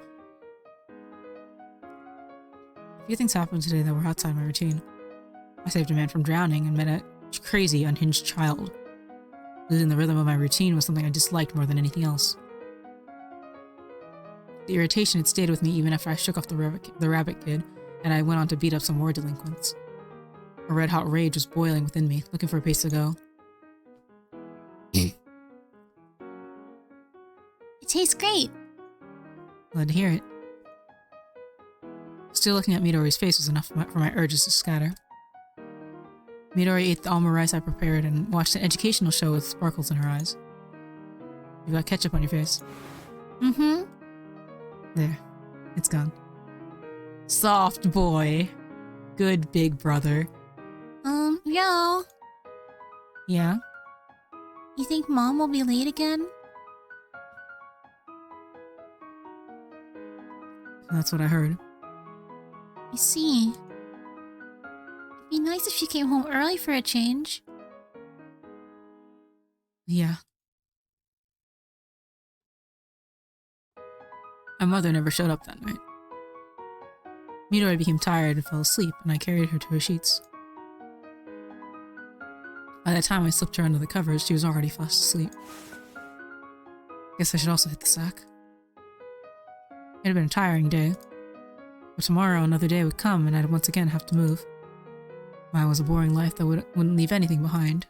A few things happened today that were outside my routine. I saved a man from drowning and met a crazy, unhinged child. Losing the rhythm of my routine was something I disliked more than anything else. The irritation had stayed with me even after I shook off the rabbit kid, and I went on to beat up some war delinquents. A red-hot rage was boiling within me, looking for a place to go. It tastes great. Glad to hear it. Still looking at Midori's face was enough for my urges to scatter. Midori ate the almond rice I prepared and watched an educational show with sparkles in her eyes. You got ketchup on your face. Mm-hmm. There. It's gone. Soft boy. Good big brother. Yo. Yeah? You think Mom will be late again? That's what I heard. I see. It'd be nice if she came home early for a change. Yeah. My mother never showed up that night. Midori became tired and fell asleep, and I carried her to her sheets. By the time I slipped her under the covers, she was already fast asleep. Guess I should also hit the sack. It had been a tiring day, but tomorrow another day would come and I'd once again have to move. Mine was a boring life that wouldn't leave anything behind.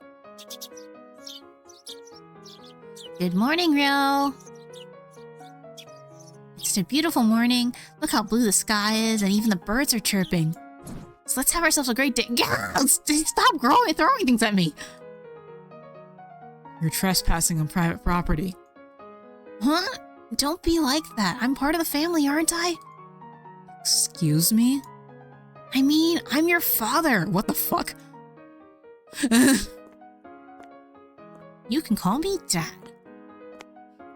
Good morning, Ryo. It's a beautiful morning. Look how blue the sky is, and even the birds are chirping. So let's have ourselves a great day. Yeah, stop throwing things at me. You're trespassing on private property. Huh? Don't be like that. I'm part of the family, aren't I? Excuse me? I mean, I'm your father. What the fuck? You can call me Dad.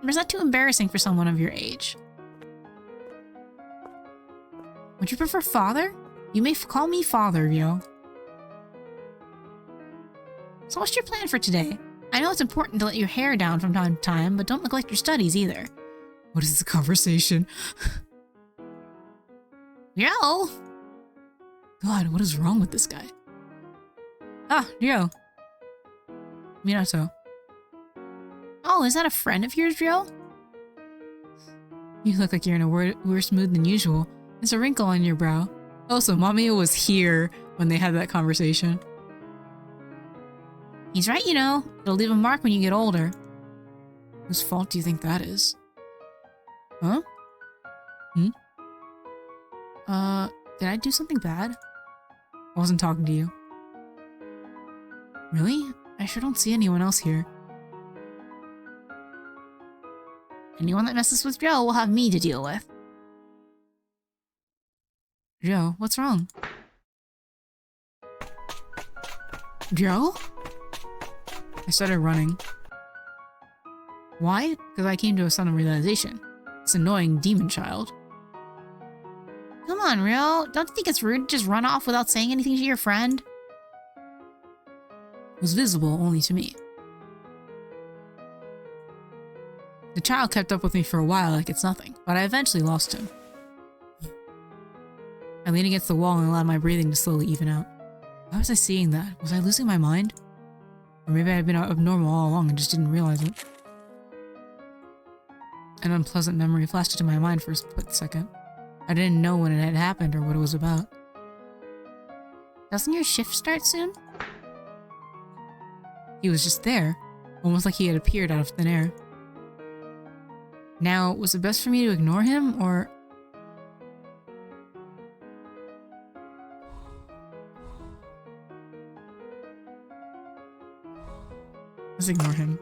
Or is that too embarrassing for someone of your age? Would you prefer father? You may call me father, yo. So what's your plan for today? I know it's important to let your hair down from time to time, but don't neglect your studies either. What is the conversation? Yo! God, what is wrong with this guy? Ah, Ryo. Minato. Oh, is that a friend of yours, Ryo? You look like you're in a worse mood than usual. There's a wrinkle on your brow. Oh, so Mamiya was here when they had that conversation. He's right, you know. It'll leave a mark when you get older. Whose fault do you think that is? Huh? Did I do something bad? I wasn't talking to you. Really? I sure don't see anyone else here. Anyone that messes with Ryo will have me to deal with. Ryo, what's wrong? Ryo? I started running. Why? Because I came to a sudden realization. This annoying demon child. Come on, Ryo. Don't you think it's rude to just run off without saying anything to your friend? Was visible only to me. The child kept up with me for a while like it's nothing, but I eventually lost him. I leaned against the wall and allowed my breathing to slowly even out. Why was I seeing that? Was I losing my mind? Or maybe I had been abnormal all along and just didn't realize it. An unpleasant memory flashed into my mind for a split second. I didn't know when it had happened or what it was about. Doesn't your shift start soon? He was just there, almost like he had appeared out of thin air. Now, was it best for me to ignore him, or... Let's ignore him.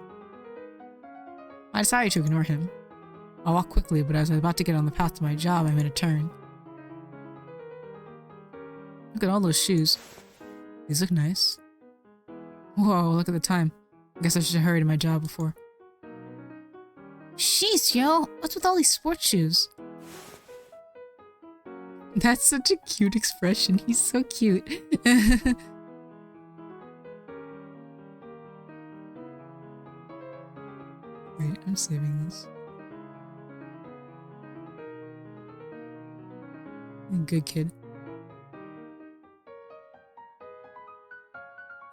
I decided to ignore him. I walked quickly, but as I was about to get on the path to my job, I made a turn. Look at all those shoes. These look nice. Whoa, look at the time. I guess I should have hurried to my job before. Jeez, yo. What's with all these sports shoes? That's such a cute expression. He's so cute. Wait, I'm saving this. Good kid.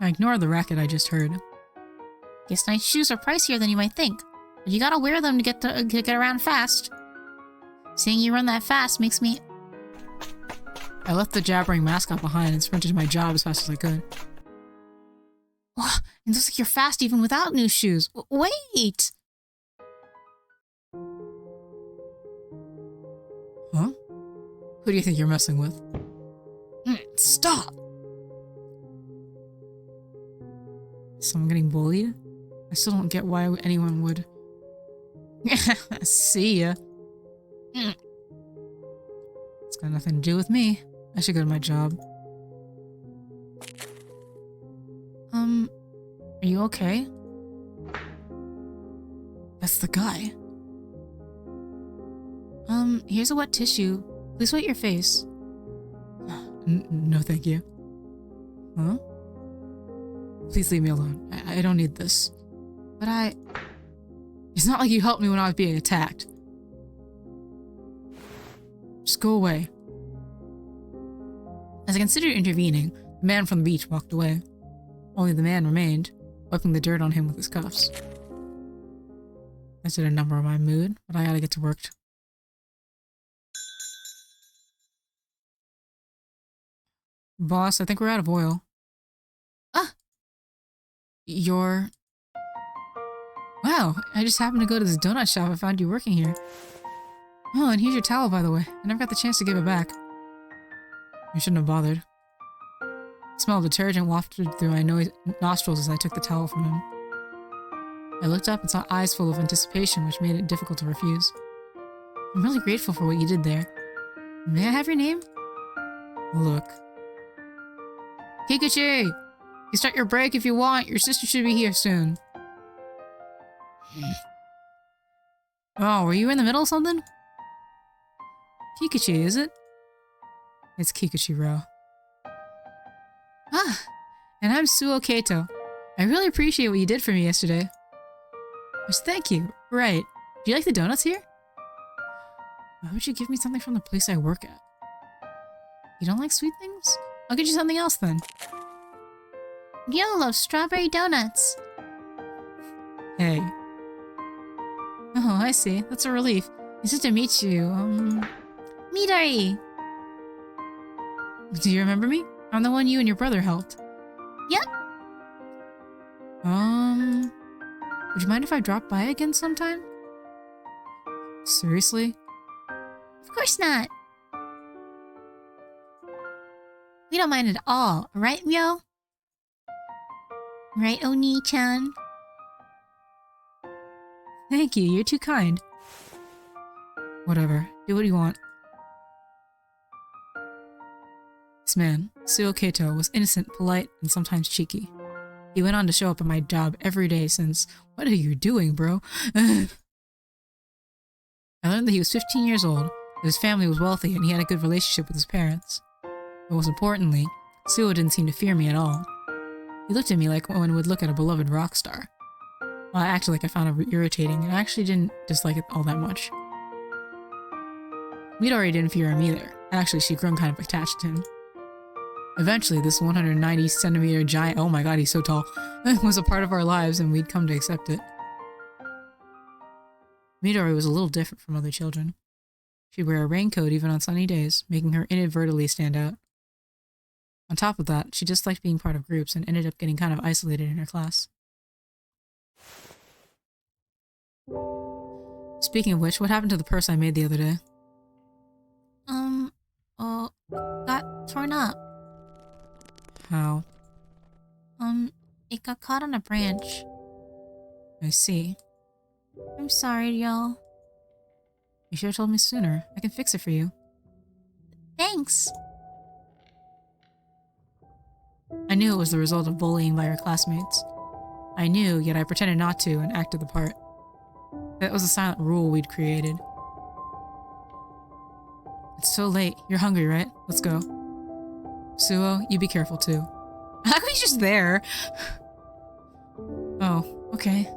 I ignore the racket I just heard. Guess nice shoes are pricier than you might think. But you gotta wear them to get around fast. Seeing you run that fast makes me... I left the jabbering mascot behind and sprinted to my job as fast as I could. Wow, it looks like you're fast even without new shoes. Wait! Huh? Who do you think you're messing with? Stop! Is someone getting bullied? I still don't get why anyone would. See ya. It's got nothing to do with me. I should go to my job. Are you okay? That's the guy. Here's a wet tissue. Please wet your face. No, thank you. Huh? Please leave me alone. I don't need this. But It's not like you helped me when I was being attacked. Just go away. As I considered intervening, the man from the beach walked away. Only the man remained, wiping the dirt on him with his cuffs. I did a number on my mood, but I gotta get to work. Boss, I think we're out of oil. Ah! You're... Wow, I just happened to go to this donut shop and found you working here. Oh, and here's your towel, by the way. I never got the chance to give it back. You shouldn't have bothered. The smell of detergent wafted through my nostrils as I took the towel from him. I looked up and saw eyes full of anticipation, which made it difficult to refuse. I'm really grateful for what you did there. May I have your name? Look. Kikuchi! You start your break if you want. Your sister should be here soon. Oh, were you in the middle of something? Kikuchi, is it? It's Kikuchi-ro. Ah, and I'm Suo Kato. I really appreciate what you did for me yesterday. Which, thank you. Right. Do you like the donuts here? Why would you give me something from the place I work at? You don't like sweet things? I'll get you something else then. Yo loves strawberry donuts. Hey. Oh, I see. That's a relief. It's just to meet you. Midori! Do you remember me? I'm the one you and your brother helped. Yep. Would you mind if I drop by again sometime? Seriously? Of course not. We don't mind at all, right, Myo? Right, Oni-chan? Thank you, you're too kind. Whatever, do what you want. This man, Suo Kato, was innocent, polite, and sometimes cheeky. He went on to show up at my job every day since... What are you doing, bro? I learned that he was 15 years old, that his family was wealthy, and he had a good relationship with his parents. But most importantly, Suo didn't seem to fear me at all. He looked at me like one would look at a beloved rock star. Well, I acted like I found it irritating, and I actually didn't dislike it all that much. Midori didn't fear him either. Actually, she'd grown kind of attached to him. Eventually, this 190-centimeter giant, oh my god, he's so tall, was a part of our lives, and we'd come to accept it. Midori was a little different from other children. She'd wear a raincoat even on sunny days, making her inadvertently stand out. On top of that, she disliked being part of groups and ended up getting kind of isolated in her class. Speaking of which, what happened to the purse I made the other day? Got torn up. How? It got caught on a branch. I see. I'm sorry, y'all. You should have told me sooner. I can fix it for you. Thanks. I knew it was the result of bullying by her classmates. I knew, yet I pretended not to and acted the part. That was a silent rule we'd created. It's so late. You're hungry, right? Let's go. Suo, you be careful too. How come he's just there? Oh, okay.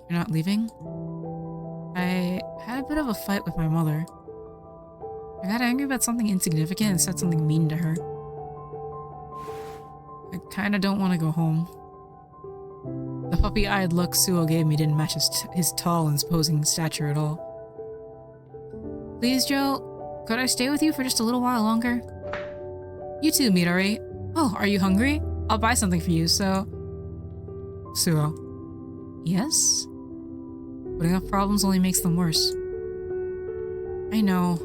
You're not leaving? I had a bit of a fight with my mother. I got angry about something insignificant and said something mean to her. I kinda don't want to go home. The puppy-eyed look Suo gave me didn't match his tall and imposing stature at all. Please, Joe, could I stay with you for just a little while longer? You too, Midori. Oh, are you hungry? I'll buy something for you, so... Suo. Yes? Putting up problems only makes them worse. I know.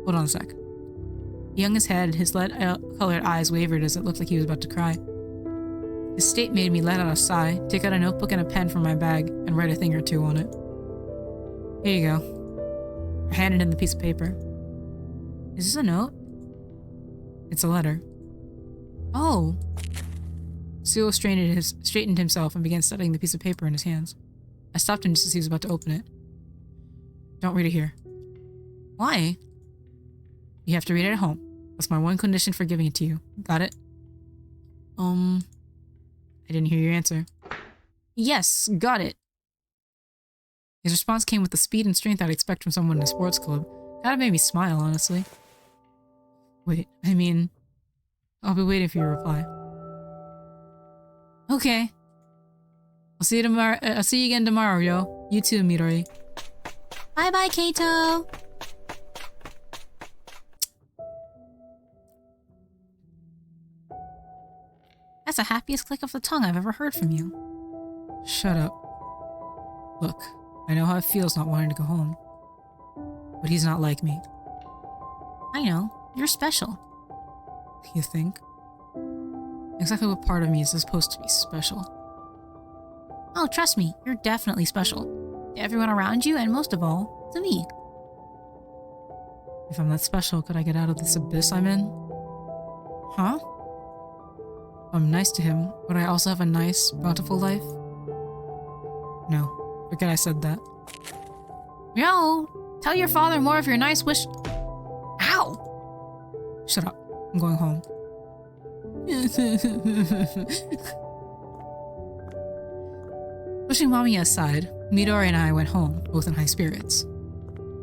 Hold on a sec. He hung his head, his lead-colored eyes wavered as it looked like he was about to cry. His state made me let out a sigh, take out a notebook and a pen from my bag, and write a thing or two on it. Here you go. I handed him the piece of paper. Is this a note? It's a letter. Oh! Suo straightened himself and began studying the piece of paper in his hands. I stopped him just as he was about to open it. Don't read it here. Why? You have to read it at home. That's my one condition for giving it to you. Got it? I didn't hear your answer. Yes, got it. His response came with the speed and strength I'd expect from someone in a sports club. Kind of made me smile, honestly. Wait, I mean... I'll be waiting for your reply. Okay. I'll see you tomorrow. I'll see you again tomorrow, yo. You too, Midori. Bye-bye, Kaito. That's the happiest click of the tongue I've ever heard from you. Shut up. Look, I know how it feels not wanting to go home. But he's not like me. I know. You're special. You think? Exactly what part of me is supposed to be special? Oh, trust me. You're definitely special. To everyone around you, and most of all, to me. If I'm that special, could I get out of this abyss I'm in? Huh? I'm nice to him. Would I also have a nice, bountiful life? No. Forget I said that. Yo, tell your father more of your nice wish. Ow! Shut up. I'm going home. Pushing Mamiya aside, Midori and I went home, both in high spirits.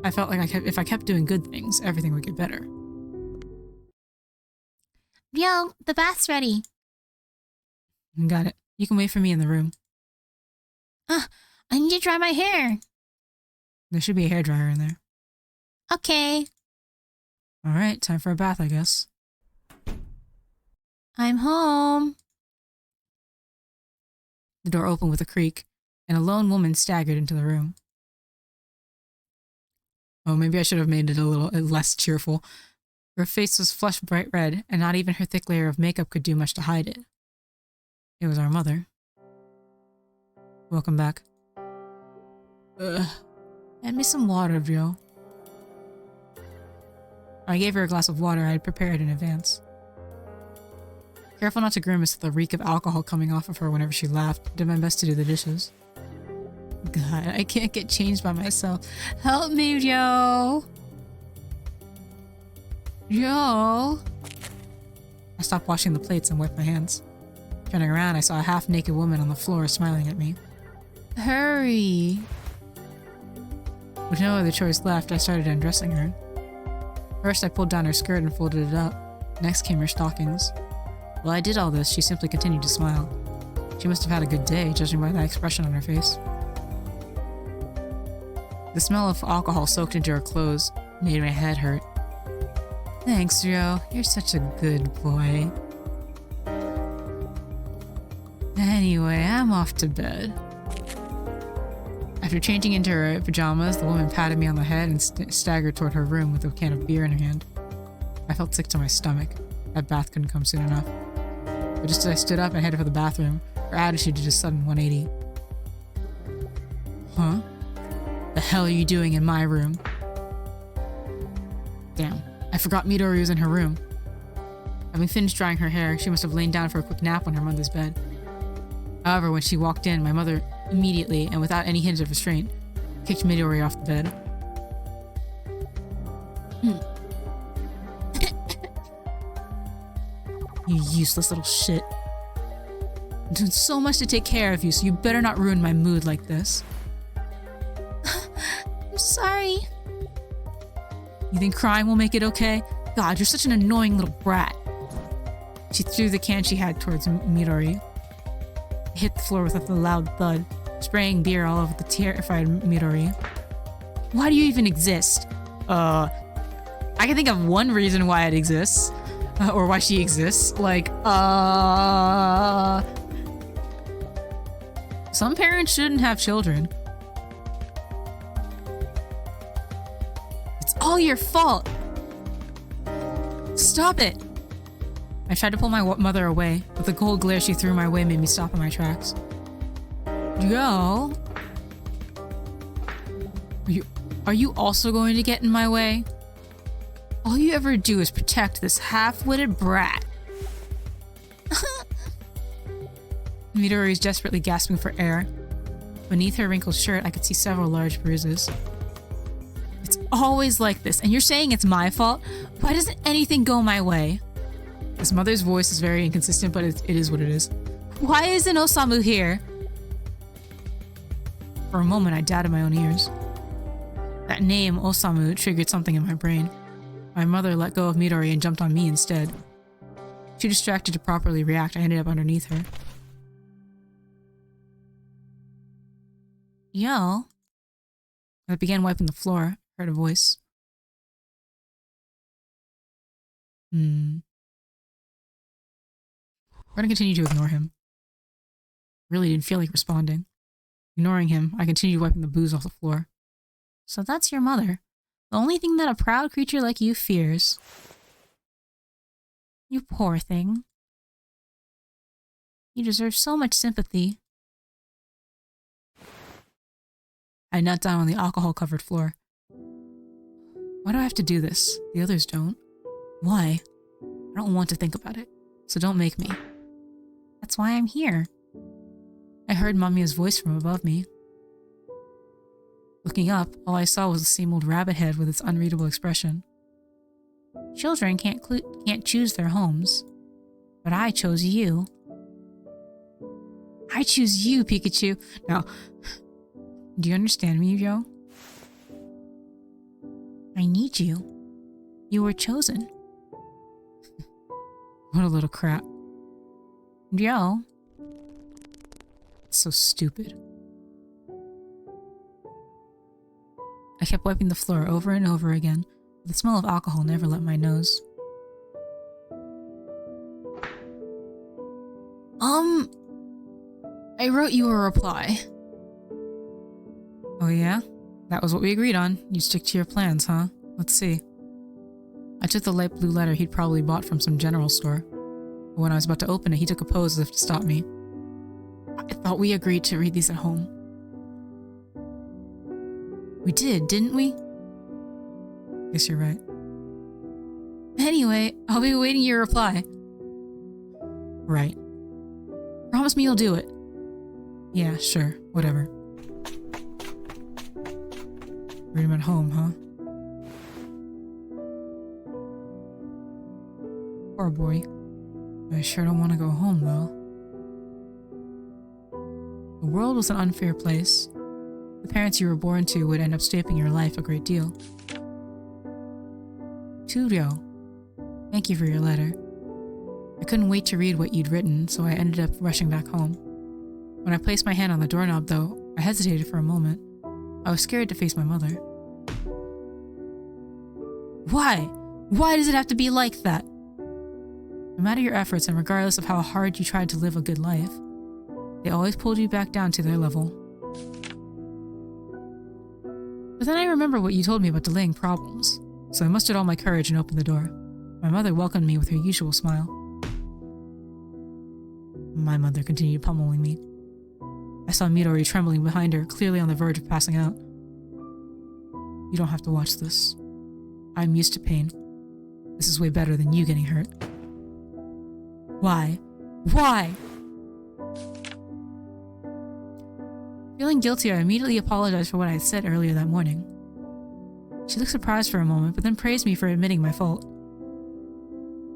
I felt like if I kept doing good things, everything would get better. Yo, the bath's ready. Got it. You can wait for me in the room. I need to dry my hair. There should be a hairdryer in there. Okay. Alright, time for a bath, I guess. I'm home. The door opened with a creak, and a lone woman staggered into the room. Oh, maybe I should have made it a little less cheerful. Her face was flushed bright red, and not even her thick layer of makeup could do much to hide it. It was our mother. Welcome back. Add me some water, Joe. I gave her a glass of water I had prepared in advance. Careful not to grimace at the reek of alcohol coming off of her whenever she laughed, did my best to do the dishes. God, I can't get changed by myself. Help me, Joe! Joe! I stopped washing the plates and wiped my hands. Turning around, I saw a half-naked woman on the floor smiling at me. Hurry! With no other choice left, I started undressing her. First, I pulled down her skirt and folded it up. Next came her stockings. While I did all this, she simply continued to smile. She must have had a good day, judging by that expression on her face. The smell of alcohol soaked into her clothes made my head hurt. Thanks, Joe. You're such a good boy. Anyway, I'm off to bed. After changing into her pajamas, the woman patted me on the head and staggered toward her room with a can of beer in her hand. I felt sick to my stomach. That bath couldn't come soon enough. But just as I stood up and headed for the bathroom, her attitude did a sudden 180. Huh? The hell are you doing in my room? Damn, I forgot Midori was in her room. Having finished drying her hair, she must have lain down for a quick nap on her mother's bed. However, when she walked in, my mother immediately, and without any hint of restraint, kicked Midori off the bed. You useless little shit. I'm doing so much to take care of you, so you better not ruin my mood like this. I'm sorry. You think crying will make it okay? God, you're such an annoying little brat. She threw the can she had towards Midori. It hit the floor with a loud thud, spraying beer all over the terrified Midori. Why do you even exist? I can think of one reason why it exists. Or why she exists. Like, some parents shouldn't have children. It's all your fault. Stop it. I tried to pull my mother away, but the cold glare she threw my way made me stop in my tracks. Joe? Are you also going to get in my way? All you ever do is protect this half-witted brat. Midori is desperately gasping for air. Beneath her wrinkled shirt, I could see several large bruises. It's always like this, and you're saying it's my fault? Why doesn't anything go my way? His mother's voice is very inconsistent, but it is what it is. Why isn't Osamu here? For a moment, I doubted my own ears. That name, Osamu, triggered something in my brain. My mother let go of Midori and jumped on me instead. Too distracted to properly react, I ended up underneath her. Yo. I began wiping the floor. Heard a voice. We're gonna continue to ignore him. Really didn't feel like responding. Ignoring him, I continued wiping the booze off the floor. So that's your mother. The only thing that a proud creature like you fears. You poor thing. You deserve so much sympathy. I knelt down on the alcohol-covered floor. Why do I have to do this? The others don't. Why? I don't want to think about it, so don't make me. That's why I'm here. I heard Mamiya's voice from above me. Looking up, all I saw was the same old rabbit head with its unreadable expression. Children can't choose their homes, but I chose you. I choose you, Pikachu. Now, do you understand me, Joe? I need you. You were chosen. What a little crap. Joe. So stupid. I kept wiping the floor over and over again, but the smell of alcohol never left my nose. I wrote you a reply. Oh yeah? That was what we agreed on. You stick to your plans, huh? Let's see. I took the light blue letter he'd probably bought from some general store. But when I was about to open it, he took a pose as if to stop me. I thought we agreed to read these at home. We did, didn't we? Guess you're right. Anyway, I'll be waiting your reply. Right. Promise me you'll do it. Yeah, sure. Whatever. Read them at home, huh? Poor boy. I sure don't want to go home, though. The world was an unfair place. The parents you were born to would end up shaping your life a great deal. To Ryo, thank you for your letter. I couldn't wait to read what you'd written, so I ended up rushing back home. When I placed my hand on the doorknob, though, I hesitated for a moment. I was scared to face my mother. Why? Why does it have to be like that? No matter your efforts, and regardless of how hard you tried to live a good life, they always pulled you back down to their level. But then I remember what you told me about delaying problems, so I mustered all my courage and opened the door. My mother welcomed me with her usual smile. My mother continued pummeling me. I saw Midori trembling behind her, clearly on the verge of passing out. You don't have to watch this. I'm used to pain. This is way better than you getting hurt. Why? Why? Feeling guilty, I immediately apologized for what I had said earlier that morning. She looked surprised for a moment, but then praised me for admitting my fault.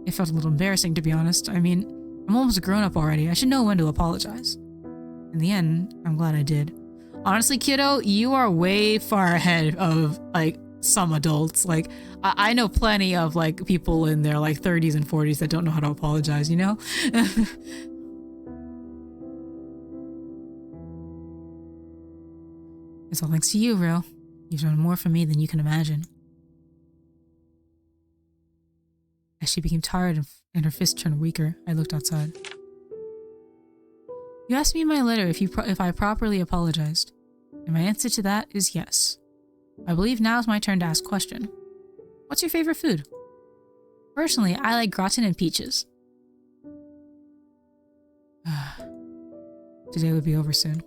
It felt a little embarrassing, to be honest. I mean, I'm almost a grown-up already. I should know when to apologize. In the end, I'm glad I did. Honestly, kiddo, you are way far ahead of, like, some adults. Like, I know plenty of, like, people in their, like, 30s and 40s that don't know how to apologize, you know? It's all thanks to you, Ro. You've done more for me than you can imagine. As she became tired and her fist turned weaker, I looked outside. You asked me in my letter if I properly apologized, and my answer to that is yes. I believe now is my turn to ask a question. What's your favorite food? Personally, I like gratin and peaches. Today would be over soon.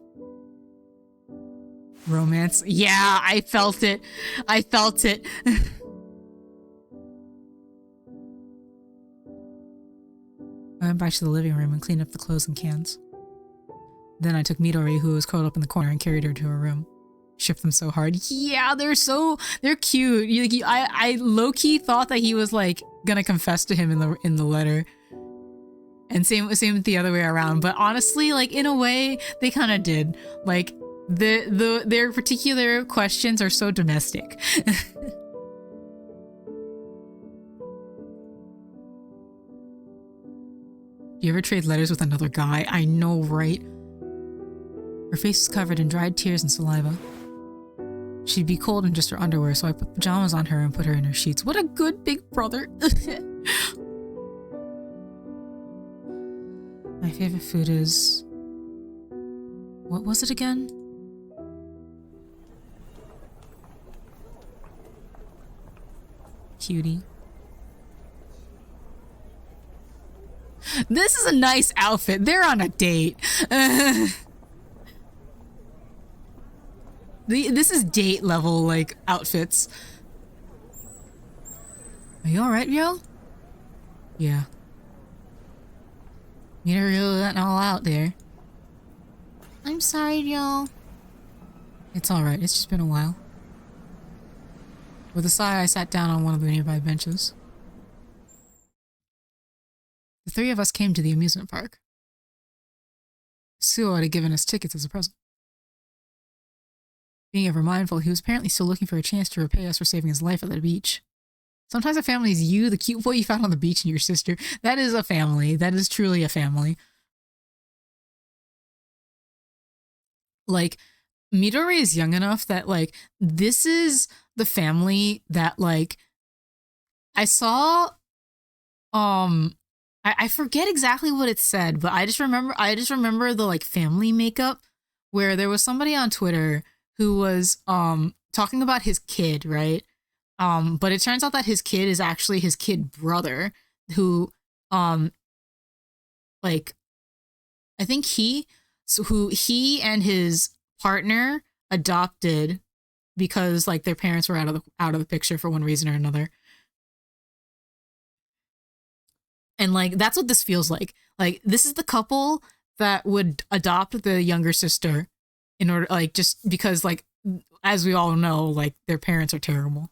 Romance. Yeah, I felt it. I felt it. I went back to the living room and cleaned up the clothes and cans. Then I took Midori, who was curled up in the corner, and carried her to her room. Shipped them so hard. Yeah, they're cute. I low-key thought that he was like gonna confess to him in the letter. And same the other way around. But honestly, like in a way, they kind of did. Like their particular questions are so domestic. Do you ever trade letters with another guy? I know, right? Her face was covered in dried tears and saliva. She'd be cold in just her underwear, so I put pajamas on her and put her in her sheets. What a good big brother. My favorite food is... What was it again? Cutie. This is a nice outfit. They're on a date. This is date level, like, outfits. Are you alright, Ryo? Yeah. You're really letting all out there. I'm sorry, Ryo. It's alright, it's just been a while. With a sigh, I sat down on one of the nearby benches. The three of us came to the amusement park. Suo had given us tickets as a present. Being ever mindful, he was apparently still looking for a chance to repay us for saving his life at the beach. Sometimes a family is you, the cute boy you found on the beach, and your sister. That is a family. That is truly a family. Like, Midori is young enough that, like, this is the family that, like, I saw, I forget exactly what it said, but I just remember the, like, family makeup where there was somebody on Twitter who was, talking about his kid, right? But it turns out that his kid is actually his kid brother who, like, I think he and his partner adopted because, like, their parents were out of the picture for one reason or another. And, like, that's what this feels like. Like, this is the couple that would adopt the younger sister in order, like, just because, like, as we all know, like, their parents are terrible.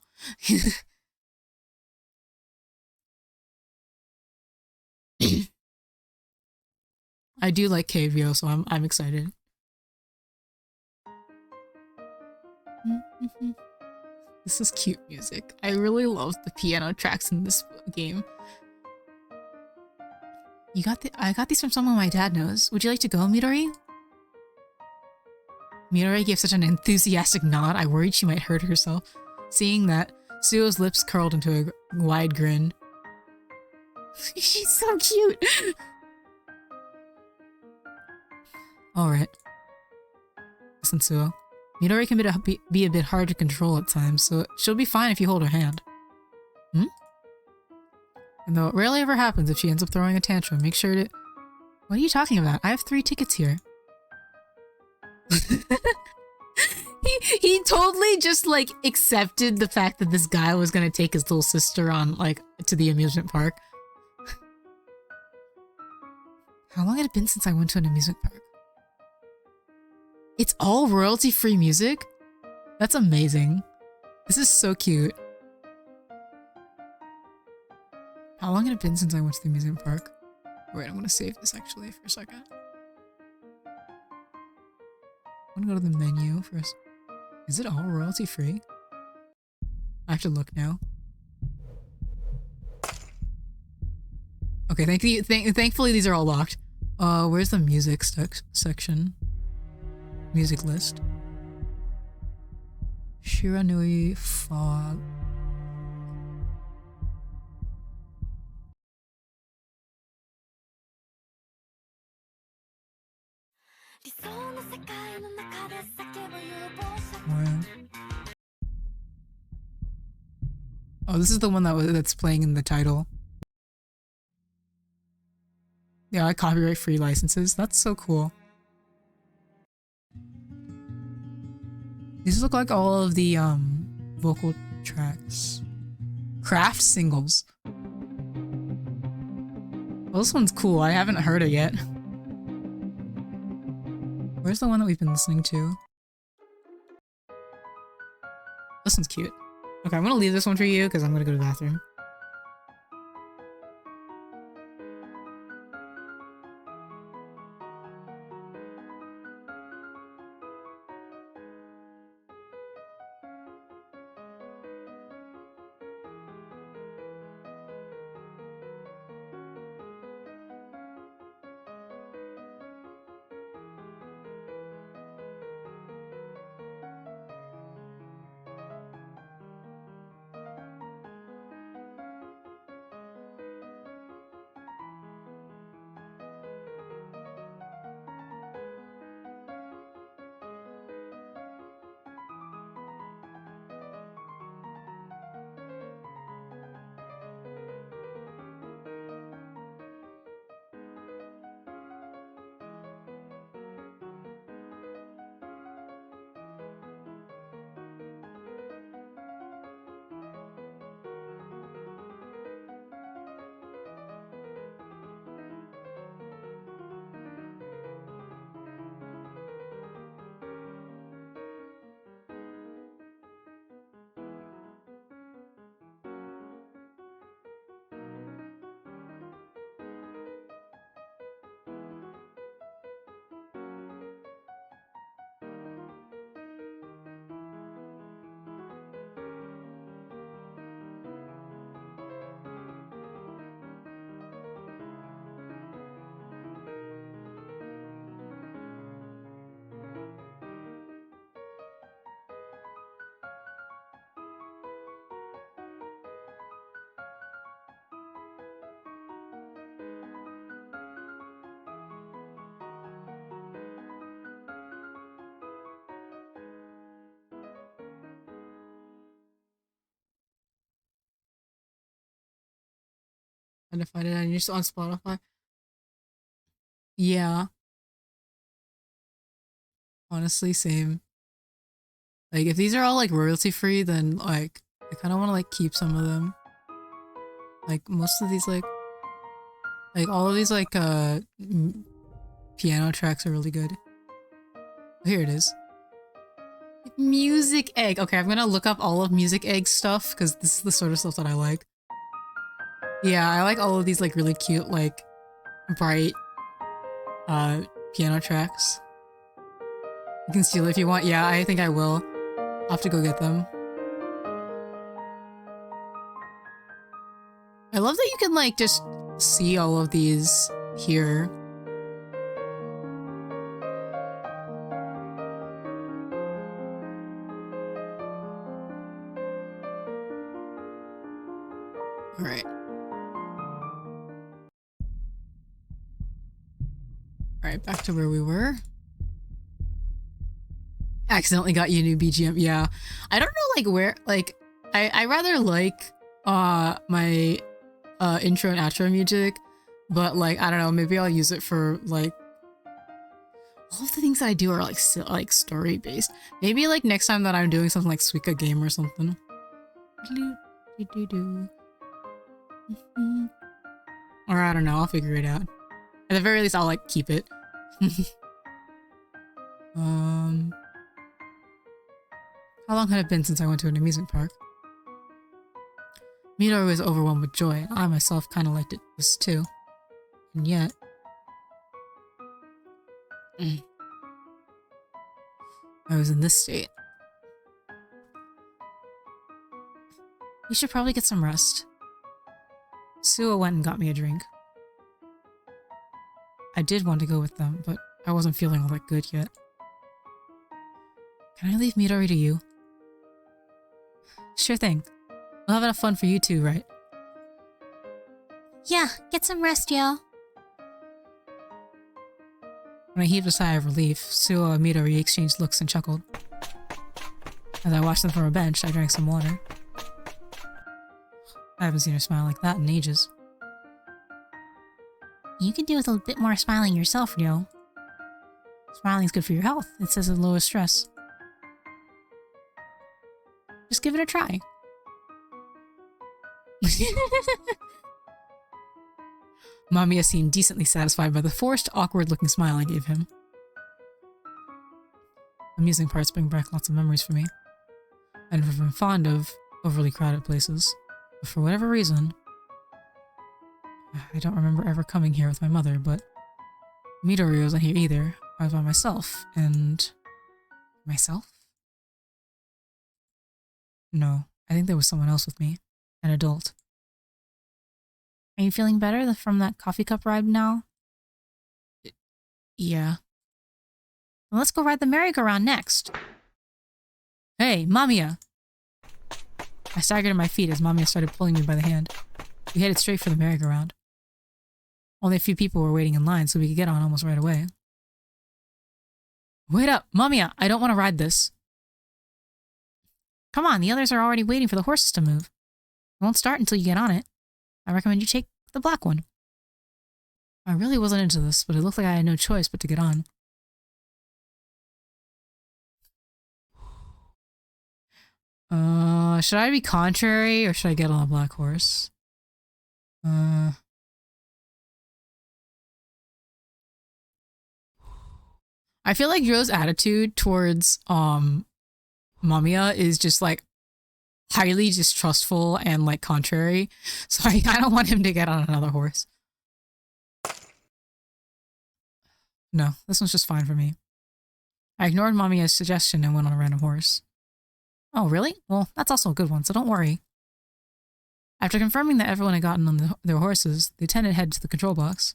I do like K-Ryo, so I'm excited. This is cute music. I really love the piano tracks in this game. I got these from someone my dad knows. Would you like to go, Midori? Midori gave such an enthusiastic nod, I worried she might hurt herself. Seeing that, Suo's lips curled into a wide grin. She's so cute! Alright. Listen, Suo. Midori can be a bit hard to control at times, so she'll be fine if you hold her hand. Hmm? And though it rarely ever happens, if she ends up throwing a tantrum, make sure to What are you talking about? I have 3 tickets here. he totally just like accepted the fact that this guy was gonna take his little sister on like to the amusement park. How long had it been since I went to an amusement park? It's all royalty-free music? That's amazing. This is so cute. How long had it been since I went to the amusement park? Wait, I'm gonna save this actually for a second. I'm gonna go to the menu first. Is it all royalty-free? I have to look now. Okay, thankfully these are all locked. Where's the music section? Music list. Shiranui Fog. Oh, this is the one that's playing in the title. Yeah, like copyright-free licenses. That's so cool. These look like all of the vocal tracks. Craft singles. Well, this one's cool. I haven't heard it yet. Where's the one that we've been listening to? This one's cute. Okay, I'm gonna leave this one for you because I'm gonna go to the bathroom. And find it on Spotify. Yeah. Honestly, same. Like, if these are all like royalty free, then like I kind of want to like keep some of them. Like most of these like all of these like piano tracks are really good. Here it is. Music Egg. Okay, I'm gonna look up all of Music Egg stuff because this is the sort of stuff that I like. Yeah, I like all of these like really cute, like bright piano tracks. You can steal it if you want. Yeah, I think I will. I'll have to go get them. I love that you can like just see all of these here. All right. Alright, back to where we were. Accidentally got you a new BGM. Yeah. I don't know like where like I rather like my intro and outro music, But like, I don't know, maybe I'll use it for like, all of the things that I do are like story based. Maybe like next time that I'm doing something like Suika game or something. Or I don't know, I'll figure it out. At the very least, I'll like keep it. How long had it been since I went to an amusement park? Midori was overwhelmed with joy. I myself kind of liked this too. And yet... I was in this state. You should probably get some rest. Suo went and got me a drink. I did want to go with them, but I wasn't feeling all that good yet. Can I leave Midori to you? Sure thing. We'll have enough fun for you too, right? Yeah, get some rest, yo. When I heaved a sigh of relief, Suo and Midori exchanged looks and chuckled. As I watched them from a bench, I drank some water. I haven't seen her smile like that in ages. You could do with a bit more smiling yourself, yo. Smiling's good for your health. It says it lowers stress. Just give it a try. Mamiya seemed decently satisfied by the forced, awkward-looking smile I gave him. Amusing parts bring back lots of memories for me. I've never been fond of overly crowded places, but for whatever reason, I don't remember ever coming here with my mother, but Midori wasn't here either. I was by myself, and... Myself? No, I think there was someone else with me. An adult. Are you feeling better from that coffee cup ride now? Yeah. Well, let's go ride the merry-go-round next. Hey, Mamiya! I staggered to my feet as Mamiya started pulling me by the hand. We headed straight for the merry-go-round. Only a few people were waiting in line so we could get on almost right away. Wait up! Mamiya! I don't want to ride this. Come on, the others are already waiting for the horses to move. It won't start until you get on it. I recommend you take the black one. I really wasn't into this, but it looked like I had no choice but to get on. Should I be contrary or should I get on a black horse? I feel like Joe's attitude towards Mamiya is just like highly distrustful and like contrary. So I don't want him to get on another horse. No, this one's just fine for me. I ignored Mamiya's suggestion and went on a random horse. Oh, really? Well, that's also a good one, so don't worry. After confirming that everyone had gotten on their horses, the attendant headed to the control box.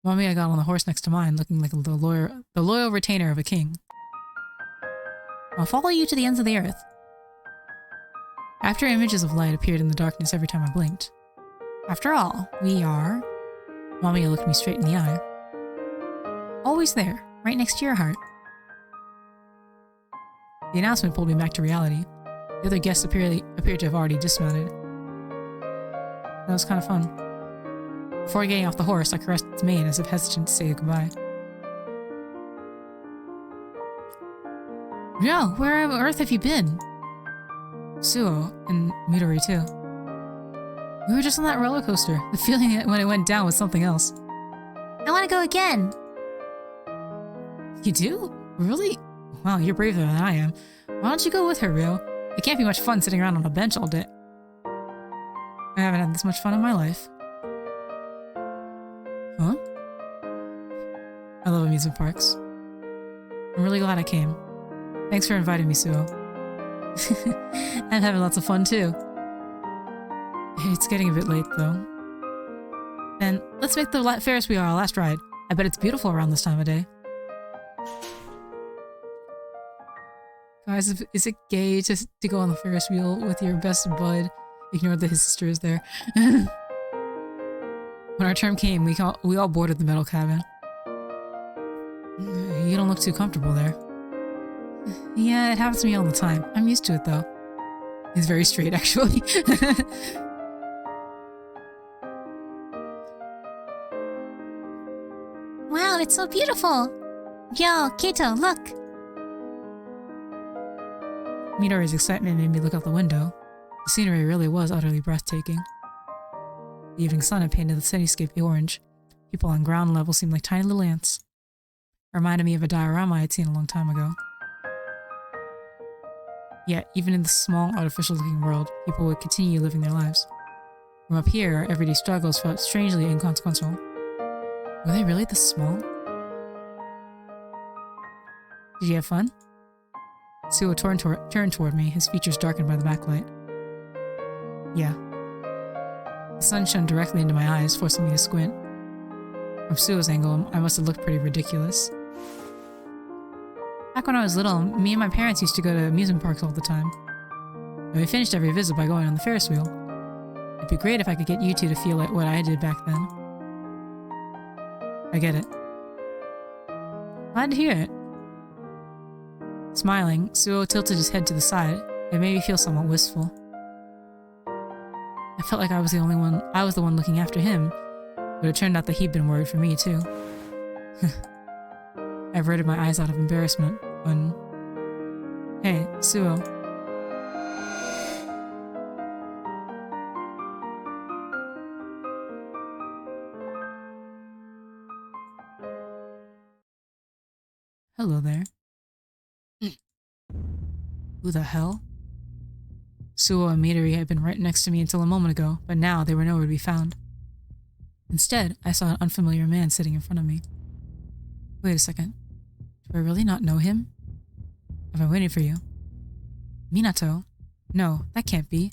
Mamiya got on the horse next to mine, looking like the loyal retainer of a king. I'll follow you to the ends of the earth. After images of light appeared in the darkness every time I blinked. After all, we are... Mamiya looked me straight in the eye. Always there, right next to your heart. The announcement pulled me back to reality. The other guests appeared to have already dismounted. That was kind of fun. Before getting off the horse, I caressed its mane as if hesitant to say goodbye. Yo, where on earth have you been? Suo, and Midori too. We were just on that roller coaster. The feeling when it went down was something else. I want to go again. You do? Really? Wow, you're braver than I am. Why don't you go with her, Ryo? It can't be much fun sitting around on a bench all day. I haven't had this much fun in my life. Huh? I love amusement parks. I'm really glad I came. Thanks for inviting me, Suo. I'm having lots of fun too. It's getting a bit late though. Then let's make the Ferris wheel our last ride. I bet it's beautiful around this time of day. Guys, is it gay to go on the Ferris wheel with your best bud? Ignore that his sister is there. When our turn came, we all boarded the metal cabin. You don't look too comfortable there. Yeah, it happens to me all the time. I'm used to it though. He's very straight, actually. it's so beautiful! Yo, Kato, look! Midori's excitement made me look out the window. The scenery really was utterly breathtaking. The evening sun had painted the cityscape orange. People on ground level seemed like tiny little ants. It reminded me of a diorama I had seen a long time ago. Yet, even in this small, artificial-looking world, people would continue living their lives. From up here, our everyday struggles felt strangely inconsequential. Were they really this small? Did you have fun? Suo turned toward me, his features darkened by the backlight. Yeah. The sun shone directly into my eyes, forcing me to squint. From Suo's angle, I must have looked pretty ridiculous. Back when I was little, me and my parents used to go to amusement parks all the time. And we finished every visit by going on the Ferris wheel. It'd be great if I could get you two to feel like what I did back then. I get it. Glad to hear it. Smiling, Suo tilted his head to the side. It made me feel somewhat wistful. I felt like I was the one looking after him, but it turned out that he'd been worried for me too. I averted my eyes out of embarrassment when... Hey, Suo. Hello there. Who the hell? Suo and Midori had been right next to me until a moment ago, but now they were nowhere to be found. Instead, I saw an unfamiliar man sitting in front of me. Wait a second. Do I really not know him? I've been waiting for you. Minato? No, that can't be.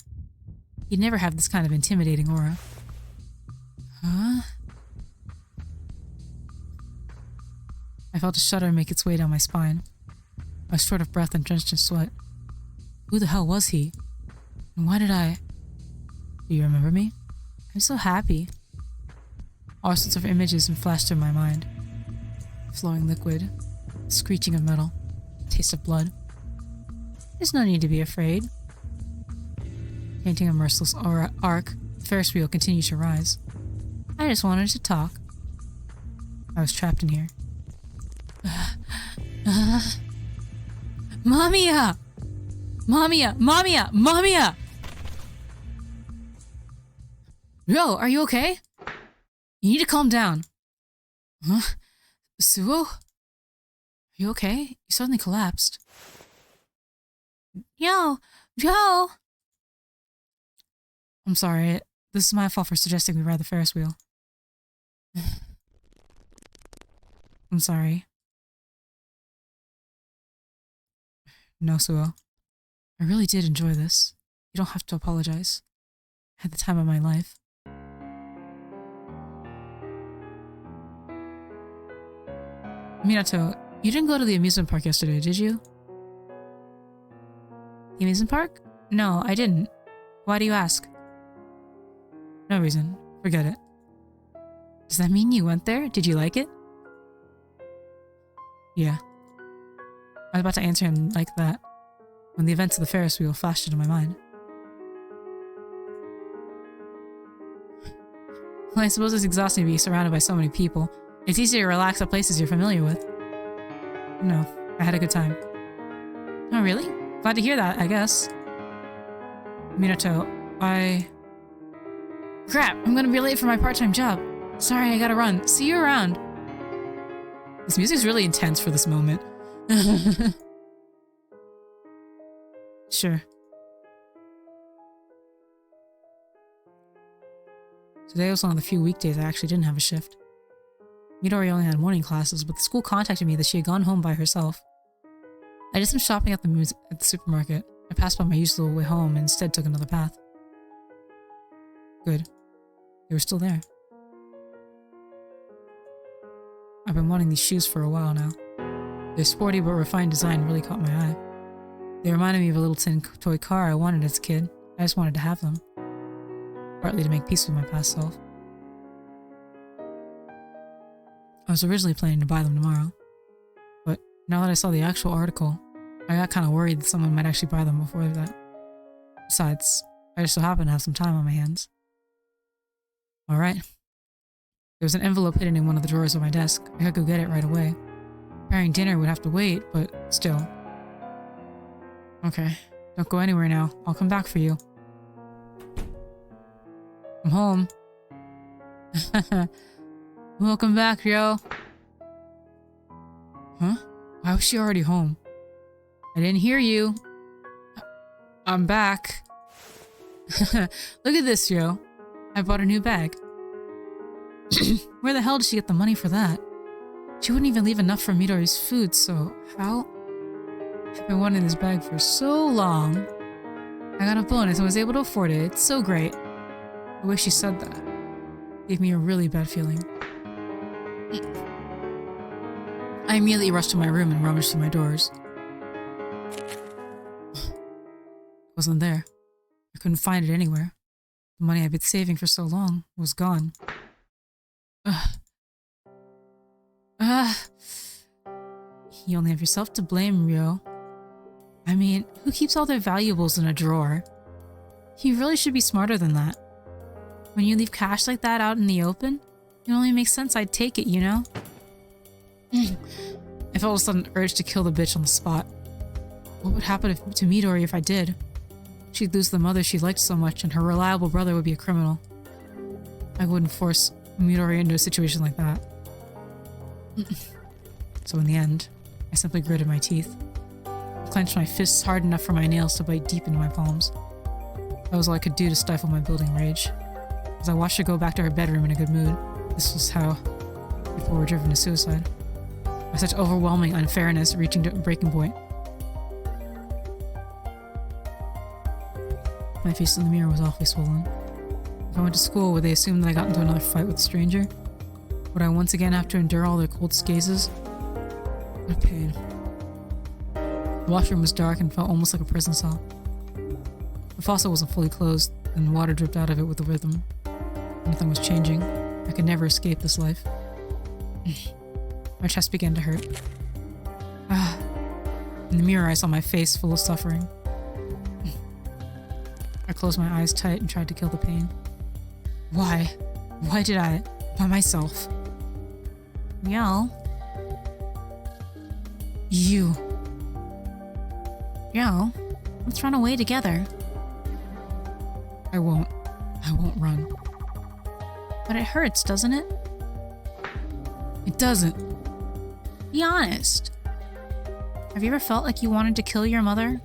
He'd never have this kind of intimidating aura. Huh? I felt a shudder make its way down my spine. I was short of breath and drenched in sweat. Who the hell was he? And why did I... Do you remember me? I'm so happy. All sorts of images flashed through my mind. Flowing liquid, screeching of metal, taste of blood. There's no need to be afraid. Painting a merciless arc, the Ferris wheel continued to rise. I just wanted to talk. I was trapped in here. MAMIYA! MAMIYA! MAMIYA! MAMIYA! Yo, are you okay? You need to calm down. Huh? Suo? Are you okay? You suddenly collapsed. Yo! I'm sorry. This is my fault for suggesting we ride the Ferris wheel. I'm sorry. No, Suo. I really did enjoy this. You don't have to apologize. I had the time of my life. Minato, you didn't go to the amusement park yesterday, did you? The amusement park? No, I didn't. Why do you ask? No reason. Forget it. Does that mean you went there? Did you like it? Yeah. I was about to answer him like that when the events of the Ferris wheel flashed into my mind. Well, I suppose it's exhausting to be surrounded by so many people. It's easier to relax at places you're familiar with. No, I had a good time. Oh, really? Glad to hear that, I guess. Minato, Crap, I'm gonna be late for my part-time job. Sorry, I gotta run. See you around. This music's really intense for this moment. Sure. Today was one of the few weekdays I actually didn't have a shift. Midori only had morning classes, but the school contacted me that she had gone home by herself. I did some shopping at the supermarket. I passed by my usual way home and instead took another path. Good. They were still there. I've been wanting these shoes for a while now. Their sporty but refined design really caught my eye. They reminded me of a little tin toy car I wanted as a kid. I just wanted to have them. Partly to make peace with my past self. I was originally planning to buy them tomorrow. But now that I saw the actual article, I got kind of worried that someone might actually buy them before that. Besides, I just so happen to have some time on my hands. Alright. There was an envelope hidden in one of the drawers of my desk. I could go get it right away. Preparing dinner would have to wait, but still. Okay, don't go anywhere now. I'll come back for you. I'm home. Welcome back, yo. Huh? Why was she already home? I didn't hear you. I'm back. Look at this, yo. I bought a new bag. Where the hell did she get the money for that? She wouldn't even leave enough for Midori's food, so how? I've been wanting this bag for so long. I got a bonus and was able to afford it. It's so great. The way she said that gave me a really bad feeling. I immediately rushed to my room and rummaged through my drawers. It wasn't there. I couldn't find it anywhere. The money I'd been saving for so long was gone. You only have yourself to blame, Ryo. I mean, who keeps all their valuables in a drawer? You really should be smarter than that. When you leave cash like that out in the open, it only makes sense I'd take it, you know? I felt a sudden urge to kill the bitch on the spot. What would happen to Midori if I did? She'd lose the mother she liked so much, and her reliable brother would be a criminal. I wouldn't force Midori into a situation like that. So in the end, I simply gritted my teeth. I clenched my fists hard enough for my nails to bite deep into my palms. That was all I could do to stifle my building rage. As I watched her go back to her bedroom in a good mood, this was how people were driven to suicide. By such overwhelming unfairness reaching to a breaking point. My face in the mirror was awfully swollen. If I went to school, would they assume that I got into another fight with a stranger? Would I once again have to endure all their cold gazes? What pain. The washroom was dark and felt almost like a prison cell. The faucet wasn't fully closed, and water dripped out of it with a rhythm. Nothing was changing. I could never escape this life. My chest began to hurt. In the mirror, I saw my face full of suffering. I closed my eyes tight and tried to kill the pain. Why? Why did I? By myself. Yo. You. Yo. Let's run away together. I won't run. But it hurts, doesn't it? It doesn't. Be honest. Have you ever felt like you wanted to kill your mother?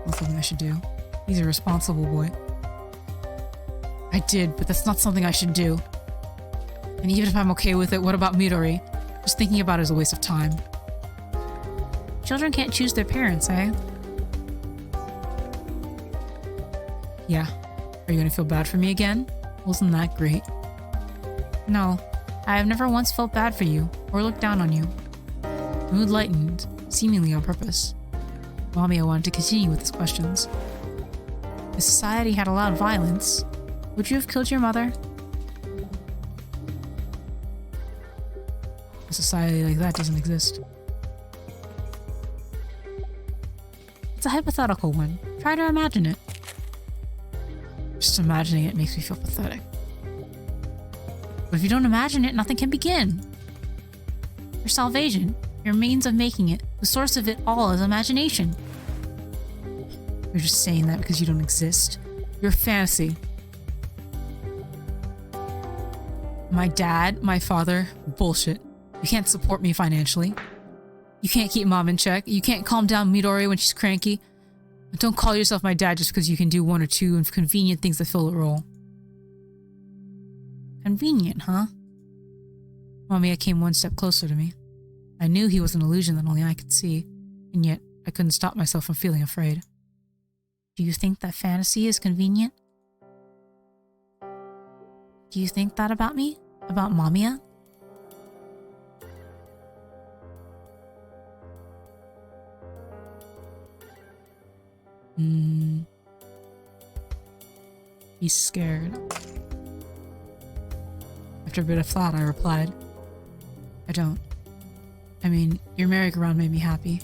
That's something I should do. He's a responsible boy. I did, but that's not something I should do. And even if I'm okay with it, what about Midori? Just thinking about it is a waste of time. Children can't choose their parents, eh? Yeah. Are you gonna feel bad for me again? Wasn't that great? No, I have never once felt bad for you, or looked down on you. The mood lightened, seemingly on purpose. MAMIYA wanted to continue with his questions. If society had allowed violence, would you have killed your mother? A society like that doesn't exist. It's a hypothetical one. Try to imagine it. Just imagining it makes me feel pathetic. But if you don't imagine it, nothing can begin. Your salvation, your means of making it, the source of it all is imagination. You're just saying that because you don't exist. You're a fantasy. My dad, my father, bullshit. You can't support me financially. You can't keep mom in check. You can't calm down Midori when she's cranky. Don't call yourself my dad just because you can do one or two convenient things to fill the role. Convenient, huh? MAMIYA came one step closer to me. I knew he was an illusion that only I could see, and yet I couldn't stop myself from feeling afraid. Do you think that fantasy is convenient? Do you think that about me? About MAMIYA? He's scared. After a bit of thought, I replied, I don't. I mean, your merry-go-round made me happy.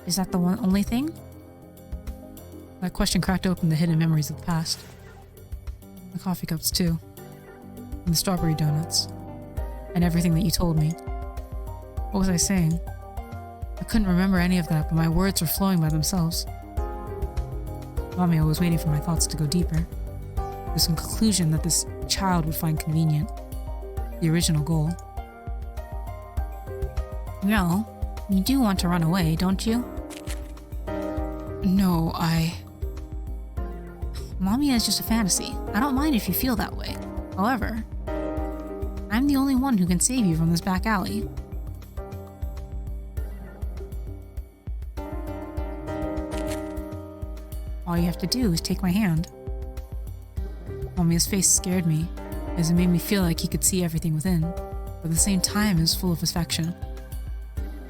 Is that the only thing? That question cracked open the hidden memories of the past. The coffee cups, too. And the strawberry donuts. And everything that you told me. What was I saying? I couldn't remember any of that, but my words were flowing by themselves. MAMIYA was waiting for my thoughts to go deeper. With some conclusion that this child would find convenient. The original goal. No, you do want to run away, don't you? No, MAMIYA is just a fantasy. I don't mind if you feel that way. However, I'm the only one who can save you from this back alley. All you have to do is take my hand. MAMIYA's face scared me, as it made me feel like he could see everything within, but at the same time it was full of affection.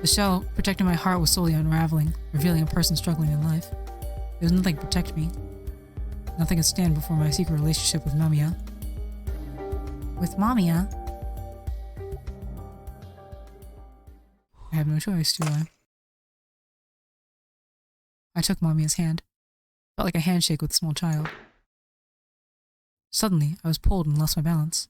The shell protecting my heart was slowly unraveling, revealing a person struggling in life. There was nothing to protect me. Nothing could stand before my secret relationship with MAMIYA. With MAMIYA, I have no choice, do I? I took MAMIYA's hand. Felt like a handshake with a small child. Suddenly, I was pulled and lost my balance.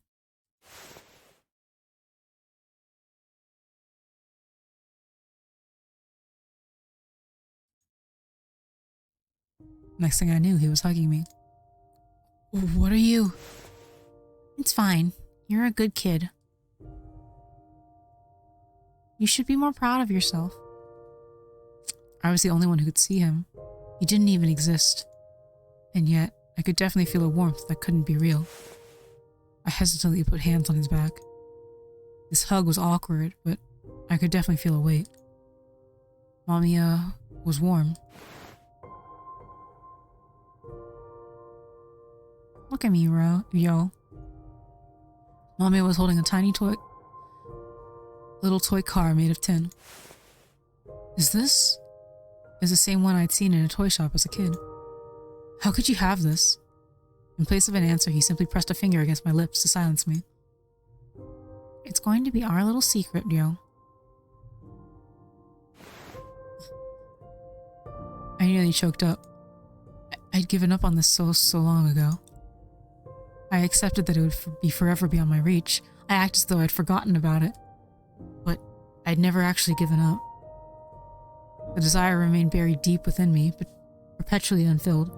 Next thing I knew, he was hugging me. What are you? it's fine. You're a good kid. You should be more proud of yourself. I was the only one who could see him. He didn't even exist. And yet, I could definitely feel a warmth that couldn't be real. I hesitantly put hands on his back. This hug was awkward, but I could definitely feel a weight. MAMIYA was warm. Look at me, yo. MAMIYA was holding a tiny little toy car made of tin. Is this the same one I'd seen in a toy shop as a kid? How could you have this? In place of an answer, he simply pressed a finger against my lips to silence me. It's going to be our little secret, yo. I nearly choked up. I'd given up on this so long ago. I accepted that it would be forever beyond my reach. I acted as though I'd forgotten about it. But I'd never actually given up. The desire remained buried deep within me, but perpetually unfilled.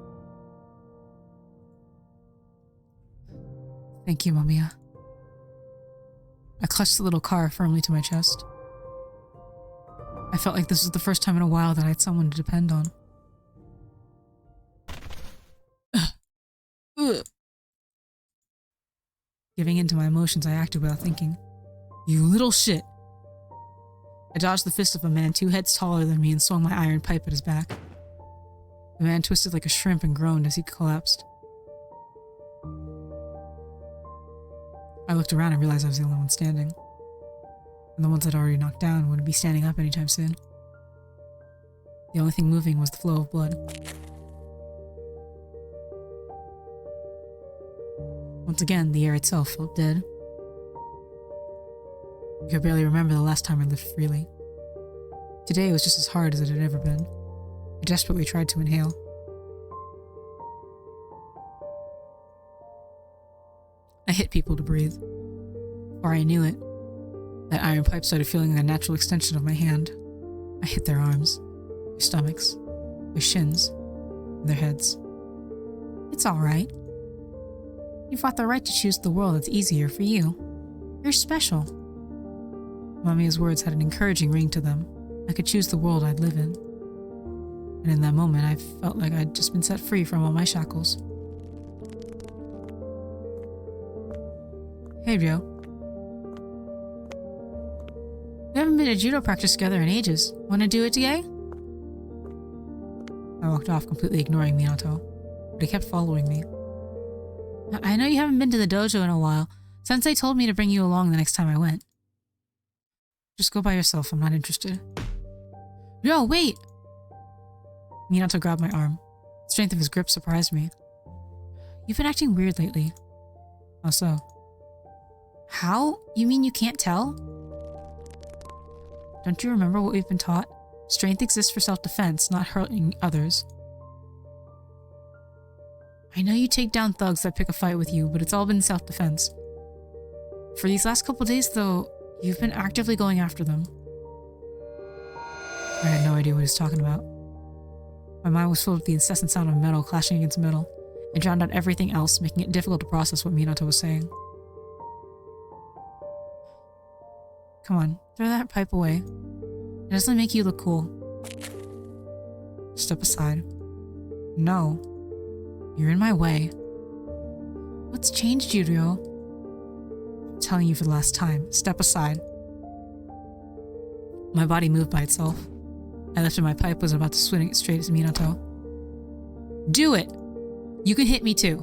Thank you, MAMIYA. I clutched the little car firmly to my chest. I felt like this was the first time in a while that I had someone to depend on. Giving in to my emotions, I acted without thinking. You little shit! I dodged the fist of a man 2 heads taller than me and swung my iron pipe at his back. The man twisted like a shrimp and groaned as he collapsed. I looked around and realized I was the only one standing. And the ones I'd already knocked down wouldn't be standing up anytime soon. The only thing moving was the flow of blood. Once again, the air itself felt dead. I could barely remember the last time I lived freely. Today was just as hard as it had ever been. I desperately tried to inhale. I hit people to breathe. Before I knew it, that iron pipe started feeling like a natural extension of my hand. I hit their arms, their stomachs, their shins, and their heads. It's alright. You fought the right to choose the world that's easier for you. You're special. MAMIYA's words had an encouraging ring to them. I could choose the world I'd live in. And in that moment, I felt like I'd just been set free from all my shackles. Hey, Joe. We haven't been to judo practice together in ages. Want to do it today? I walked off, completely ignoring Minato, but he kept following me. I know you haven't been to the dojo in a while. Sensei told me to bring you along the next time I went. Just go by yourself, I'm not interested. No, wait! Minato grabbed my arm. The strength of his grip surprised me. You've been acting weird lately. How so? How? You mean you can't tell? Don't you remember what we've been taught? Strength exists for self-defense, not hurting others. I know you take down thugs that pick a fight with you, but it's all been self-defense. For these last couple days, though, you've been actively going after them. I had no idea what he was talking about. My mind was filled with the incessant sound of metal clashing against metal. It drowned out everything else, making it difficult to process what Minato was saying. Come on, throw that pipe away. It doesn't make you look cool. Step aside. No. You're in my way. What's changed you, Ryo? I'm telling you for the last time. Step aside. My body moved by itself. I lifted my pipe, was about to swing it straight at Minato. Do it! You can hit me too.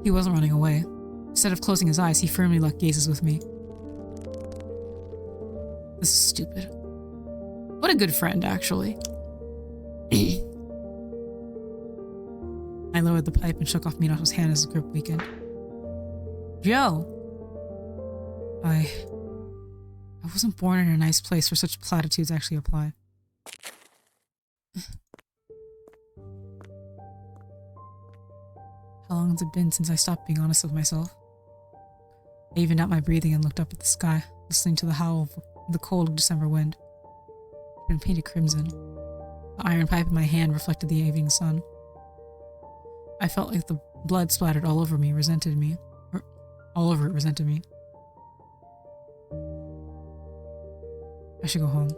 He wasn't running away. Instead of closing his eyes, he firmly locked gazes with me. This is stupid. What a good friend, actually. I lowered the pipe and shook off Minato's hand as his grip weakened. Joe! I wasn't born in a nice place where such platitudes actually apply. How long has it been since I stopped being honest with myself? I evened out my breathing and looked up at the sky, listening to the howl of the cold December wind. It had been painted crimson. The iron pipe in my hand reflected the evening sun. I felt like the blood splattered all over me, resented me. All over it resented me. I should go home.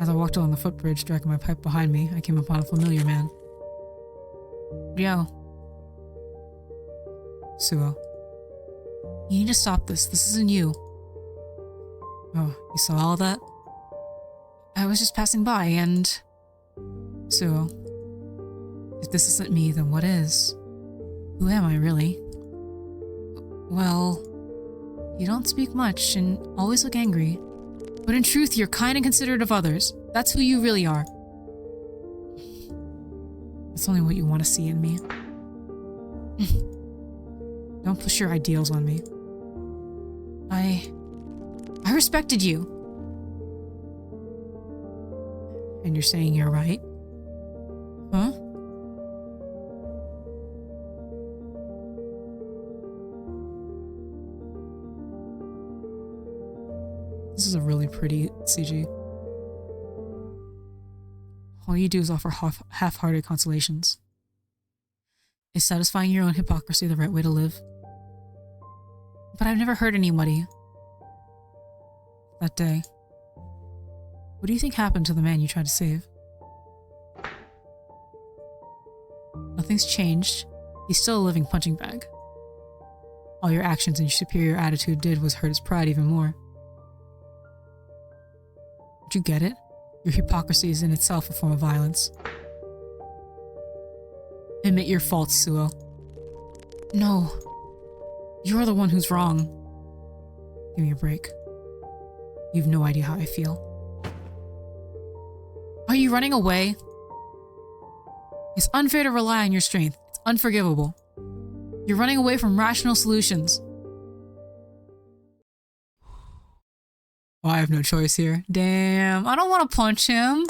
As I walked along the footbridge, dragging my pipe behind me, I came upon a familiar man. Ryo. Suo. You need to stop this. This isn't you. Oh, you saw all that? I was just passing by and... Suo. If this isn't me, then what is? Who am I, really? Well... You don't speak much and always look angry. But in truth, you're kind and considerate of others. That's who you really are. That's only what you want to see in me. Don't push your ideals on me. I respected you. And you're saying you're right? Huh? This is a really pretty CG. All you do is offer half-hearted consolations. Is satisfying your own hypocrisy the right way to live? But I've never hurt anybody. That day. What do you think happened to the man you tried to save? Nothing's changed. He's still a living punching bag. All your actions and your superior attitude did was hurt his pride even more. Did you get it? Your hypocrisy is in itself a form of violence. Admit your faults, Suo. No. You're the one who's wrong. Give me a break. You've no idea how I feel. Are you running away? It's unfair to rely on your strength. It's unforgivable. You're running away from rational solutions. Oh, I have no choice here. Damn, I don't want to punch him.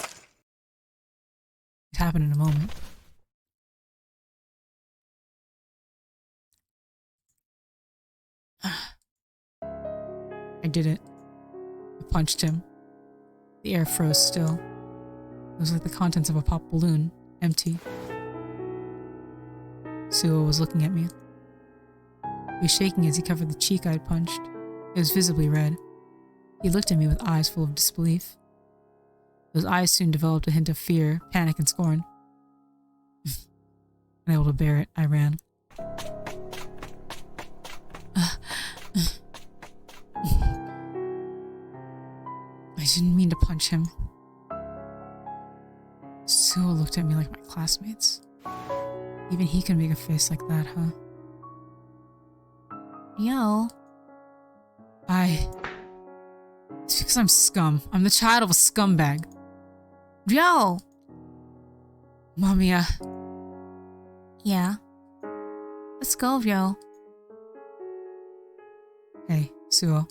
It happened in a moment. I did it. I punched him. The air froze still. It was like the contents of a pop balloon, empty. Suo was looking at me. He was shaking as he covered the cheek I'd punched. It was visibly red. He looked at me with eyes full of disbelief. Those eyes soon developed a hint of fear, panic, and scorn. Unable to bear it, I ran. I didn't mean to punch him. Suo looked at me like my classmates. Even he can make a face like that, huh? Yo. It's because I'm scum. I'm the child of a scumbag. Yo. Mamiya. Yeah. Let's go, Ryo. Hey, Suo.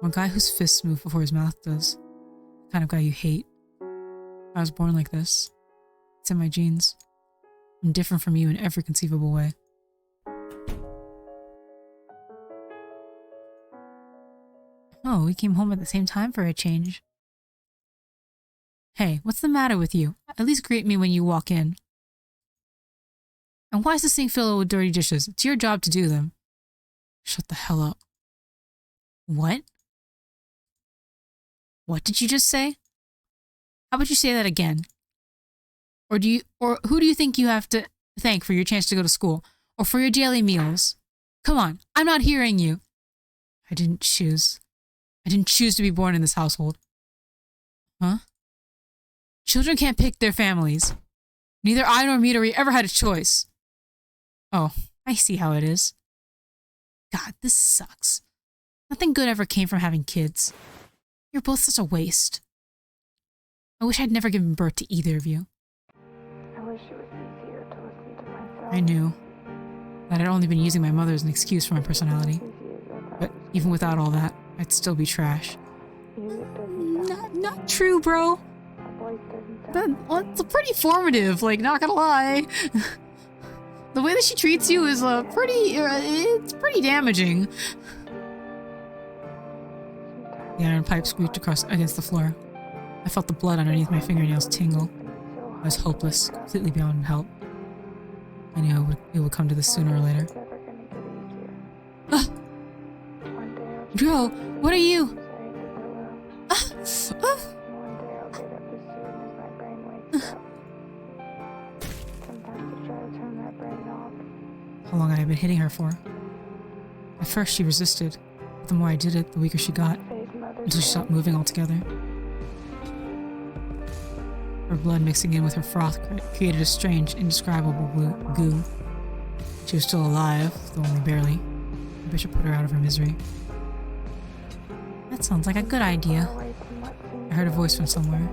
I'm a guy whose fists move before his mouth does. The kind of guy you hate. I was born like this. It's in my genes. I'm different from you in every conceivable way. Oh, we came home at the same time for a change. Hey, what's the matter with you? At least greet me when you walk in. And why is the sink filled with dirty dishes? It's your job to do them. Shut the hell up. What? What did you just say? How about you say that again? Or who do you think you have to thank for your chance to go to school? Or for your daily meals? Come on, I'm not hearing you. I didn't choose to be born in this household. Huh? Children can't pick their families. Neither I nor Midori ever had a choice. Oh, I see how it is. God, this sucks. Nothing good ever came from having kids. You're both such a waste. I wish I'd never given birth to either of you. I wish it was easier to listen to myself. I knew that I'd only been using my mother as an excuse for my personality. But even without all that, I'd still be trash. Not true, bro. That's pretty formative, like, not gonna lie. The way that she treats you is it's pretty damaging. The iron pipe squeaked across against the floor. I felt the blood underneath my fingernails tingle. I was hopeless, completely beyond help. I knew it would come to this sooner or later. Bro, what are you? How long I had been hitting her for. At first she resisted, but the more I did it, the weaker she got, until she stopped moving altogether. Her blood mixing in with her froth created a strange, indescribable goo. She was still alive, though only barely. The bishop put her out of her misery. That sounds like a good idea. I heard a voice from somewhere.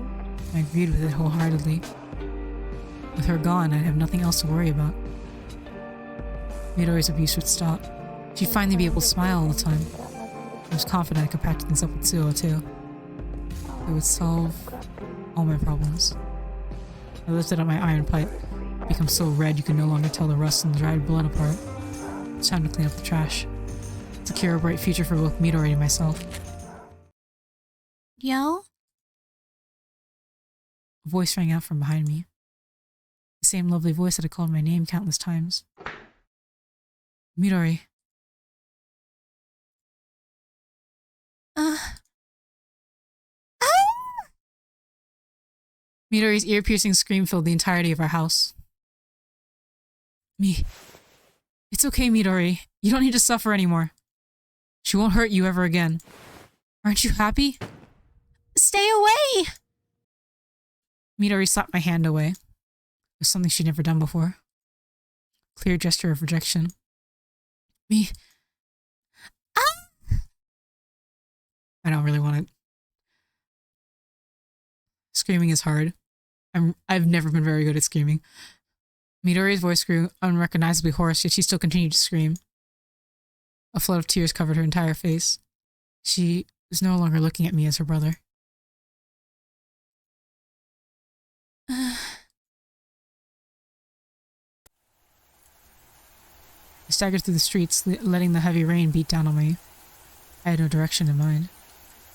I agreed with it wholeheartedly. With her gone, I'd have nothing else to worry about. Midori's abuse would stop. She'd finally be able to smile all the time. I was confident I could patch things up with Suo too. It would solve all my problems. I lifted up my iron pipe. It became so red you could no longer tell the rust and the dried blood apart. It's time to clean up the trash. Secure a bright future for both Midori and myself. Yo? A voice rang out from behind me. The same lovely voice that had called my name countless times. Midori. Midori's ear-piercing scream filled the entirety of our house. It's okay, Midori. You don't need to suffer anymore. She won't hurt you ever again. Aren't you happy? Stay away! Midori slapped my hand away. It was something she'd never done before. Clear gesture of rejection. I don't really want it. Screaming is hard. I've never been very good at screaming. Midori's voice grew unrecognizably hoarse, yet she still continued to scream. A flood of tears covered her entire face. She was no longer looking at me as her brother. I staggered through the streets, letting the heavy rain beat down on me. I had no direction in mind.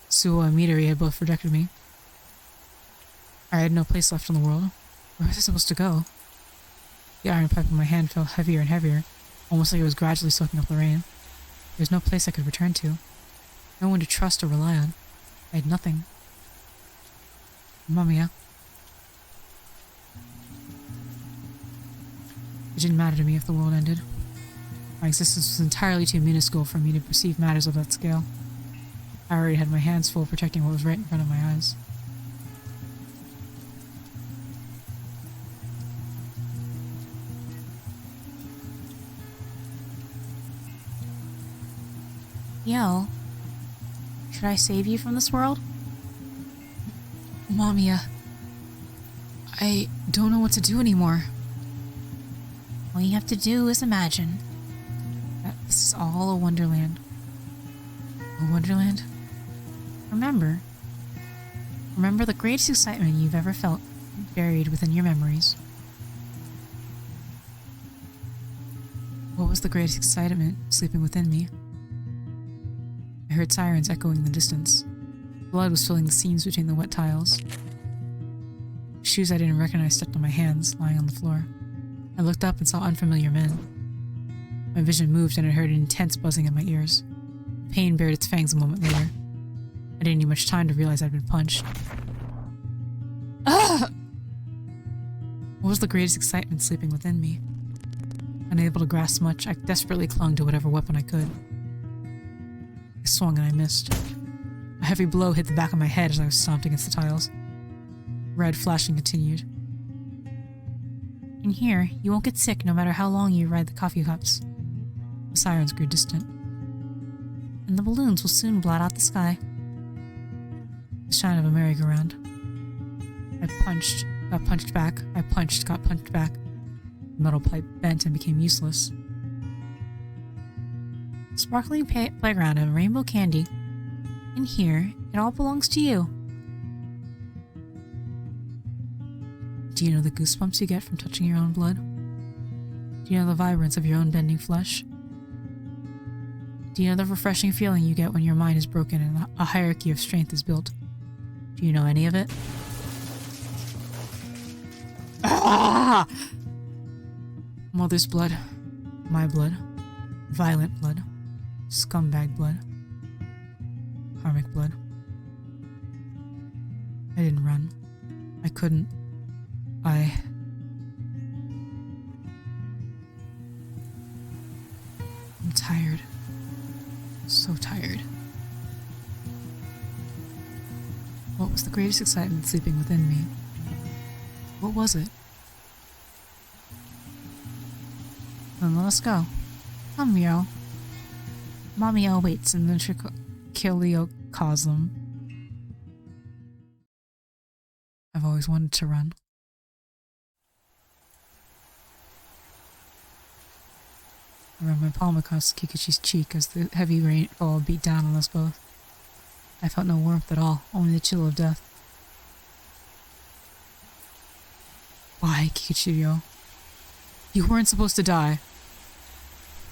Suo and Midori had both rejected me. I had no place left in the world. Where was I supposed to go? The iron pipe in my hand felt heavier and heavier, almost like it was gradually soaking up the rain. There was no place I could return to. No one to trust or rely on. I had nothing. MAMIYA. It didn't matter to me if the world ended. My existence was entirely too minuscule for me to perceive matters of that scale. I already had my hands full protecting what was right in front of my eyes. Yo. Should I save you from this world? MAMIYA. I don't know what to do anymore. All you have to do is imagine. That this is all a wonderland. A wonderland? Remember the greatest excitement you've ever felt buried within your memories. What was the greatest excitement sleeping within me? I heard sirens echoing in the distance. Blood was filling the seams between the wet tiles. Shoes I didn't recognize stepped on my hands, lying on the floor. I looked up and saw unfamiliar men. My vision moved and I heard an intense buzzing in my ears. Pain bared its fangs a moment later. I didn't need much time to realize I'd been punched. Ah! What was the greatest excitement sleeping within me? Unable to grasp much, I desperately clung to whatever weapon I could. I swung and I missed. A heavy blow hit the back of my head as I was stomped against the tiles. Red flashing continued. In here, you won't get sick no matter how long you ride the coffee cups. The sirens grew distant. And the balloons will soon blot out the sky. The shine of a merry-go-round. I punched, got punched back. I punched, got punched back. The metal pipe bent and became useless. Sparkling playground and rainbow candy. In here, it all belongs to you. Do you know the goosebumps you get from touching your own blood? Do you know the vibrance of your own bending flesh? Do you know the refreshing feeling you get when your mind is broken and a hierarchy of strength is built? Do you know any of it? Ah! Mother's blood. My blood. Violent blood. Scumbag blood. Karmic blood. I didn't run. I couldn't. I'm tired. So tired. What was the greatest excitement sleeping within me? What was it? Then let us go. Come, Meow. MAMIYA waits in the trichiliocosm. I've always wanted to run. I ran my palm across Kikishi's cheek as the heavy rainfall beat down on us both. I felt no warmth at all, only the chill of death. Why, Kikichiryo? You weren't supposed to die.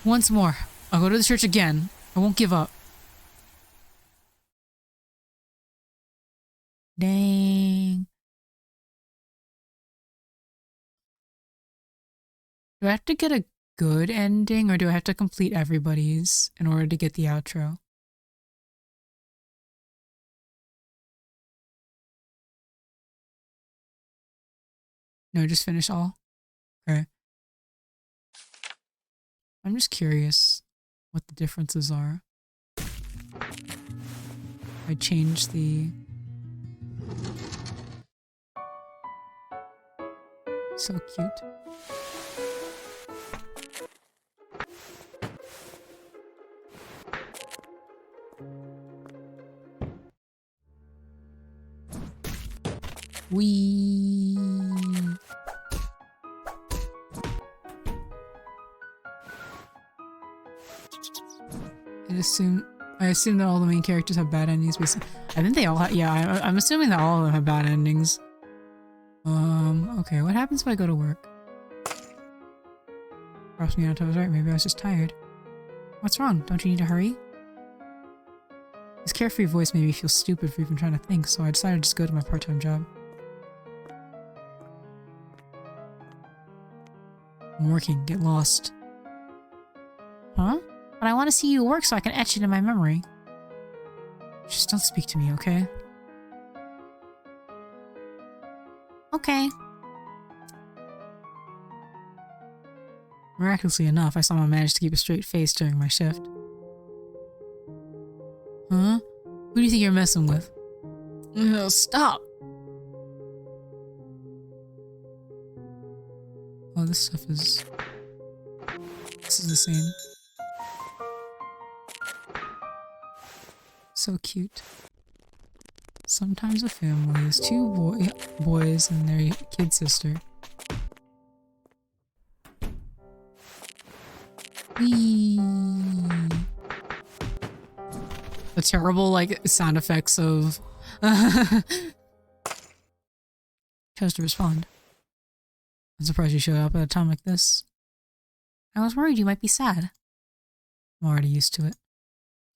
Once more, I'll go to the church again. I won't give up. Dang. Do I have to get a good ending, or do I have to complete everybody's in order to get the outro? No, just finish all? Okay. I'm just curious what the differences are. I changed the... So cute. Wee. I assume that all the main characters have bad endings. I think they all have, yeah, I'm assuming that all of them have bad endings. Okay, what happens if I go to work? Perhaps me out, I was right, maybe I was just tired. What's wrong? Don't you need to hurry? His carefree voice made me feel stupid for even trying to think, so I decided to just go to my part-time job. I'm working, get lost. Huh? But I want to see you work so I can etch it in my memory. Just don't speak to me, okay? Okay. Miraculously enough, I somehow managed to keep a straight face during my shift. Huh? Who do you think you're messing with? Stop! Oh, this stuff is... This is the same. So cute. Sometimes a family is two boys and their kid sister. Whee! The terrible, like, sound effects of... Chose to respond. I'm surprised you showed up at a time like this. I was worried you might be sad. I'm already used to it.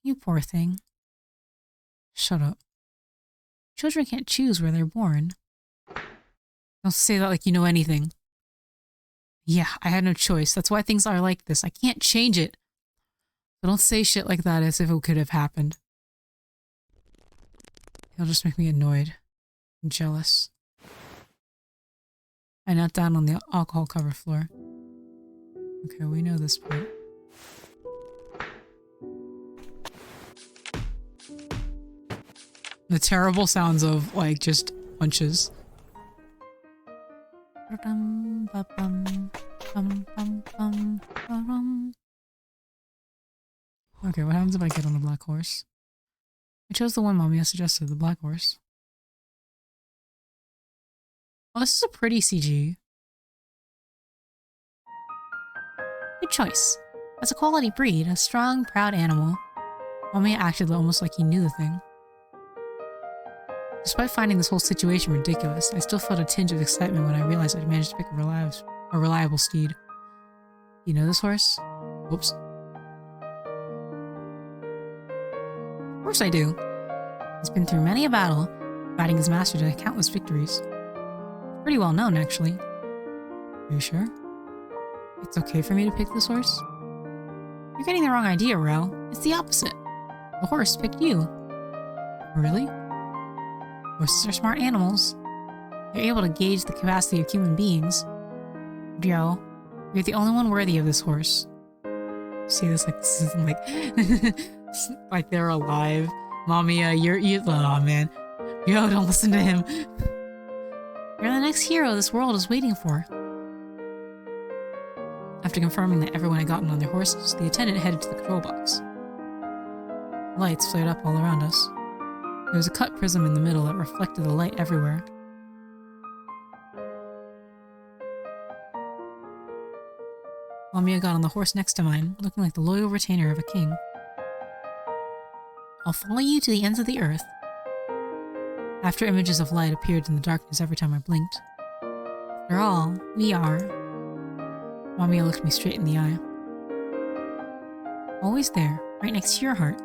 You poor thing. Shut up. Children can't choose where they're born. Don't say that like you know anything. Yeah, I had no choice. That's why things are like this. I can't change it. But don't say shit like that as if it could have happened. It'll just make me annoyed and jealous. I knelt down on the alcohol-covered floor. Okay, we know this part. The terrible sounds of, like, just punches. Okay, what happens if I get on a black horse? I chose the one Mamiya suggested, the black horse. Oh, this is a pretty CG. Good choice. As a quality breed, a strong, proud animal, Mamiya acted almost like he knew the thing. Despite finding this whole situation ridiculous, I still felt a tinge of excitement when I realized I'd managed to pick a reliable steed. You know this horse? Whoops. Of course I do. He's been through many a battle, guiding his master to countless victories. Pretty well known, actually. Are you sure? It's okay for me to pick this horse? You're getting the wrong idea, Rel. It's the opposite. The horse picked you. Really? Horses are smart animals. They're able to gauge the capacity of human beings. Joe, you're the only one worthy of this horse. You say this like this isn't like like they're alive. Mamiya, oh man. Yo, don't listen to him. You're the next hero this world is waiting for. After confirming that everyone had gotten on their horses, the attendant headed to the control box. Lights flared up all around us. There was a cut prism in the middle that reflected the light everywhere. Mamiya got on the horse next to mine, looking like the loyal retainer of a king. I'll follow you to the ends of the earth. After images of light appeared in the darkness every time I blinked. After all, we are. Mamiya looked me straight in the eye. Always there, right next to your heart.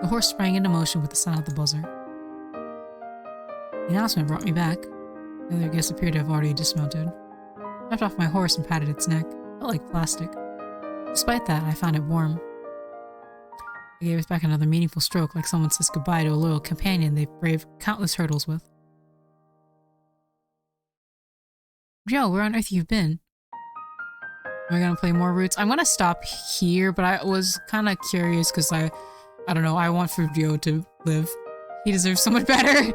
The horse sprang into motion with the sound of the buzzer. The announcement brought me back. The other guests appeared to have already dismounted. I stepped off my horse and patted its neck. It felt like plastic. Despite that, I found it warm. I gave it back another meaningful stroke, like someone says goodbye to a loyal companion they've braved countless hurdles with. Joe, where on earth you've been? Am I gonna play more Roots? I'm gonna stop here, but I was kind of curious because I don't know, I want Fruitbat to live. He deserves so much better.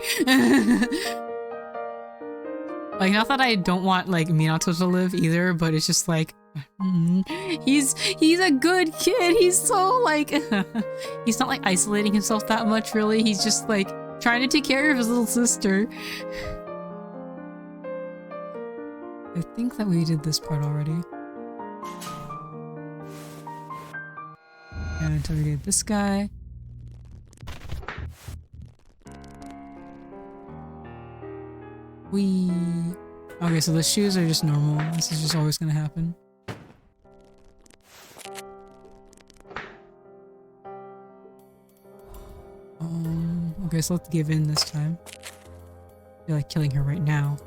Like, not that I don't want, like, Minato to live either, but it's just like, he's a good kid. He's so, like, he's not, like, isolating himself that much, really. He's just, like, trying to take care of his little sister. I think that we did this part already. And until we did this guy. Okay, so the shoes are just normal. This is just always gonna happen. Okay, so let's give in this time. I feel like killing her right now.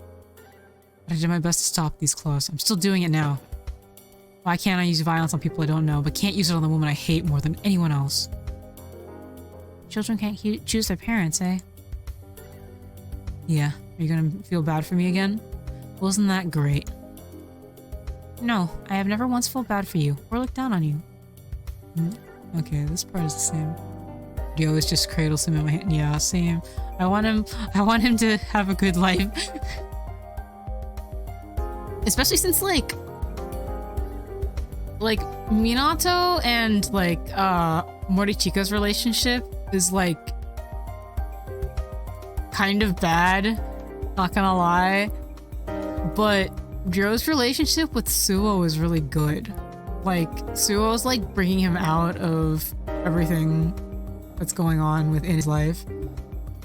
But I did my best to stop these claws. I'm still doing it now. Why can't I use violence on people I don't know, but can't use it on the woman I hate more than anyone else? Children can't choose their parents, eh? Yeah. Are you gonna feel bad for me again? Well, isn't that great? No, I have never once felt bad for you, or looked down on you. Okay, this part is the same. He always just cradles him in my hand. Yeah, same. I want him to have a good life. Especially since, like Minato and, like, Morichika's relationship is, like, kind of bad. Not gonna lie. But Joe's relationship with Suo is really good. Like, Suo's, like, bringing him out of everything that's going on within his life.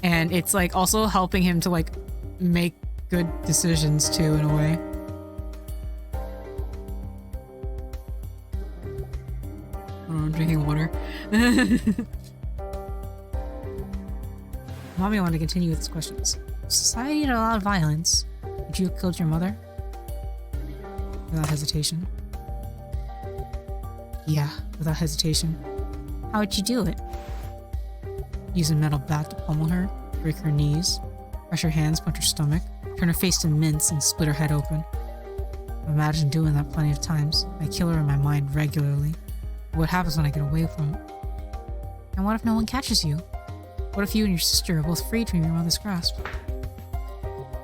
And it's, like, also helping him to, like, make good decisions, too, in a way. Mommy wanted to continue with his questions. If society had allowed violence, would you have killed your mother? Without hesitation. Yeah, without hesitation. How would you do it? Use a metal bat to pummel her, break her knees, crush her hands, punch her stomach, turn her face to mince, and split her head open. Imagine doing that plenty of times. I kill her in my mind regularly. What happens when I get away from it? And what if no one catches you? What if you and your sister are both freed from your mother's grasp?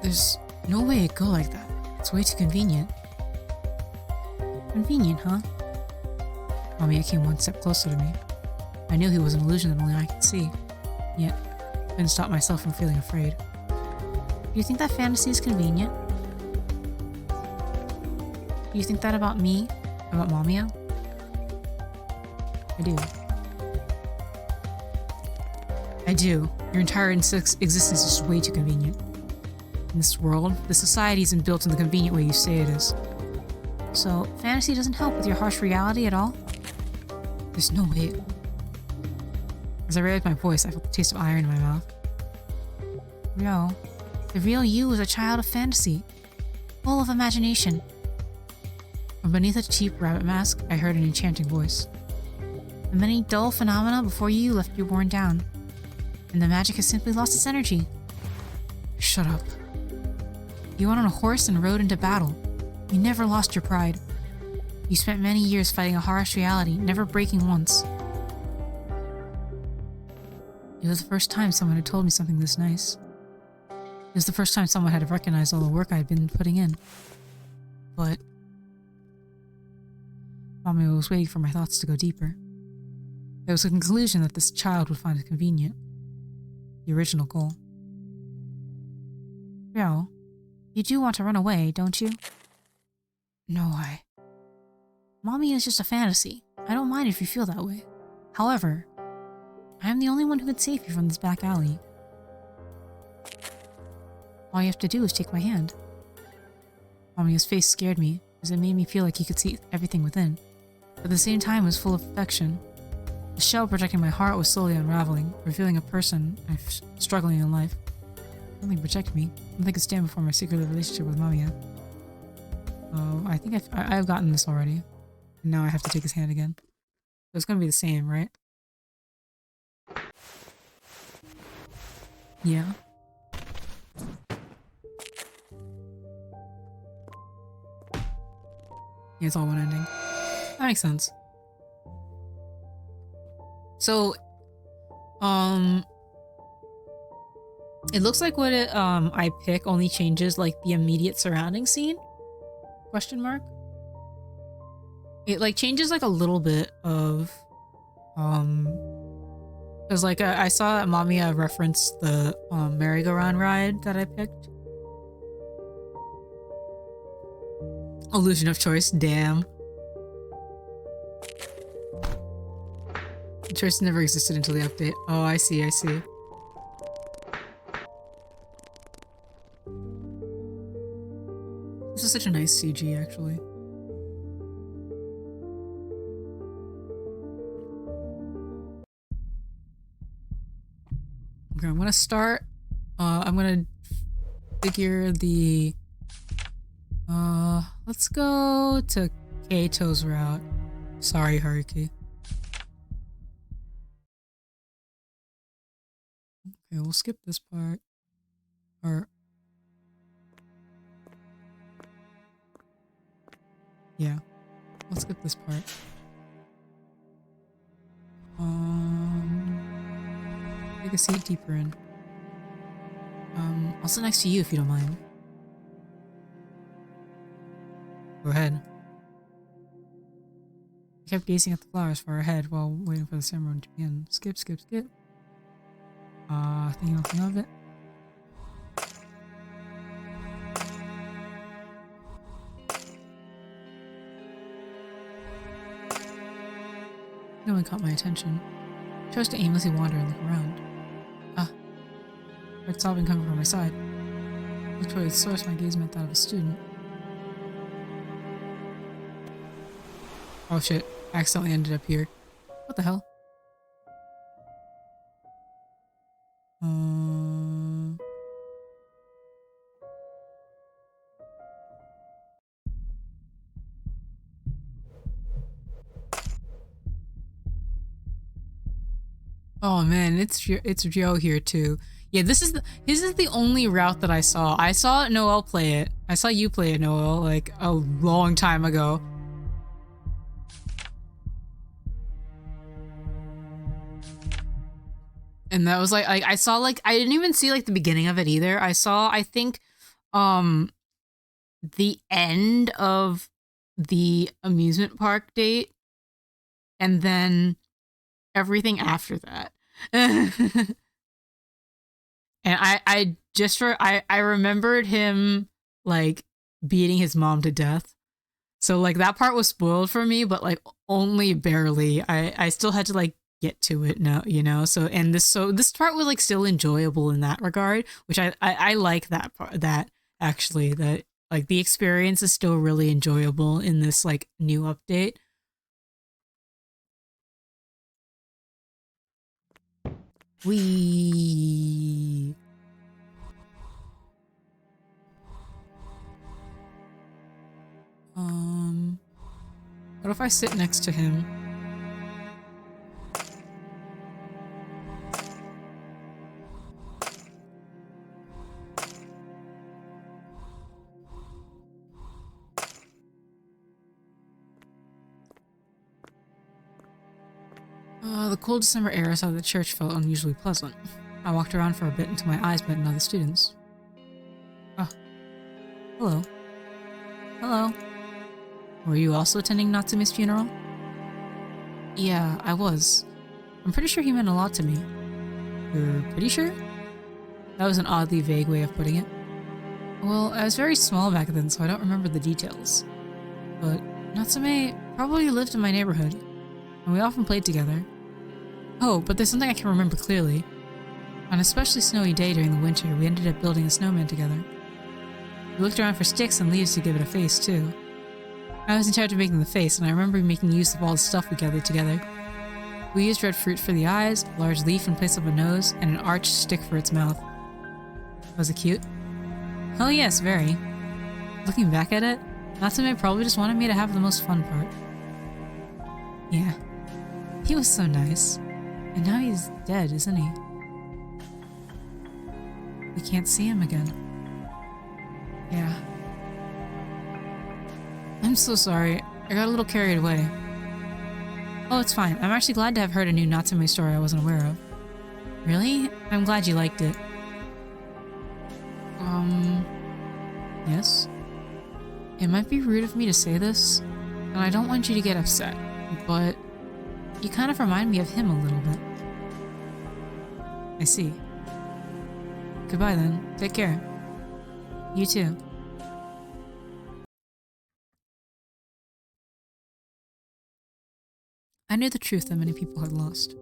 There's no way it'd go like that. It's way too convenient. Convenient, huh? Mamiya came one step closer to me. I knew he was an illusion that only I could see. Yet, I couldn't stop myself from feeling afraid. Do you think that fantasy is convenient? Do you think that about me? About Mamiya? I do. I do. Your entire existence is way too convenient. In this world, the society isn't built in the convenient way you say it is. So, fantasy doesn't help with your harsh reality at all? There's no way. As I raised my voice, I felt the taste of iron in my mouth. Ryo, the real you is a child of fantasy, full of imagination. From beneath a cheap rabbit mask, I heard an enchanting voice. The many dull phenomena before you left you worn down, and the magic has simply lost its energy. Shut up. You went on a horse and rode into battle. You never lost your pride. You spent many years fighting a harsh reality, never breaking once. It was the first time someone had told me something this nice. It was the first time someone had recognized all the work I had been putting in. But Mommy was waiting for my thoughts to go deeper. There was a conclusion that this child would find it convenient. The original goal. Ryo, you do want to run away, don't you? No, Mommy is just a fantasy. I don't mind if you feel that way. However, I am the only one who could save you from this back alley. All you have to do is take my hand. Mamiya's face scared me, as it made me feel like he could see everything within. But at the same time, it was full of affection. The shell protecting my heart was slowly unraveling, revealing a person struggling in life. Nothing protect me. Nothing could stand before my secret relationship with Mamiya. Oh, I think I've gotten this already. And now I have to take his hand again. So it's gonna be the same, right? Yeah. Yeah, it's all one ending. That makes sense. So, it looks like what I pick only changes like the immediate surrounding scene? Question mark? It like changes like a little bit of, cause like I saw that Mamiya referenced the merry-go-round ride that I picked. Illusion of choice, damn. The choice never existed until the update. Oh, I see, I see. This is such a nice CG, actually. Okay, I'm gonna start. I'm gonna figure the. Let's go to Keito's route. Sorry, Haruki. Okay, we'll skip this part. Or. Yeah, let's skip this part. Take a seat deeper in. I'll sit next to you if you don't mind. Go ahead. I kept gazing at the flowers far ahead while waiting for the ceremony to begin. Skip, skip, skip. Thinking nothing of it. No one caught my attention. I chose to aimlessly wander and look around. Heard sobbing coming from my side. Looked toward the source, my gaze met that of a student. Oh shit, I accidentally ended up here. What the hell? Um, oh man, it's Joe here too. Yeah, this is the only route that I saw. I saw Noel play it. I saw you play it, Noel, like a long time ago. And that was like I saw like I didn't even see like the beginning of it either. I saw I think the end of the amusement park date and then everything after that. And I remembered him like beating his mom to death. So like that part was spoiled for me, but like only barely. I still had to like get to it now, you know. So this part was like still enjoyable in that regard, which I like that part, that actually that like the experience is still really enjoyable in this like new update. We what if I sit next to him? The cold December air outside the church felt unusually pleasant. I walked around for a bit until my eyes met another student's. Oh. Hello. Hello. Were you also attending Natsume's funeral? Yeah, I was. I'm pretty sure he meant a lot to me. You're pretty sure? That was an oddly vague way of putting it. Well, I was very small back then, so I don't remember the details. But Natsume probably lived in my neighborhood, and we often played together. Oh, but there's something I can remember clearly. On an especially snowy day during the winter, we ended up building a snowman together. We looked around for sticks and leaves to give it a face, too. I was in charge of making the face, and I remember making use of all the stuff we gathered together. We used red fruit for the eyes, a large leaf in place of a nose, and an arched stick for its mouth. Was it cute? Oh yes, very. Looking back at it, Natsume probably just wanted me to have the most fun part. Yeah. He was so nice. And now he's dead, isn't he? We can't see him again. Yeah. I'm so sorry. I got a little carried away. Oh, it's fine. I'm actually glad to have heard a new Natsume story I wasn't aware of. Really? I'm glad you liked it. Yes? It might be rude of me to say this, and I don't want you to get upset, but you kind of remind me of him a little bit. I see. Goodbye then. Take care. You too. I knew the truth that many people had lost.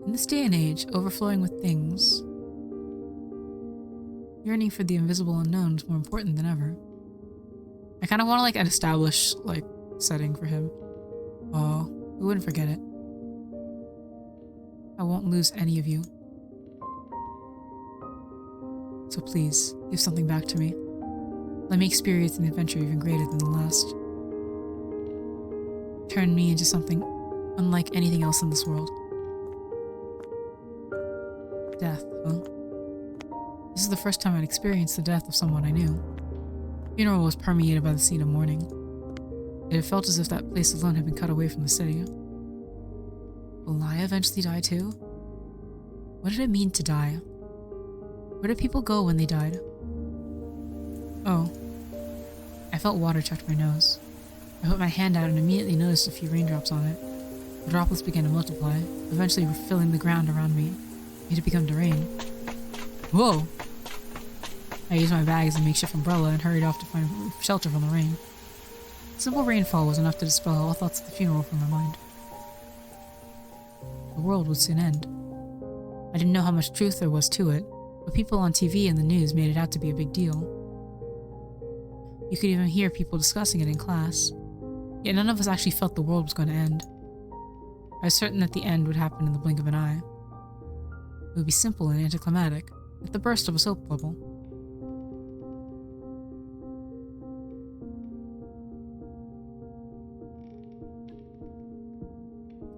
In this day and age, overflowing with things, yearning for the invisible unknown is more important than ever. I kind of want to like an established like setting for him. Oh, we wouldn't forget it. I won't lose any of you. So please, give something back to me. Let me experience an adventure even greater than the last. Turn me into something unlike anything else in this world. Death, huh? This is the first time I'd experienced the death of someone I knew. The funeral was permeated by the scene of mourning. It had felt as if that place alone had been cut away from the city. Will I eventually die too? What did it mean to die? Where did people go when they died? Oh. I felt water touch my nose. I put my hand out and immediately noticed a few raindrops on it. The droplets began to multiply, eventually filling the ground around me. It had become to rain. Whoa! I used my bag as a makeshift umbrella and hurried off to find shelter from the rain. Simple rainfall was enough to dispel all thoughts of the funeral from my mind. The world would soon end. I didn't know how much truth there was to it, but people on TV and the news made it out to be a big deal. You could even hear people discussing it in class, yet none of us actually felt the world was going to end. I was certain that the end would happen in the blink of an eye. It would be simple and anticlimactic, like the burst of a soap bubble.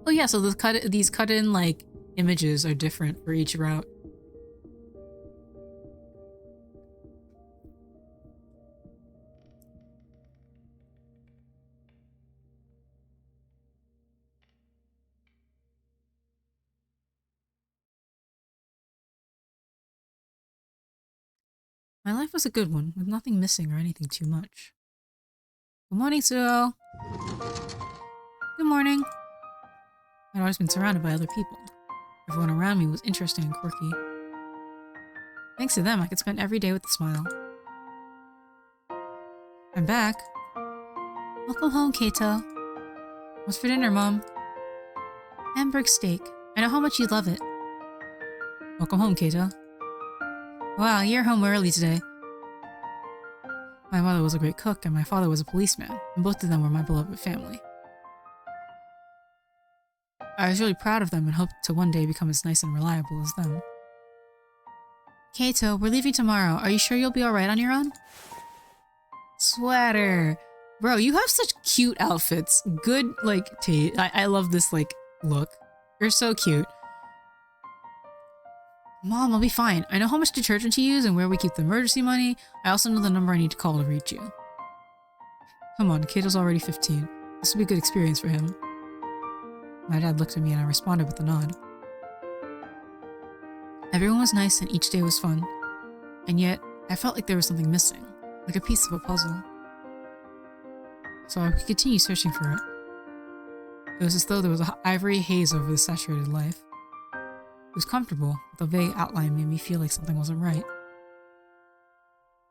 Oh yeah, so these cut-in like images are different for each route. My life was a good one, with nothing missing or anything too much. Good morning, Suo. Good morning. I'd always been surrounded by other people. Everyone around me was interesting and quirky. Thanks to them, I could spend every day with a smile. I'm back. Welcome home, Keito. What's for dinner, Mom? Hamburg steak. I know how much you love it. Welcome home, Keito. Wow, you're home early today. My mother was a great cook and my father was a policeman, and both of them were my beloved family. I was really proud of them and hoped to one day become as nice and reliable as them. Keito, we're leaving tomorrow. Are you sure you'll be alright on your own? Sweater. Bro, you have such cute outfits. Good, like, taste. I love this, like, look. You're so cute. Mom, I'll be fine. I know how much detergent to use and where we keep the emergency money. I also know the number I need to call to reach you. Come on, Keito's already 15. This will be a good experience for him. My dad looked at me and I responded with a nod. Everyone was nice and each day was fun. And yet, I felt like there was something missing, like a piece of a puzzle. So I could continue searching for it. It was as though there was an ivory haze over the saturated life. It was comfortable, but the vague outline made me feel like something wasn't right.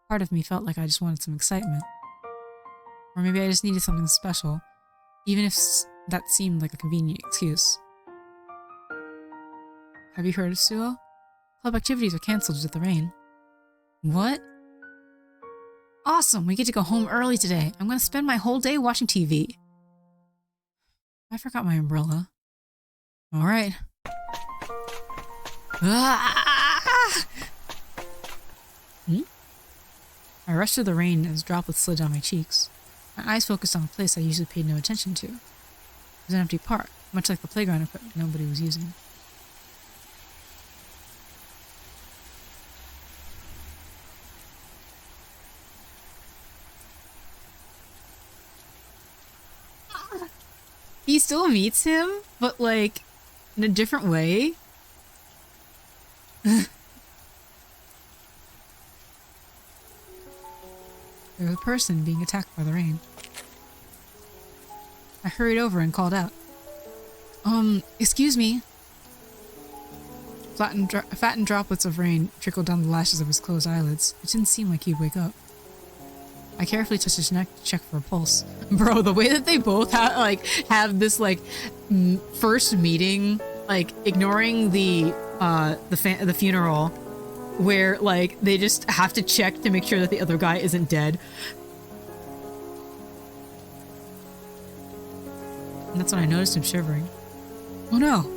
Part of me felt like I just wanted some excitement. Or maybe I just needed something special, even if that seemed like a convenient excuse. Have you heard of Suo? Club activities are cancelled due to the rain. What? Awesome! We get to go home early today. I'm gonna spend my whole day watching TV. I forgot my umbrella. Alright. Ah! I rushed through the rain as droplets slid down my cheeks. My eyes focused on a place I usually paid no attention to. It was an empty park, much like the playground equipment nobody was using. He still meets him, but like in a different way. There was a person being attacked by the rain. I hurried over and called out. Excuse me. Flattened droplets of rain trickled down the lashes of his closed eyelids. It didn't seem like he'd wake up. I carefully touched his neck to check for a pulse. Bro, the way that they both have this like first meeting, like ignoring the funeral, where like they just have to check to make sure that the other guy isn't dead. And that's when I noticed him shivering. Oh no!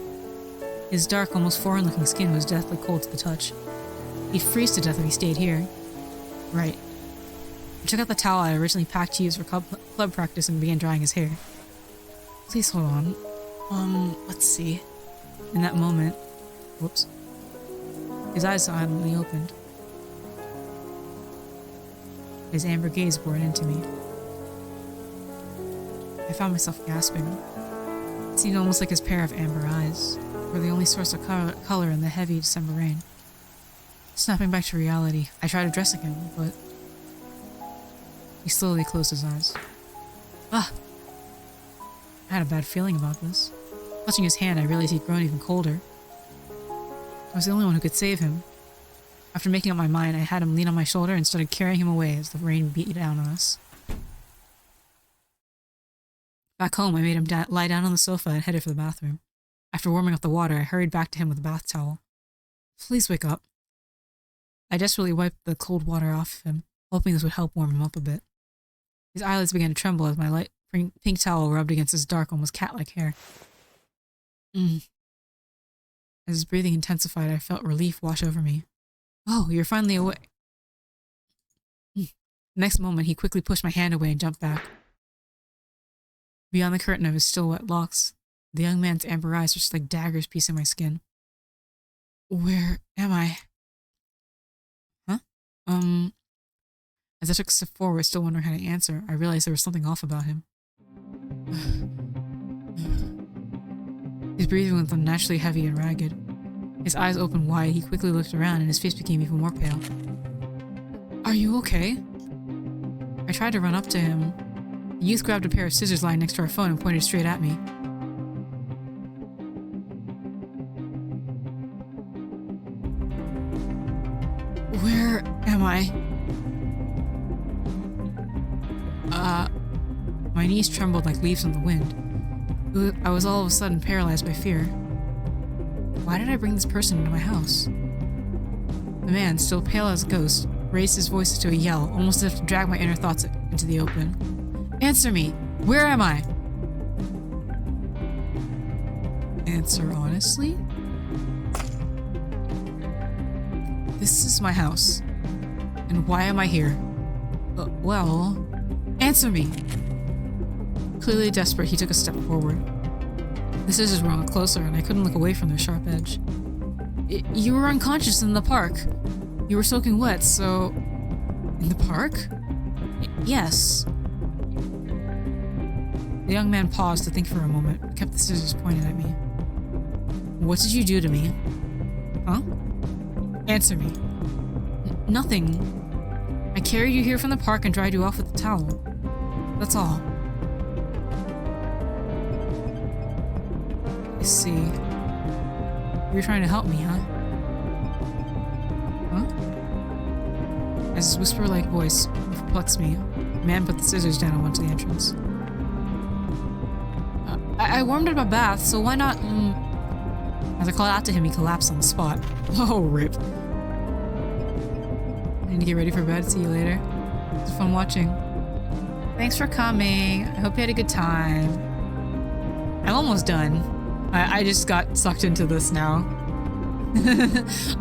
His dark, almost foreign-looking skin was deathly cold to the touch. He'd freeze to death if he stayed here. Right. I took out the towel I originally packed to use for club practice and began drying his hair. Please hold on. Let's see. In that moment... Whoops. His eyes silently opened. His amber gaze bored into me. I found myself gasping. It seemed almost like his pair of amber eyes were the only source of color in the heavy December rain. Snapping back to reality, I tried addressing him, but... he slowly closed his eyes. Ah! I had a bad feeling about this. Touching his hand, I realized he'd grown even colder. I was the only one who could save him. After making up my mind, I had him lean on my shoulder and started carrying him away as the rain beat down on us. Back home, I made him lie down on the sofa and headed for the bathroom. After warming up the water, I hurried back to him with a bath towel. Please wake up. I desperately wiped the cold water off of him, hoping this would help warm him up a bit. His eyelids began to tremble as my light pink towel rubbed against his dark, almost cat-like hair. As his breathing intensified, I felt relief wash over me. Oh, you're finally awake. The next moment, he quickly pushed my hand away and jumped back. Beyond the curtain of his still wet locks, the young man's amber eyes were just like daggers piercing my skin. Where am I? Huh? As I took a step forward, still wondering how to answer, I realized there was something off about him. His breathing was unnaturally heavy and ragged. His eyes opened wide, he quickly looked around and his face became even more pale. Are you okay? I tried to run up to him. The youth grabbed a pair of scissors lying next to our phone and pointed straight at me. Where am I? My knees trembled like leaves in the wind. I was all of a sudden paralyzed by fear. Why did I bring this person into my house? The man, still pale as a ghost, raised his voice to a yell, almost as if to drag my inner thoughts into the open. Answer me! Where am I? Answer honestly? This is my house. And why am I here? Well, answer me! Clearly desperate, he took a step forward. The scissors were on closer, and I couldn't look away from their sharp edge. You were unconscious in the park. You were soaking wet, so... In the park? Yes. The young man paused to think for a moment, but kept the scissors pointed at me. What did you do to me? Huh? Answer me. Nothing. I carried you here from the park and dried you off with a towel. That's all. I see. You're trying to help me, huh? Huh? As his whisper-like voice perplexed me, the man put the scissors down and went to the entrance. I warmed up a bath, so why not, As I called out to him, he collapsed on the spot. Oh, rip. I need to get ready for bed. See you later. It was fun watching. Thanks for coming. I hope you had a good time. I'm almost done. I just got sucked into this now.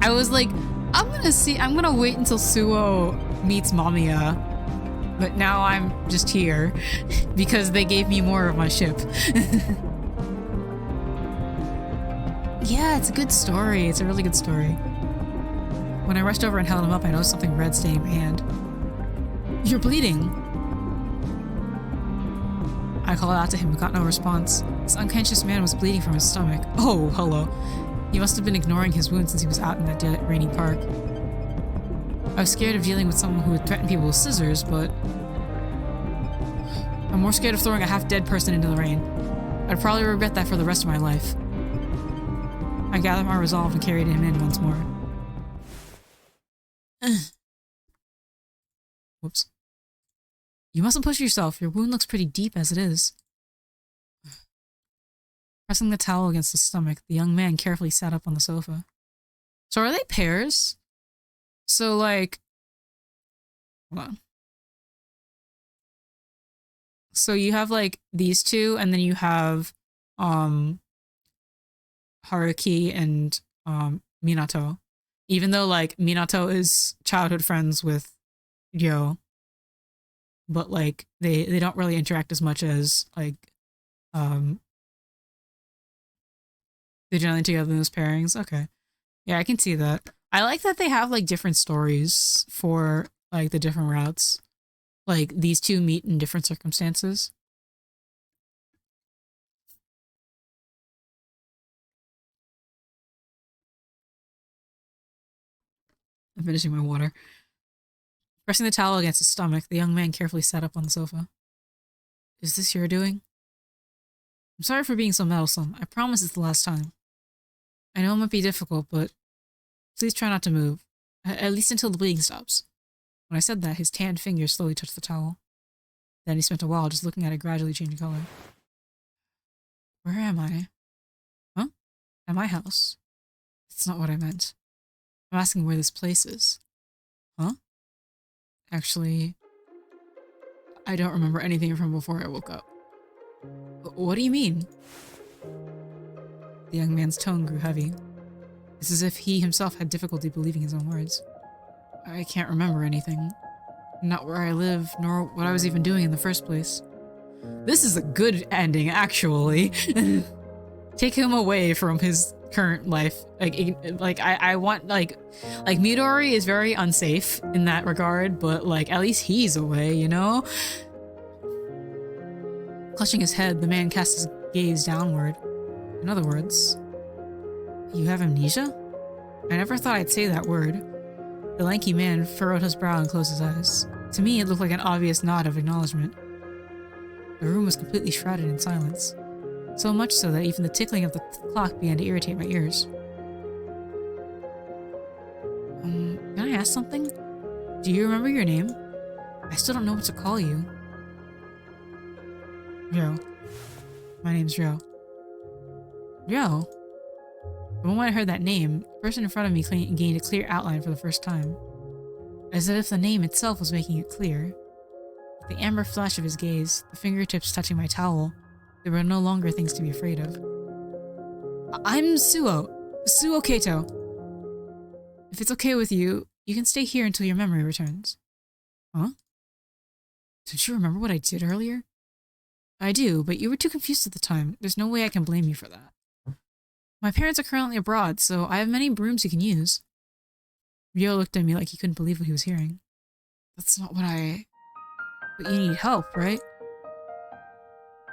I was like, I'm gonna wait until Suo meets Mamiya. But now I'm just here because they gave me more of my ship. Yeah, it's a good story. It's a really good story. When I rushed over and held him up, I noticed something red staining my hand. You're bleeding. I called out to him but got no response. This unconscious man was bleeding from his stomach. Oh, hello. He must have been ignoring his wound since he was out in that rainy park. I was scared of dealing with someone who would threaten people with scissors, but... I'm more scared of throwing a half-dead person into the rain. I'd probably regret that for the rest of my life. I gathered my resolve and carried him in once more. Whoops. You mustn't push yourself. Your wound looks pretty deep as it is. Pressing the towel against his stomach, the young man carefully sat up on the sofa. So are they pairs? So like... Hold on. So you have like these two, and then you have Haruki and Minato. Even though like Minato is childhood friends with Yo. But like they don't really interact as much as like they're generally together in those pairings. Okay. Yeah, I can see that. I like that they have like different stories for like the different routes. Like these two meet in different circumstances. I'm finishing my water. Pressing the towel against his stomach, the young man carefully sat up on the sofa. Is this your doing? I'm sorry for being so meddlesome. I promise it's the last time. I know it might be difficult, but please try not to move. At least until the bleeding stops. When I said that, his tanned fingers slowly touched the towel. Then he spent a while just looking at it gradually changing color. Where am I? Huh? At my house? That's not what I meant. I'm asking where this place is. Huh? Actually, I don't remember anything from before I woke up. What do you mean? The young man's tone grew heavy. It's as if he himself had difficulty believing his own words. I can't remember anything. Not where I live, nor what I was even doing in the first place. This is a good ending, actually. Take him away from his current life. I want, Midori is very unsafe in that regard, but, like, at least he's away, you know? Clutching his head, the man cast his gaze downward. In other words, you have amnesia? I never thought I'd say that word. The lanky man furrowed his brow and closed his eyes. To me, it looked like an obvious nod of acknowledgement. The room was completely shrouded in silence. So much so that even the tickling of the clock began to irritate my ears. Can I ask something? Do you remember your name? I still don't know what to call you. Ryo. My name's Ryo. Ryo? The moment I heard that name, the person in front of me gained a clear outline for the first time. As if the name itself was making it clear. With the amber flash of his gaze, the fingertips touching my towel, there were no longer things to be afraid of. I'm Suo Kato. If it's okay with you, you can stay here until your memory returns. Huh? Don't you remember what I did earlier? I do, but you were too confused at the time. There's no way I can blame you for that. My parents are currently abroad, so I have many brooms you can use. Ryo looked at me like he couldn't believe what he was hearing. That's not what But you need help, right?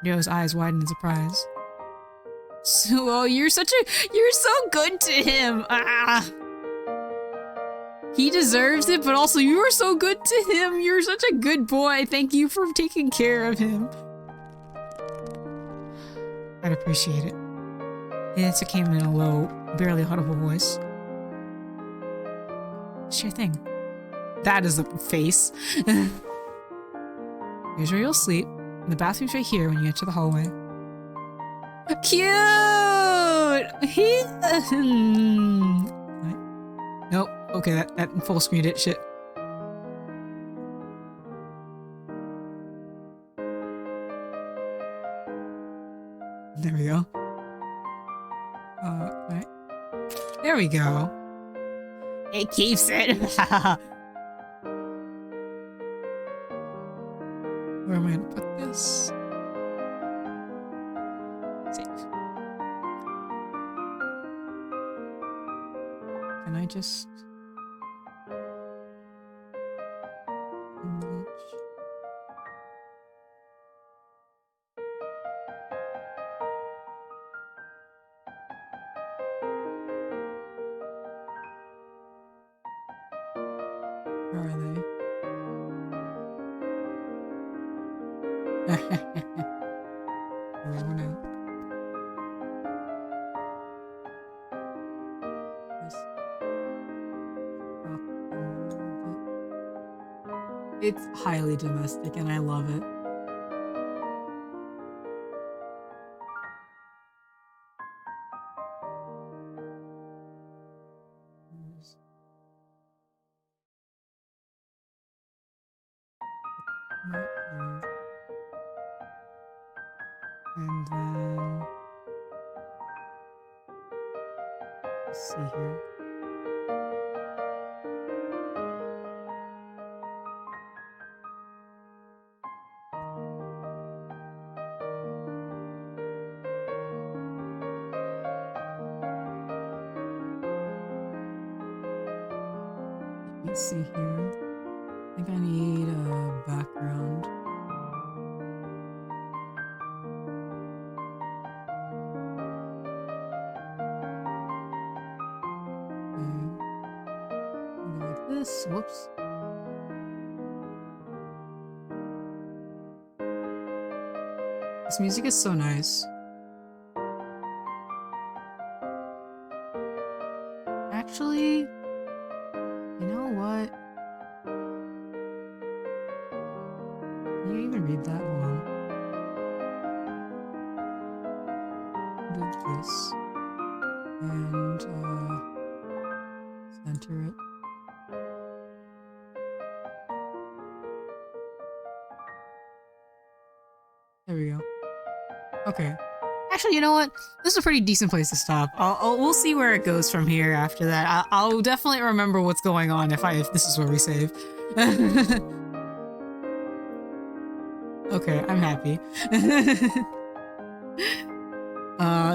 Ryo's eyes widened in surprise. Suo, you're so good to him! Ah! He deserves it, but also you are so good to him! You're such a good boy! Thank you for taking care of him. I'd appreciate it. The answer came in a low, barely audible voice. Sure thing. That is the face. Here's where you'll sleep. The bathroom's right here when you enter the hallway. Cute! Nope. Okay, that full screened it. Shit. There we go. Right. There we go. It keeps it. Where am I gonna put this? Save. Can I just image? Where are they? It's highly domestic and I love it. And then let's see here. Let's see here. I think I need a background. Like this. Whoops. This music is so nice. Actually, you know what? Can you even read that? Hold on. Do this. And, center it. There we go. Okay. Actually, you know what? This is a pretty decent place to stop. We'll see where it goes from here after that. I'll definitely remember what's going on if this is where we save. Okay, I'm happy.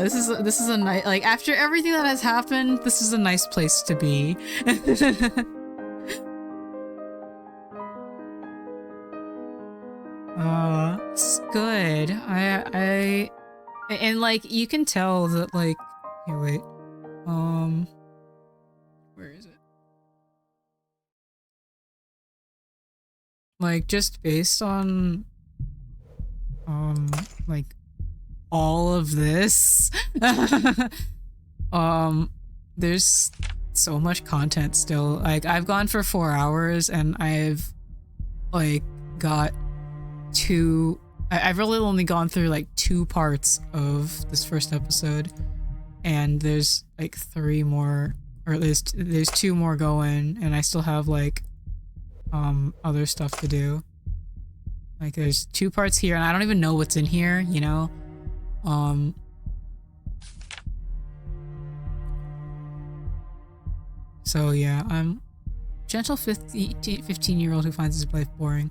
This is a nice, like, after everything that has happened, this is a nice place to be. It's good. And like, you can tell that, like, here, wait, where is it? Like, just based on, like, all of this, there's so much content still. Like, I've gone for 4 hours and I've, like, got I've really only gone through like 2 parts of this first episode, and there's like 3 more, or at least there's 2 more going, and I still have like other stuff to do. Like, there's 2 parts here and I don't even know what's in here, you know. So yeah, I'm gentle 15-year-old who finds his life boring.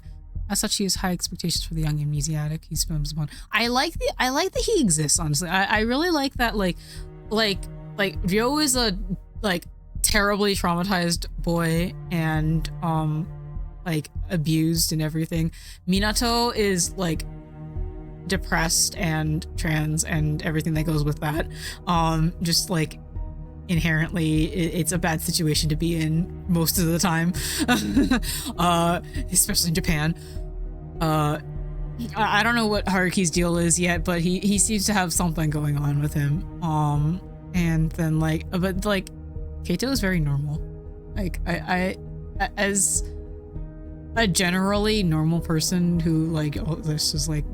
As such, he has high expectations for the young amnesiac he swims upon. I like that he exists, honestly. I really like that, like Ryo is a, like, terribly traumatized boy and, like, abused and everything. Minato is, like, depressed and trans and everything that goes with that. Just, like, inherently, it's a bad situation to be in most of the time. Especially in Japan. I don't know what Haruki's deal is yet, but he seems to have something going on with him. And then, like, but like, Keito is very normal. Like, I as a generally normal person who, like, this is like,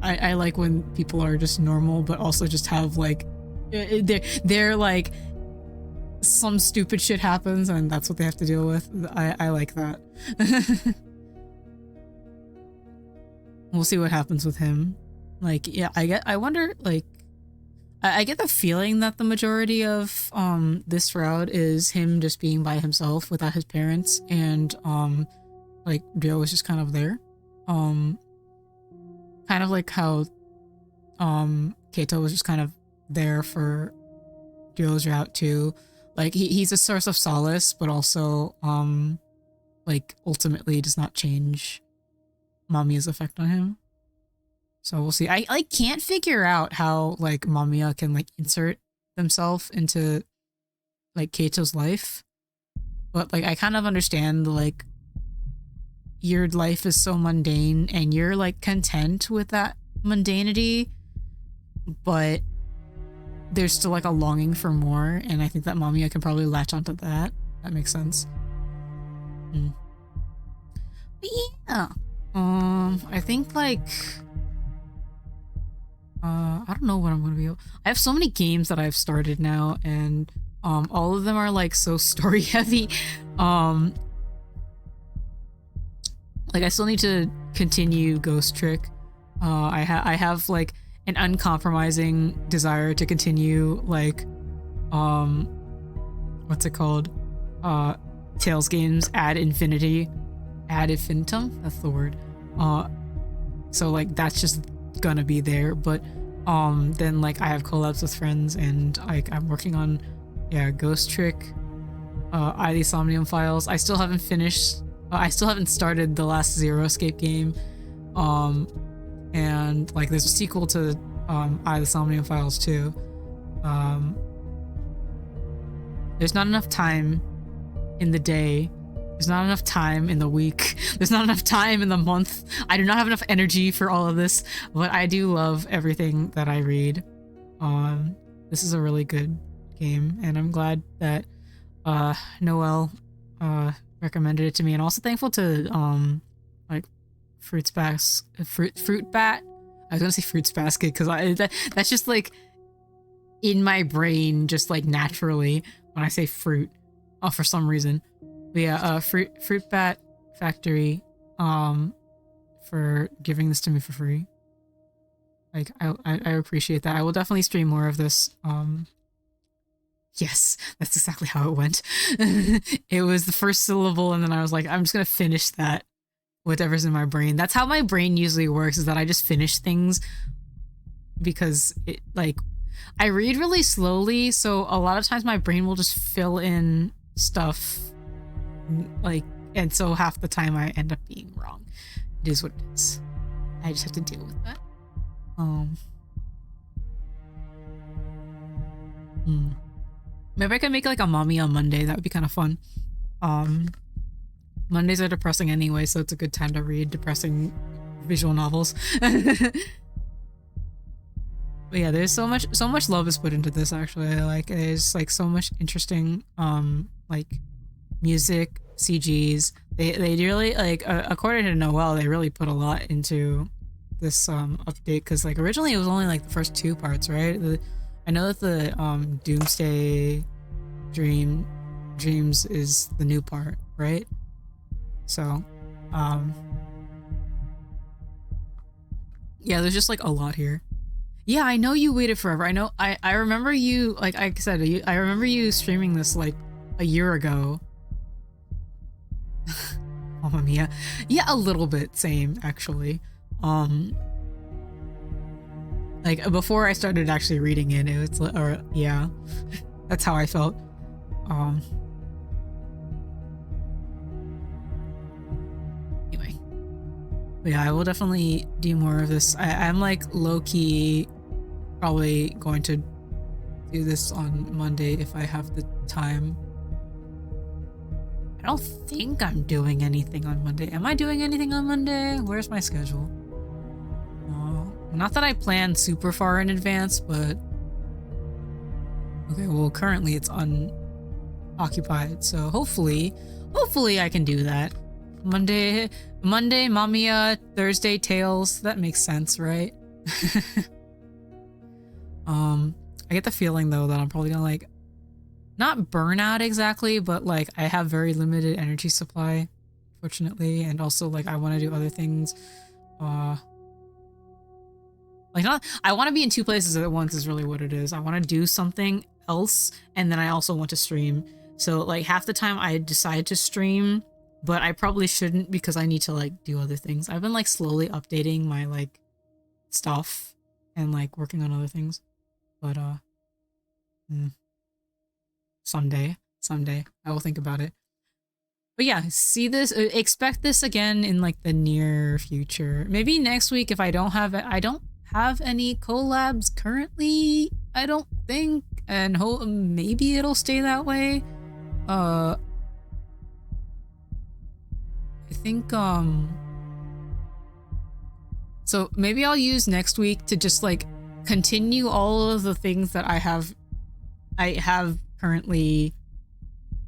I like when people are just normal, but also just have, like, they're like, some stupid shit happens and that's what they have to deal with. I like that. We'll see what happens with him. Like, yeah, I wonder, like, I get the feeling that the majority of this route is him just being by himself without his parents, and like, Ryo is just kind of there. Kind of like how Keito was just kind of there for Ryo's route too. Like, he's a source of solace, but also like, ultimately does not change Mamiya's effect on him. So we'll see. I can't figure out how, like, Mamiya can, like, insert themselves into, like, Keito's life. But, like, I kind of understand, like, your life is so mundane and you're, like, content with that mundanity, but there's still, like, a longing for more, and I think that Mamiya can probably latch onto that. That makes sense. But yeah. I think, like, I don't know what I'm gonna be able. I have so many games that I've started now, and all of them are, like, so story heavy. Like, I still need to continue Ghost Trick. I have, like, an uncompromising desire to continue, like, what's it called? Tales games ad infinitum. That's the word. So, like, that's just gonna be there. But then, like, I have collabs with friends, and, like, I'm working on, yeah, Ghost Trick, I the Somnium Files. I still haven't finished. I still haven't started the last Zero Escape game. And, like, there's a sequel to I the Somnium Files too. There's not enough time in the day. There's not enough time in the week. There's not enough time in the month. I do not have enough energy for all of this, but I do love everything that I read. This is a really good game, and I'm glad that Noelle recommended it to me, and also thankful to like, Fruitbat. I was gonna say Fruits Basket because that's just, like, in my brain, just, like, naturally when I say fruit, for some reason. But yeah, Fruitbat Factory, for giving this to me for free. Like I appreciate that. I will definitely stream more of this. Yes, that's exactly how it went. It was the first syllable, and then I was like, I'm just gonna finish that, whatever's in my brain. That's how my brain usually works, is that I just finish things because it, like, I read really slowly, so a lot of times my brain will just fill in stuff, like, and so half the time I end up being wrong. It is what it is. I just have to deal with that. Maybe I could make like a MAMIYA on Monday. That would be kind of fun. Mondays are depressing anyway, so it's a good time to read depressing visual novels. But yeah, there's so much love is put into this, actually. Like, there's like so much interesting like music, CGs. They really, like, according to Noelle, they really put a lot into this update, because like originally it was only like the first 2 parts, right? I know that the Doomsday Dreams is the new part, right? So yeah, there's just like a lot here. Yeah, I know you waited forever. I know. I remember you, like I said, I remember you streaming this like a year ago. MAMIYA. Yeah, a little bit. Same, actually. Like before I started actually reading it, it was, or yeah, that's how I felt. Anyway, but yeah, I will definitely do more of this. I'm like low-key probably going to do this on Monday if I have the time. I don't think I'm doing anything on Monday. Am I doing anything on Monday? Where's my schedule? Not that I plan super far in advance, but okay, well currently it's unoccupied, so hopefully I can do that. Monday MAMIYA, Thursday Tales. That makes sense, right? I get the feeling though that I'm probably gonna like not burn out exactly, but like I have very limited energy supply, fortunately, and also like I want to do other things. Like, not, I want to be in 2 places at once is really what it is. I want to do something else, and then I also want to stream. So like half the time I decide to stream, but I probably shouldn't because I need to like do other things. I've been like slowly updating my like stuff and like working on other things, but someday I will think about it. But yeah, see this, expect this again in like the near future. Maybe next week if I don't have any collabs currently, I don't think, and maybe it'll stay that way. I think so maybe I'll use next week to just like continue all of the things that I have currently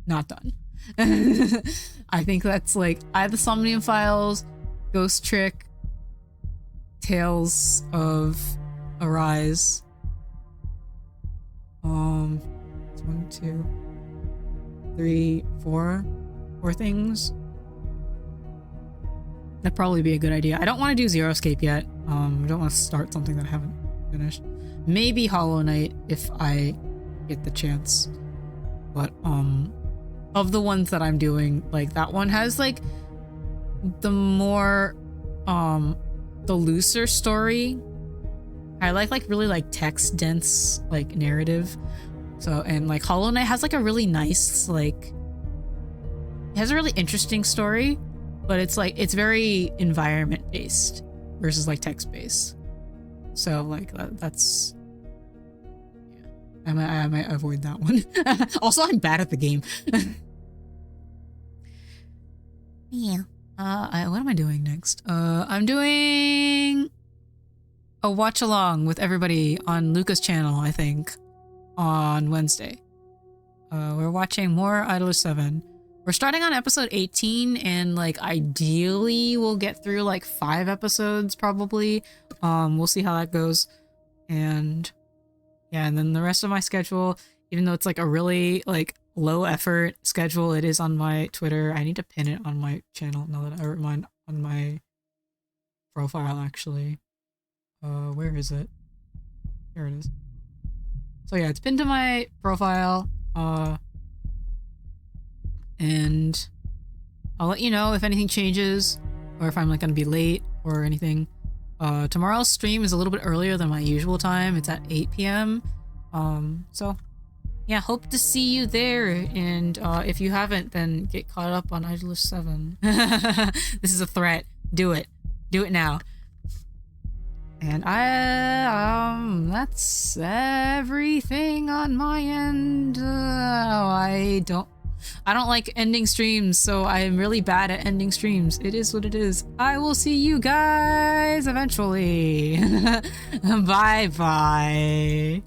not done. I think that's like I have the Somnium Files, Ghost Trick, Tales of Arise. 1, 2, 3, 4 things. That'd probably be a good idea. I don't want to do Zero Escape yet. I don't want to start something that I haven't finished. Maybe Hollow Knight if I get the chance. But of the ones that I'm doing, like that one has like the more the looser story. I like really like text dense like narrative. So, and like Hollow Knight has like a really nice, like, it has a really interesting story, but it's like it's very environment based versus like text based. So like that's yeah, I might avoid that one. Also, I'm bad at the game. Yeah. What am I doing next? I'm doing a watch along with everybody on Luca's channel, I think, on Wednesday. We're watching more Idler 7. We're starting on episode 18, and like ideally we'll get through like 5 episodes probably. We'll see how that goes. And yeah, and then the rest of my schedule, even though it's like a really like low effort schedule, it is on my Twitter. I need to pin it on my channel now that I remind on my profile actually. Where is it? Here it is. So yeah, it's pinned to my profile. And I'll let you know if anything changes or if I'm like gonna be late or anything. Tomorrow's stream is a little bit earlier than my usual time. It's at 8 p.m. So yeah, hope to see you there. And if you haven't, then get caught up on Idlers 7. This is a threat. Do it. Do it now. And that's everything on my end. I don't like ending streams, so I'm really bad at ending streams. It is what it is. I will see you guys eventually. Bye bye.